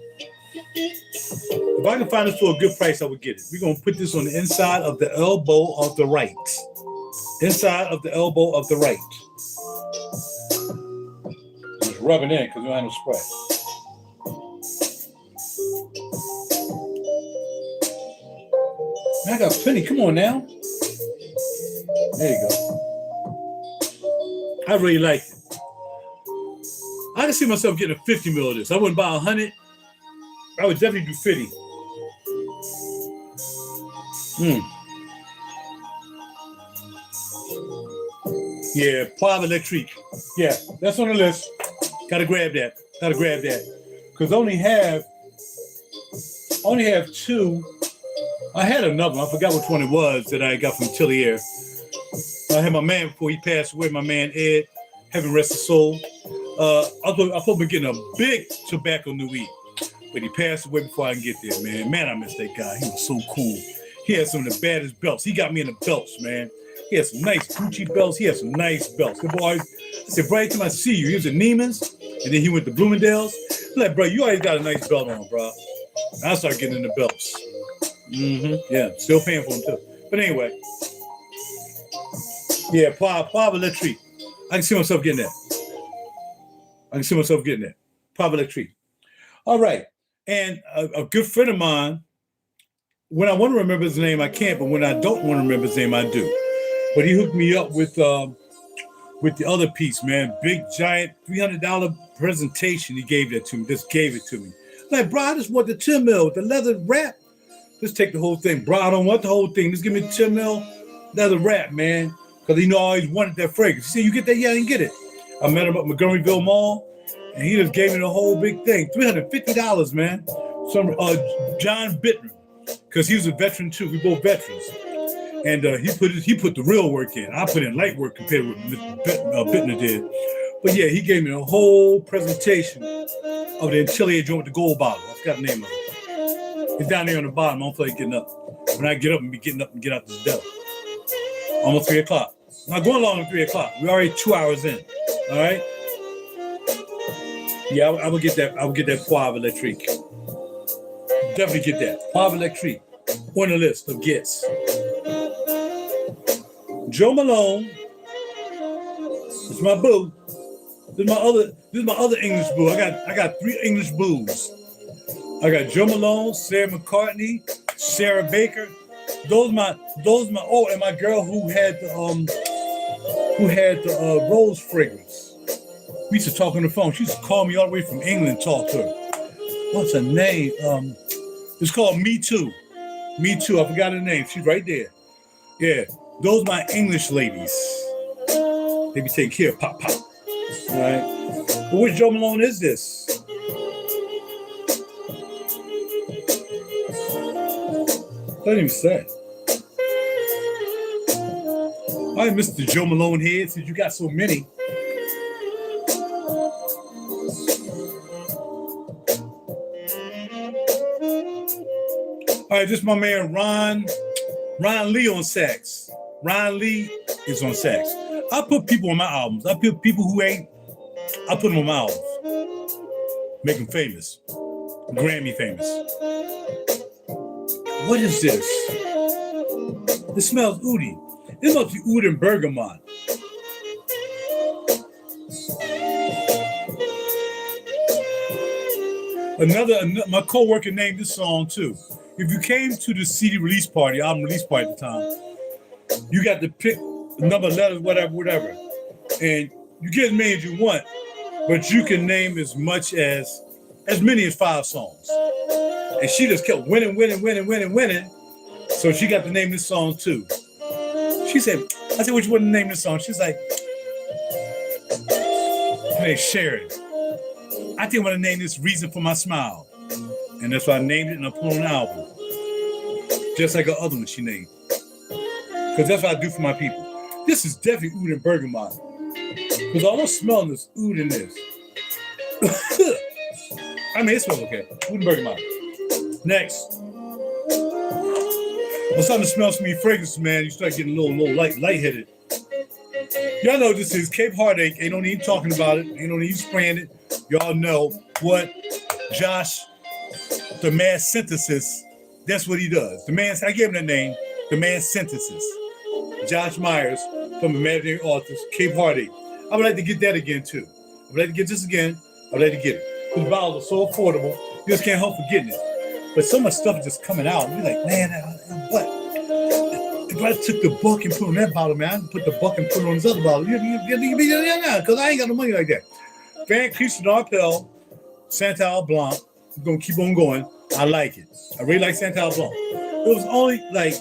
Speaker 2: If I can find this for a good price, I would get it. We're going to put this on the inside of the elbow of the right. Inside of the elbow of the right. Just rub it in because we don't have no spray. Man, I got plenty. Come on now. There you go. I really like it. I can see myself getting a 50 mil of this. I wouldn't buy 100. I would definitely do 50. Yeah, Poivre Electrique. Yeah, that's on the list. Gotta grab that. Because I only have two. I had another one. I forgot which one it was that I got from Tillier. I had my man before he passed away, my man Ed, heaven rest his soul. I thought we were getting a big tobacco new weed, but he passed away before I can get there, man. Man, I miss that guy. He was so cool. He had some of the baddest belts. He got me in the belts, man. He had some nice Gucci belts. He had some nice belts. Good boy. I said, bro, every time I see you, he was at Neiman's, and then he went to Bloomingdale's. I'm like, bro, you always got a nice belt on, bro. And I started getting in the belts. Yeah, still paying for them too. But anyway, yeah, Poivre Electrique. I can see myself getting that. Poivre Electrique. All right, and a good friend of mine. When I want to remember his name, I can't. But when I don't want to remember his name, I do. But he hooked me up with the other piece, man. Big giant $300 presentation. He gave that to me. Just gave it to me. Like, bro, I just want the 10 mil with the leather wrap. Just take the whole thing. Bro, I don't want the whole thing. Just give me the 10 mil leather wrap, man. Because I always wanted that fragrance. He said, you get that? Yeah, I can get it. I met him at Montgomeryville Mall, and he just gave me the whole big thing. $350, man. Some John Bittner, because he was a veteran too. We both veterans. And he put the real work in. I put in light work compared to what Bittner did. But yeah, he gave me a whole presentation of the Antillier joint with the gold bottle. I forgot the name of it. It's down there on the bottom. I don't feel like getting up. When I get up and be getting up and get out this bell. Almost 3 o'clock. I'm not going long at 3 o'clock. We're already 2 hours in. All right. Yeah, I will get that. I will get that Poivre Electrique. Definitely get that Poivre Electrique on the list of gets. Joe Malone. This is my boo. This is my other English boo. I got 3 English boos. I got Joe Malone, Sarah McCartney, Sarah Baker. Those my and my girl who had the rose fragrance. We used to talk on the phone. She used to call me all the way from England, talk to her. What's her name? It's called Me Too. Me Too. I forgot her name. She's right there. Yeah, those my English ladies. They be taking care of pop. All right. But which Joe Malone is this? Doesn't even say. All right, Mr. Joe Malone here, since you got so many. All right, this is my man Ron Lee on sax. Ron Lee is on sax. I put people on my albums. I put people who ain't. I put them on my albums. Make them famous. Grammy famous. What is this? It smells oudi. This must be oud and bergamot. My co-worker named this song too. If you came to the CD release party, album release party at the time, you got to pick the number of letters, whatever. And you get as many as you want, but you can name as many as 5 songs. And she just kept winning. So she got to name this song too. I said, what you want to name this song? She's like, her name's Sharon. I think I want to name this Reason for My Smile. And that's why I named it and I put on an album. Just like her other one she named. Because that's what I do for my people. This is definitely oud and bergamot. Because all I'm smelling is oud in this. I mean, it smells okay. Oud and bergamot. Next. When something smells to me fragrance, man, you start getting a little lightheaded. Y'all know this is Cape Heartache. Ain't no need talking about it. Ain't no need spraying it. Y'all know what Josh the mass synthesis. That's what he does. I gave him that name, the mass synthesis. Josh Myers from Imaginary Authors, Cape Heartache. I would like to get that again too. I would like to get this again. I would like to get it. These bottles are so affordable, you just can't help forgetting it. But so much stuff is just coming out. And you're like, man, what? If I took the buck and put on that bottle, man, I can put the buck and put it on this other bottle. Because I ain't got no money like that. Van Cleef Arpels, Santal Blanc. I'm going to keep on going. I like it. I really like Santal Blanc. It was only like,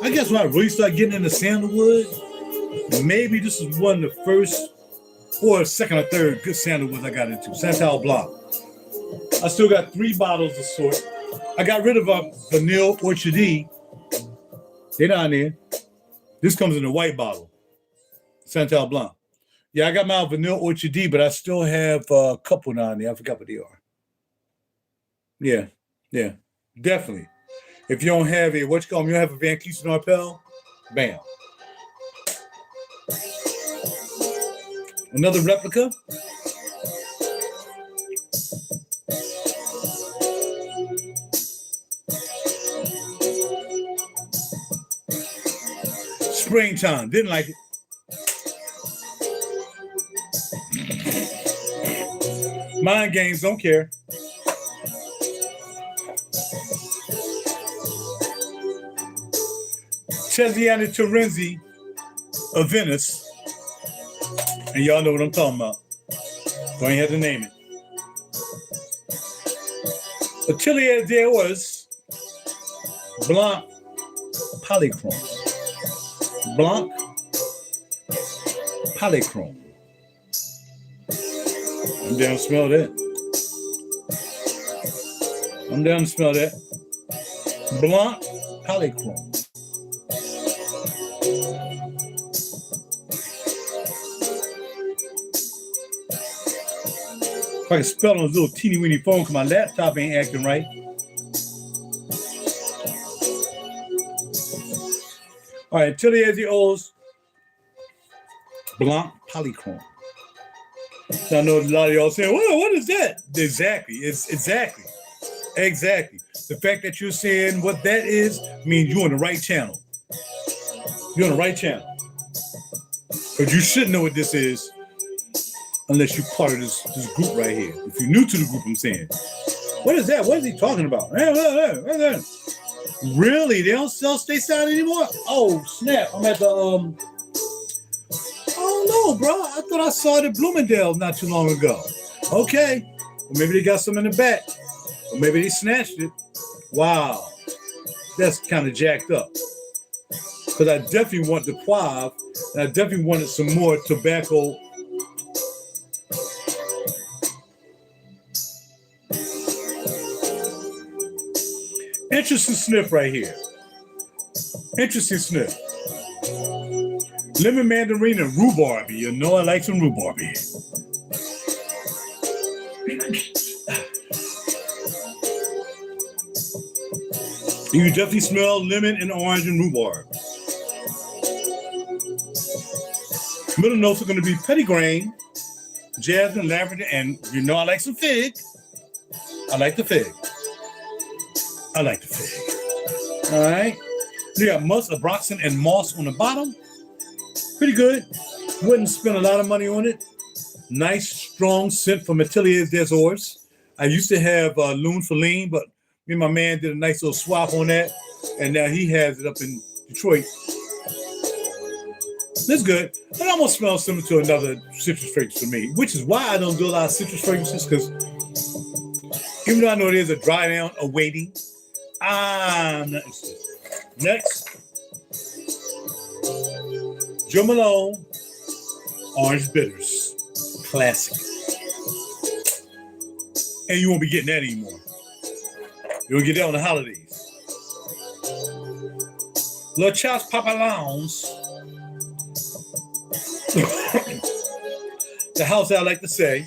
Speaker 2: I guess when I really started getting into sandalwood, maybe this is one of the first or second or third good sandalwoods I got into. Santal Blanc. I still got 3 bottles of sort. I got rid of a Vanille Orchidee. They're down there. This comes in a white bottle. Santal Blanc. Yeah, I got my Vanille Orchidee, but I still have a couple down there. I forgot what they are. Yeah, definitely. If you don't have you don't have a Van Cleef Arpels, bam. Another replica. Springtime, didn't like it. Mind games, don't care. Ceziani Terenzi of Venice. And y'all know what I'm talking about. Don't even have to name it. Atelier d'Ors Blanc Polychrome. Blanc Polychrome. I'm down to smell that. Blanc Polychrome. If I can spell on this little teeny weeny phone because my laptop ain't acting right. All right, Atelier d'Ors Blanc Polychrome. So I know a lot of y'all saying, "Whoa, what is that?" Exactly. It's exactly. The fact that you're saying what that is means you're on the right channel. You're on the right channel. But you should know what this is unless you're part of this group right here. If you're new to the group, I'm saying, what is that? What is he talking about? Really? They don't sell stateside anymore? Oh, snap. I'm at the, I don't know, bro. I thought I saw it at Bloomingdale not too long ago. Okay. Well, maybe they got some in the back. Or maybe they snatched it. Wow. That's kind of jacked up. Because I definitely want the Poivre, and I definitely wanted some more tobacco. Interesting sniff right here. Interesting sniff. Lemon mandarin and rhubarb. You know I like some rhubarb. You can definitely smell lemon and orange and rhubarb. Middle notes are going to be petitgrain, jasmine, lavender, and you know I like some fig. I like the fig. All right. You got musk, abroxin, and moss on the bottom. Pretty good. Wouldn't spend a lot of money on it. Nice, strong scent from Atelier d'Ors. I used to have Lune Feline, but me and my man did a nice little swap on that, and now he has it up in Detroit. That's good. It almost smells similar to another citrus fragrance to me, which is why I don't do a lot of citrus fragrances, because even though I know there's a dry down awaiting, I'm not interested. Next, Joe Malone Orange Bitters. Classic. And you won't be getting that anymore. You'll get that on the holidays. Le Chasse Papillons. The house I like to say.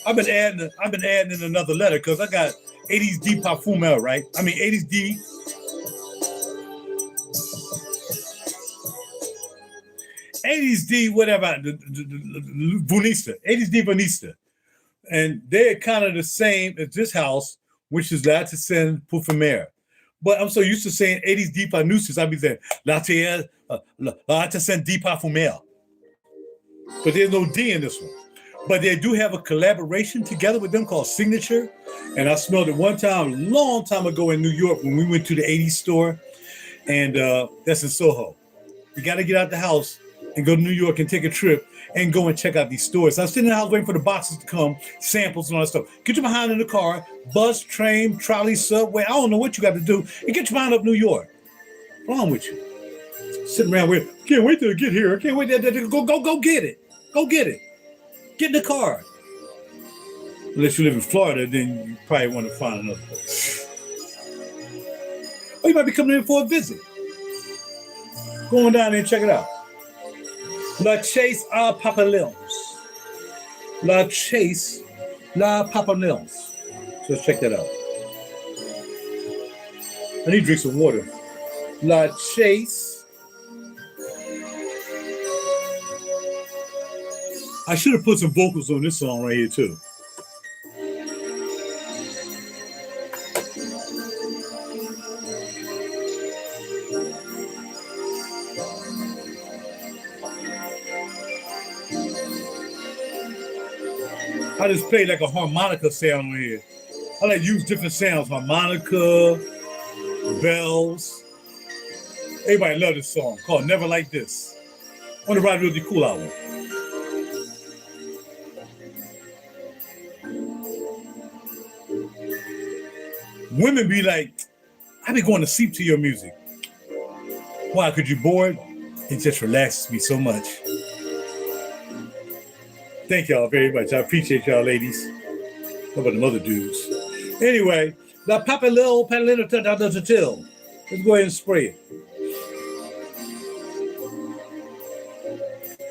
Speaker 2: I've been adding in another letter because I got 80s D Parfumel, right? I mean 80s D. Whatever, the Bonista, 80s D Bonista. And they're kind of the same as this house, which is là te send pour fumer. But I'm so used to saying 80s deep nuisance, I'd be saying là te send deep fumer. But there's no D in this one. But they do have a collaboration together with them called Signature. And I smelled it one time, a long time ago in New York when we went to the 80s store. And that's in Soho. You got to get out the house and go to New York and take a trip and go and check out these stores. I was sitting in the house waiting for the boxes to come, samples and all that stuff. Get your behind in the car, bus, train, trolley, subway. I don't know what you got to do. And get your behind up New York. What's wrong with you? Sitting around with, can't wait till I get here. I can't wait to go get it. Go get it. Get in the car. Unless you live in Florida, then you probably want to find another place. Or you might be coming in for a visit. Go on down there and check it out. La Chase à Papillons. La Chase La Papillons. So let's check that out. I need to drink some water. La Chase. I should have put some vocals on this song right here too. I just played like a harmonica sound on here. I like to use different sounds, harmonica, bells. Everybody love this song called Never Like This on the RaJuR album. Women be like, I be going to sleep to your music. Why? Could you bored? It just relaxes me so much. Thank y'all very much. I appreciate y'all, ladies. What about the other dudes? Anyway, the papillon, let's go ahead and spray it.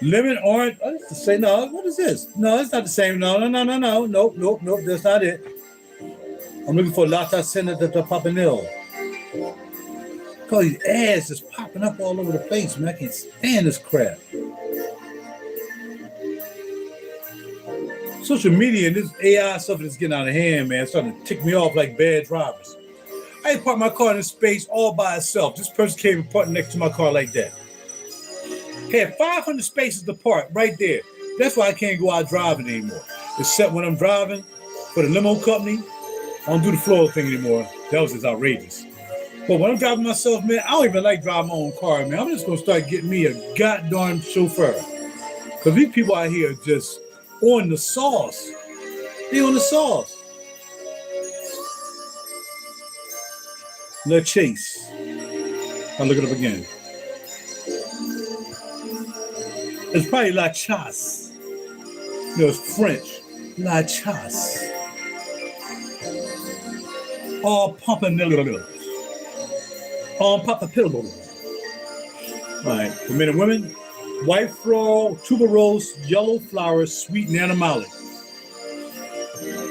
Speaker 2: Lemon, orange. Oh, that's the same. No, what is this? No, it's not the same. No. Nope. That's not it. I'm looking for Lata Senator Papinil. Cause these ads just popping up all over the place, man. I can't stand this crap. Social media and this AI stuff is getting out of hand, man. It's starting to tick me off like bad drivers. I ain't parked my car in a space all by itself. This person came and parked next to my car like that. Had 500 spaces to park right there. That's why I can't go out driving anymore. Except when I'm driving for the limo company, I don't do the floor thing anymore. That was just outrageous. But when I'm driving myself, man, I don't even like driving my own car, man. I'm just gonna start getting me a goddamn chauffeur. Cause these people out here are just on the sauce. They on the sauce. Le Chase. I'll look it up again. It's probably La Chasse. No, it's French. La Chasse. All pumpanillo. All papapillo. All right, for men and women, white floral, tuberose, yellow flowers, sweet and animalic.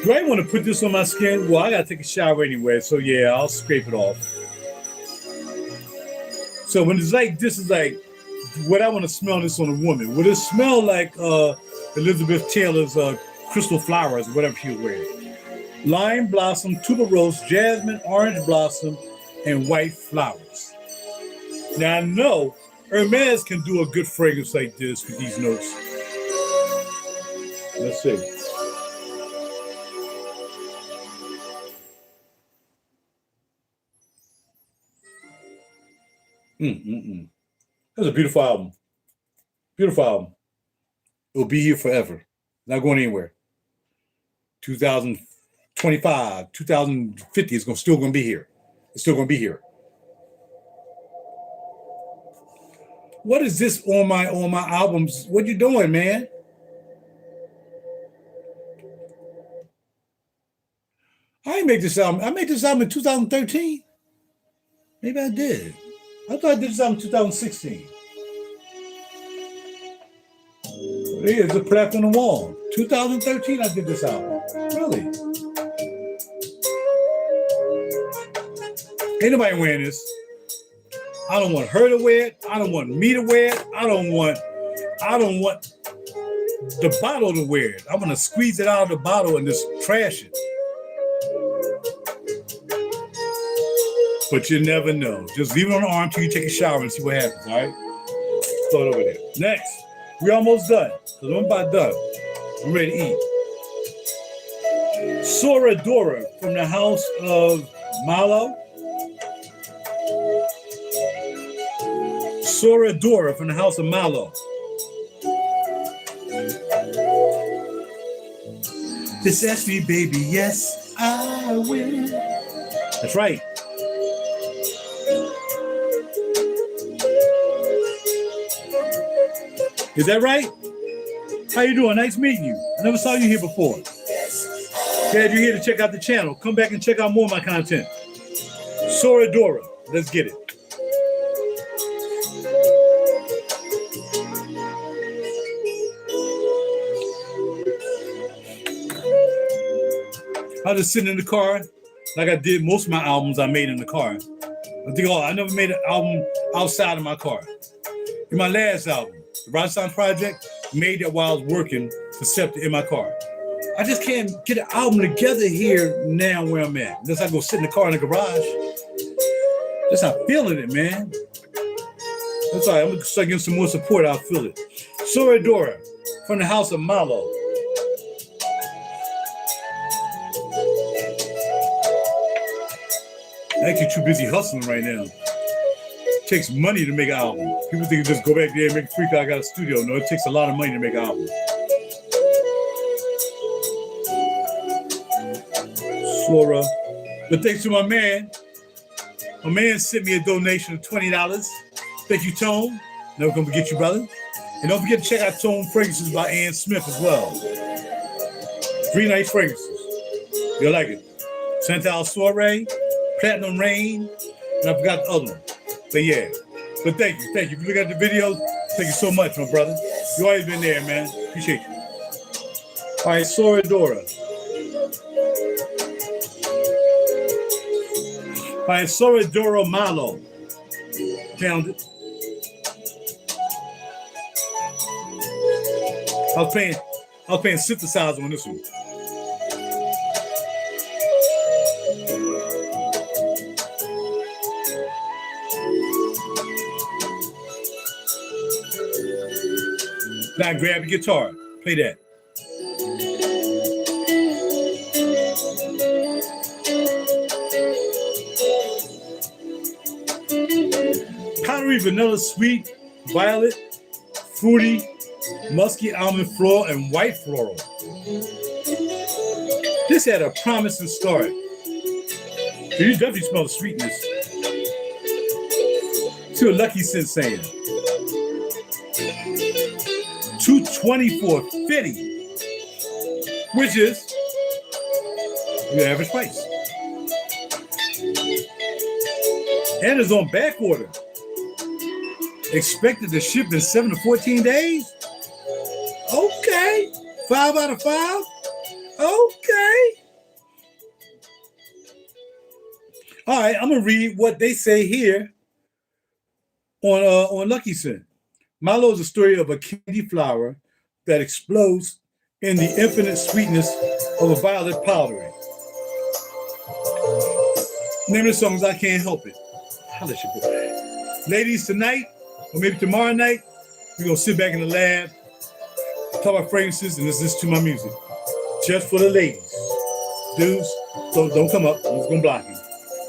Speaker 2: Do I want to put this on my skin? Well, I gotta take a shower anyway, so yeah, I'll scrape it off. So when it's like this, is like what I want to smell this on a woman. Would it smell like Elizabeth Taylor's crystal flowers, whatever she was wearing? Lime blossom, tuberose, jasmine, orange blossom, and white flowers. Now I know Hermes can do a good fragrance like this with these notes. Let's see. That's a beautiful album. Beautiful album. It will be here forever. Not going anywhere. 2025, 2050 is still going to be here. It's still going to be here. What is this on my albums? What you doing, man? I didn't make this album. I made this album in 2013. Maybe I did. I thought I did this album in 2016. There's a plaque on the wall. 2013, I did this album. Really? Ain't nobody wearing this. I don't want her to wear it. I don't want me to wear it. I don't want the bottle to wear it. I'm gonna squeeze it out of the bottle and just trash it. But you never know. Just leave it on the arm till you take a shower and see what happens, all right? Throw it over there. Next, we're almost done. Because I'm about done. I'm ready to eat. Soradora from the house of Malo. Soradora from the house of Malo. Just ask me, baby, yes, I will. That's right. Is that right? How you doing? Nice meeting you. I never saw you here before. Glad you're here to check out the channel. Come back and check out more of my content. Soradora. Let's get it. I was just sitting in the car like I did most of my albums I made in the car. I never made an album outside of my car. In my last album, the RaJuR Project, made that while I was working for SEPTA in my car. I just can't get an album together here now where I'm at. Unless I go sit in the car in the garage. Just not feeling it, man. That's all right. I'm going to start getting some more support. I'll feel it. Soradora from the house of Malo. I'm actually too busy hustling right now. It takes money to make an album. People think you just go back there and make a freak out. I got a studio. No, it takes a lot of money to make an album. Flora. But thanks to my man. My man sent me a donation of $20. Thank you, Tone. Never gonna forget you, brother. And don't forget to check out Tone Fragrances by Ann Smith as well. 3 nice fragrances. You'll like it. Santal Soiree, Platinum Rain, and I forgot the other one. But yeah. But thank you. If you look at the videos, thank you so much, my brother. You always been there, man. Appreciate you. All right, Soradora. By Soradora Malo. Found it. I was playing synthesizer on this one. Now grab the guitar. Play that. Powdery vanilla sweet, violet, fruity, musky almond floral, and white floral. This had a promising start. You definitely smell the sweetness. To a Lucky Scent saying. $224.50, which is your average price. And it's on back order. Expected to ship in 7 to 14 days. Okay. 5 out of 5. Okay. All right, I'm gonna read what they say here on Lucky Scent. Malo is a story of a candy flower that explodes in the infinite sweetness of a violet powdering. Name of the song is I Can't Help It. Holla at your boy. Ladies, tonight, or maybe tomorrow night, we're going to sit back in the lab, talk about fragrances, and listen to my music. Just for the ladies. Dudes, don't come up. I'm just going to block you.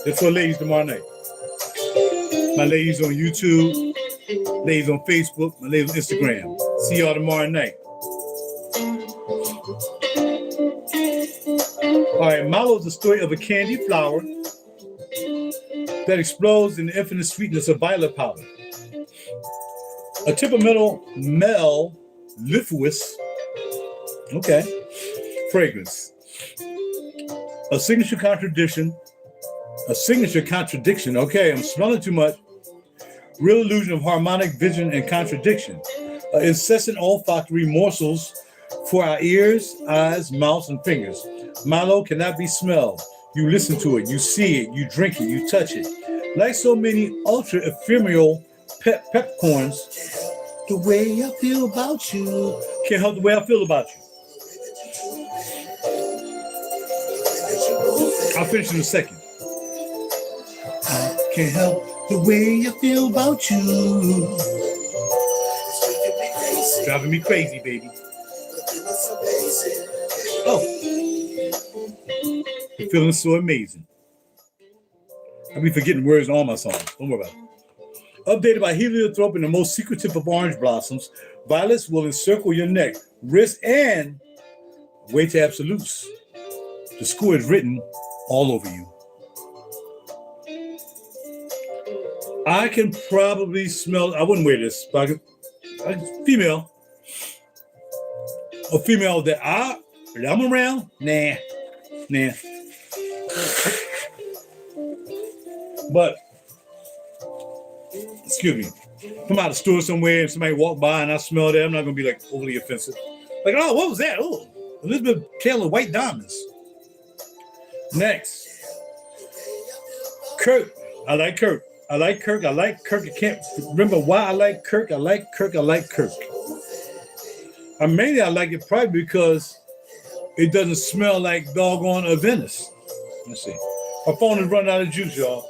Speaker 2: Just for the ladies tomorrow night. My ladies on YouTube, ladies on Facebook, my ladies on Instagram. See y'all tomorrow night. All right, Malo is the story of a candy flower that explodes in the infinite sweetness of violet powder. A temperamental mellifluous, fragrance. A signature contradiction. Okay, I'm smelling too much. Real illusion of harmonic vision and contradiction. Incessant olfactory morsels for our ears, eyes, mouths, and fingers. Malo cannot be smelled. You listen to it, you see it, you drink it, you touch it. Like so many ultra ephemeral peppercorns, the way I feel about you. Can't help the way I feel about you. I'll finish in a second. can't help the way I feel about you. Driving me crazy, baby. Oh, the feeling's so amazing. I be forgetting words in all my songs. Don't worry about it. Updated by heliotrope in the most secretive of orange blossoms, violets will encircle your neck, wrist, and way to absolutes. The score is written all over you. I can probably smell, I wouldn't wear this, but female. A female that I'm around, nah. But, excuse me, if I'm out of the store somewhere and somebody walk by and I smell that, I'm not gonna be like overly offensive. Like, oh, what was that? Oh, Elizabeth Taylor, White Diamonds. Next, Kirk. I like Kirk. I can't remember why I like Kirk. I like Kirk. Mainly I like it probably because it doesn't smell like doggone a Venice. Let's see. My phone is running out of juice, y'all.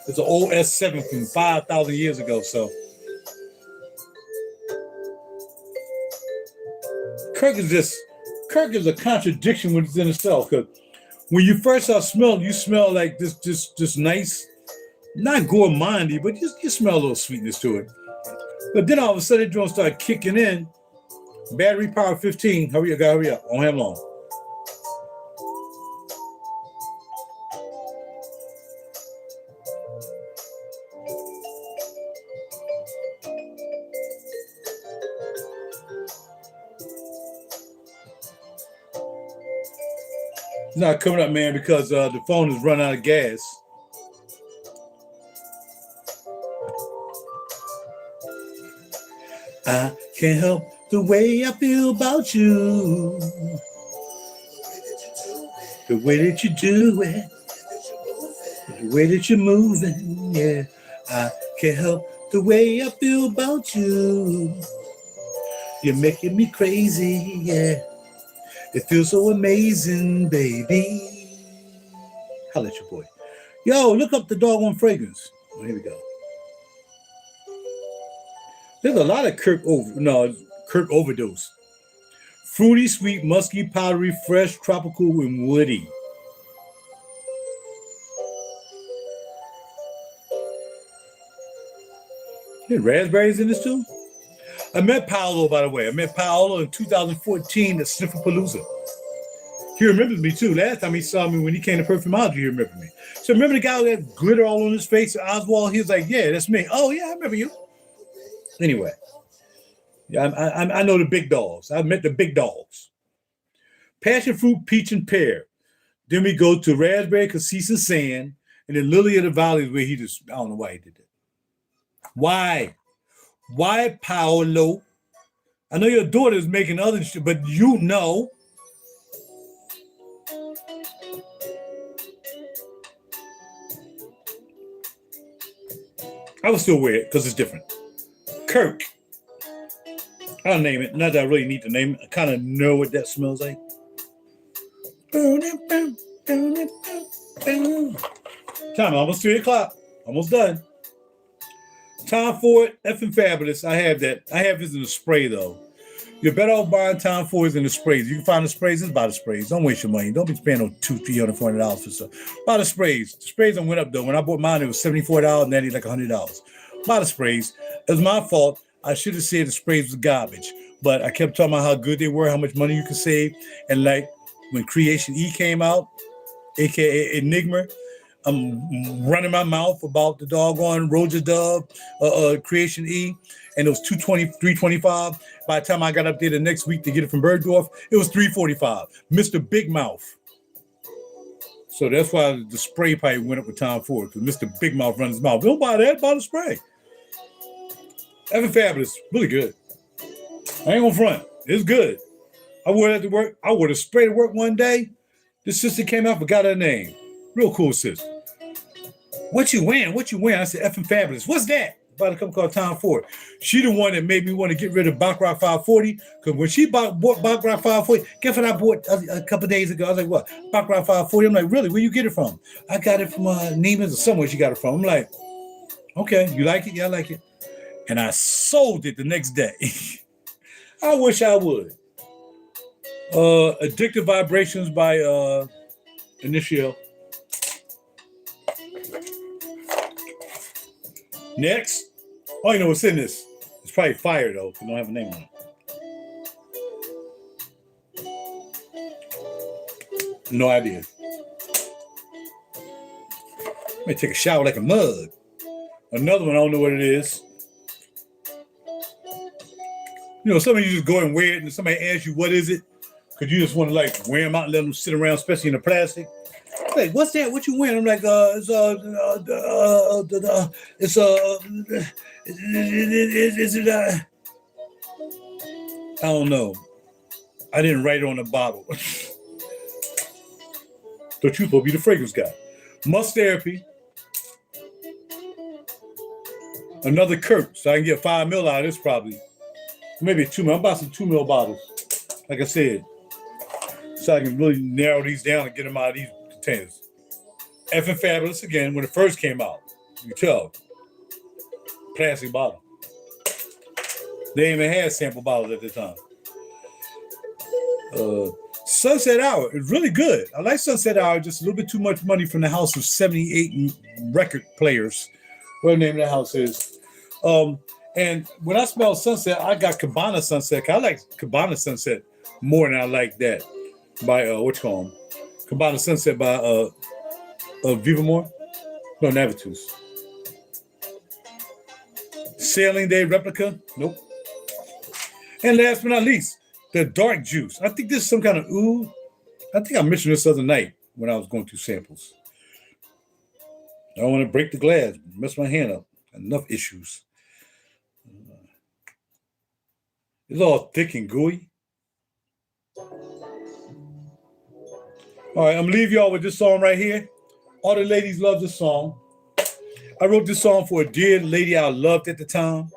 Speaker 2: It's an old S7 from 5,000 years ago, so. Kirk is a contradiction within itself, because when you first start smelling, you smell like this nice, not gourmandy, but you smell a little sweetness to it. But then all of a sudden, it don't start kicking in. Battery power 15. Hurry up. Don't have long. It's not coming up, man, because the phone has run out of gas. I can't help the way I feel about you. The way that you do it. The way that you're moving, yeah. I can't help the way I feel about you. You're making me crazy, yeah. It feels so amazing, baby. Holla at your boy. Yo, look up the doggone fragrance. Oh, here we go. There's a lot of Kirk overdose. Fruity, sweet, musky, powdery, fresh, tropical, and woody. There's raspberries in this too? I met Paolo, by the way. I met Paolo in 2014 at Snifferpalooza. He remembers me too. Last time he saw me when he came to Perfumology, he remembered me. So remember the guy with that glitter all on his face, Oswald? He was like, yeah, that's me. Oh, yeah, I remember you. Anyway, yeah, I know the big dogs. I met the big dogs. Passion fruit, peach, and pear. Then we go to raspberry, cassis, and sand. And then lily of the valley is where he just, I don't know why he did that. Why? Why, Paolo? I know your daughter is making other shit, but you know. I would still wear it because it's different. Kirk. I'll name it. Not that I really need to name it. I kind of know what that smells like. Time, almost 3 o'clock. Almost done. Tom Ford, effing fabulous. I have that. I have this in a spray though. You're better off buying Tom Fords in the sprays. You can find the sprays. Just buy the sprays. Don't waste your money. Don't be spending no $200, $300, $400 for stuff. Buy the sprays. The sprays went up though. When I bought mine, it was $74. Now it's like $100. Buy the sprays. It was my fault. I should have said the sprays was garbage, but I kept talking about how good they were, how much money you could save, and like when Creation E came out, aka Enigma. I'm running my mouth about the doggone RaJuR Dove, Creation E, and it was $220, $325. By the time I got up there the next week to get it from Bergdorf, it was $345. Mr. Big Mouth. So that's why the spray pipe went up with Tom Ford, because Mr. Big Mouth runs his mouth. Don't buy that, buy the spray. Evan Fabulous, really good. I ain't gonna front. It's good. I wore that to work. I wore the spray to work one day. This sister came out, forgot her name. Real cool sister. What you wearing? I said, effing fabulous. What's that? bought a company called Tom Ford. She the one that made me want to get rid of Baccarat 540. Because when she bought Baccarat 540, guess what I bought a couple days ago? I was like, what? Baccarat 540? I'm like, really? Where you get it from? I got it from Neiman's or somewhere she got it from. I'm like, okay, you like it? Yeah, I like it. And I sold it the next day. I wish I would. Addictive Vibrations by Initial. Next. Oh, you know what's in this? It's probably fire though, if you don't have a name on it. No idea. Let me take a shower like a mug. Another one, I don't know what it is. You know, some of you just go and wear it and somebody asks you, what is it? Because you just want to like wear them out and let them sit around, especially in the plastic. Like, what's that? What you wearing? I'm like, I don't know. I didn't write it on the bottle. The truth will be the fragrance guy. Must Therapy. Another Kurt, so I can get 5 ml out of this probably. Maybe 2 ml. I'm about some 2 ml bottles, like I said. So I can really narrow these down and get them out of these containers. Effing Fabulous again, when it first came out. You tell. Plastic bottle. They even had sample bottles at the time. Sunset Hour is really good. I like Sunset Hour, just a little bit too much money from the house of 78 record players. What the name of the house is. And when I smell Sunset, I got Cabana Sunset. I like Cabana Sunset more than I like that by what you call them? Cabana Sunset by Viva More? No, Navitus. Sailing Day Replica? Nope. And last but not least, the Dark Juice. I think this is some kind of oud. I think I mentioned this other night when I was going through samples. I don't want to break the glass, mess my hand up. Enough issues. It's all thick and gooey. All right, I'm gonna leave y'all with this song right here. All the ladies love this song. I wrote this song for a dear lady I loved at the time.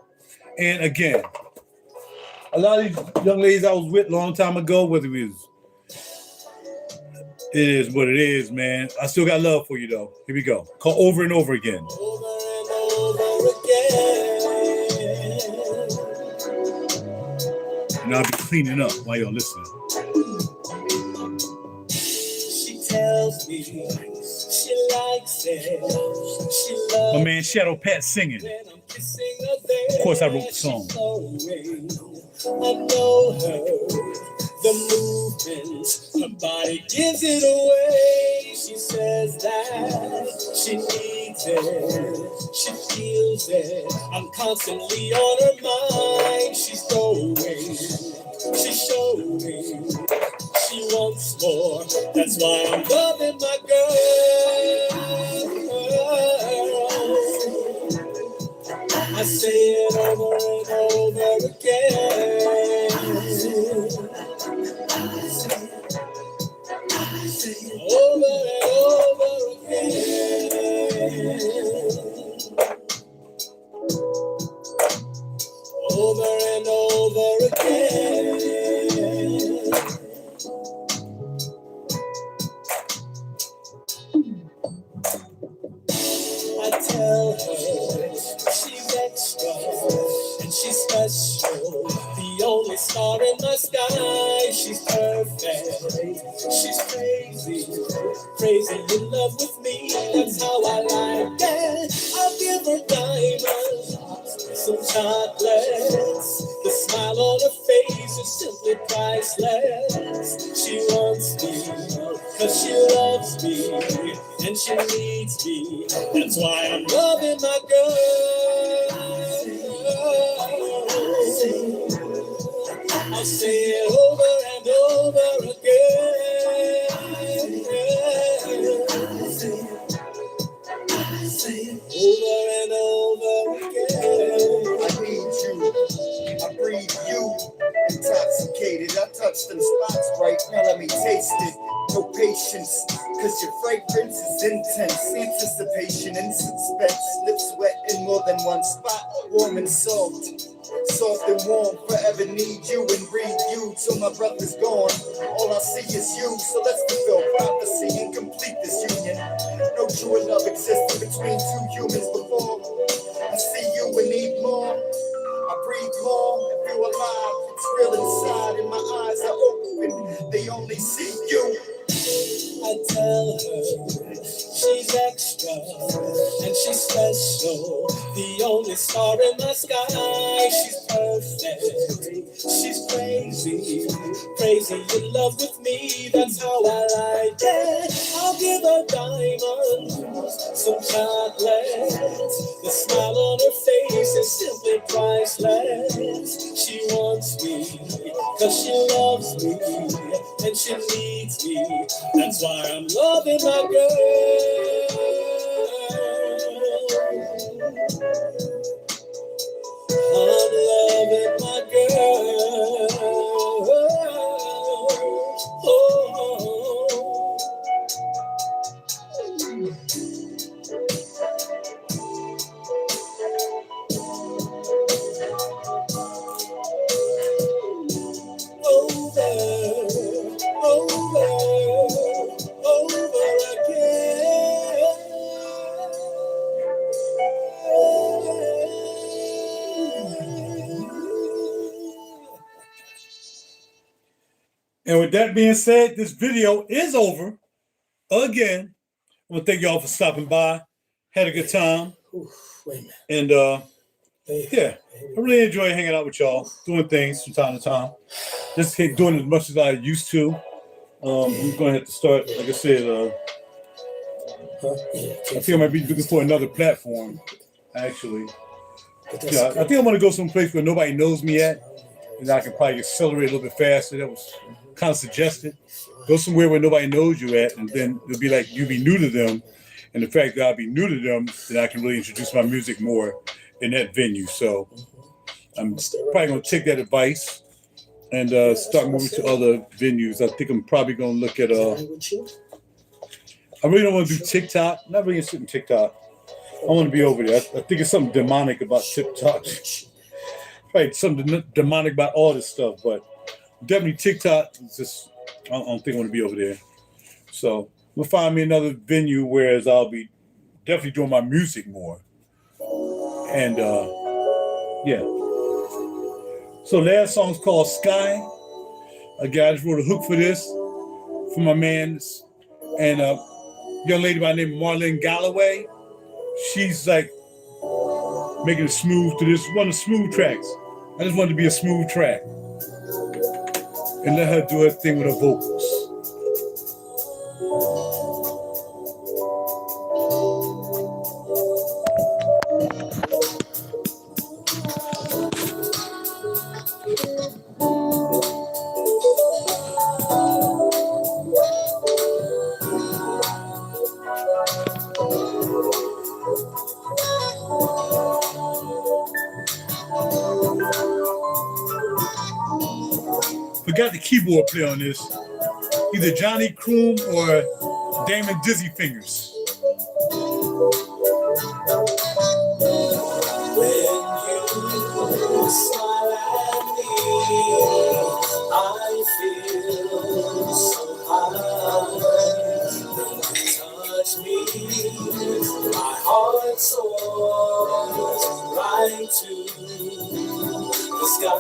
Speaker 2: And again, a lot of these young ladies I was with a long time ago, whether it was, it is what it is, man. I still got love for you though. Here we go. Call Over and Over Again.
Speaker 5: Over and over again.
Speaker 2: And I'll be cleaning up while y'all listening.
Speaker 5: She tells me she likes it. She loves
Speaker 2: My man Shadow Pat singing.
Speaker 5: when I'm kissing her there.
Speaker 2: Of course I wrote the song.
Speaker 5: I know her, the movements, her body gives it away. She says that she needs it, she feels it. I'm constantly on her mind. She's going, she's showing, she wants more. That's why I'm loving my girl. I say it over and over again. Over and over again. Over and over again. I tell her she's extra and she's special, the only star in my sky. She's perfect, she's crazy, crazy in love with me. That's how I like it. I'll give her diamonds, some chocolates. The smile on her face is simply priceless. She wants me, cause she loves me, and she needs me. That's why I'm loving my girl. I'll say it over and over again. Over and over again.
Speaker 6: I need you, I breathe you, intoxicated. I touch them spots right now, let me taste it. No patience, cause your fragrance is intense. Anticipation and suspense, lips wet in more than one spot. warm and soft. Soft and warm, forever need you and read you till my brother's gone. All I see is you, so let's fulfill prophecy and complete this union. No true love exists between two humans before I see you and need more. I breathe more and feel alive. It's real inside and my eyes are open. They only see you.
Speaker 5: I tell her she's extra and she's special, the only star in the sky. She's perfect, she's crazy, crazy in love with me. That's how I like it. I'll give her diamonds, some chocolates. The smile on her face is simply priceless. She wants me, cause she loves me, and she needs me. That's why I'm loving my girl. I'm loving my girl.
Speaker 2: And with that being said, this video is over. Again, I want to thank y'all for stopping by. Had a good time. And yeah, I really enjoy hanging out with y'all, doing things from time to time. Just keep doing as much as I used to. We're going to have to start, like I said, I think I might be looking for another platform, actually. Yeah, I think I want to go someplace where nobody knows me at, and I can probably accelerate a little bit faster. That was kind of suggested. Go somewhere where nobody knows you at, and then it'll be like you'll be new to them. And the fact that I'll be new to them, then I can really introduce my music more in that venue. So I'm probably going to take that advice and start moving to other venues. I think I'm probably going to look at, I really don't want to do TikTok. I'm not really interested in TikTok. I want to be over there. I think it's something demonic about TikTok. Probably something demonic about all this stuff, but definitely TikTok is just, I don't think I want to be over there. So we'll find me another venue where I'll be definitely doing my music more. And yeah. So last song's called Sky. Again, I just wrote a hook for this for my man and a young lady by the name of Marlene Galloway. She's like making it smooth to this one of the smooth tracks. I just wanted to be a smooth track and let her do her thing with her vocals. Forgot the keyboard player on this. Either Johnny Kroom or Damon Dizzy Fingers.
Speaker 5: When you smile at me, I feel so high. When you touch me, my heart soars right to the sky.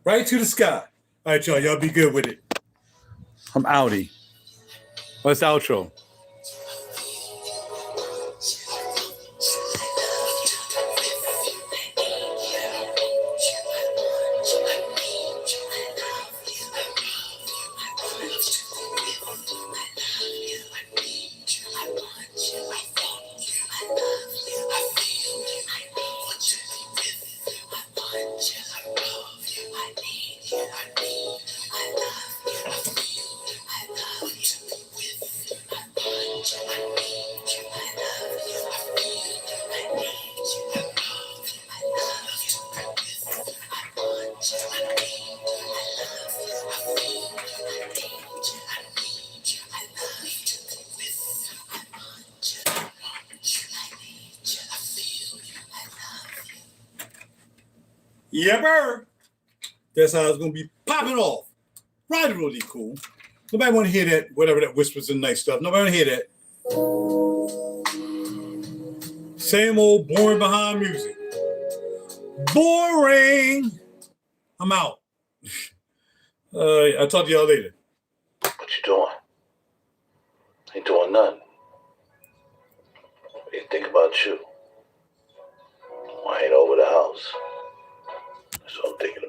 Speaker 2: Right to the sky. All right, y'all. Y'all be good with it. I'm outie. Let's outro. Yepper. That's how it's gonna be popping off. Really cool. Nobody want to hear that, whatever that whispers and nice stuff. Nobody want to hear that. Same old boring behind music. Boring. I'm out. I'll talk to y'all later.
Speaker 3: What you doing? Ain't doing nothing. What do you think about you? I ain't over the house. That's what I'm thinking about.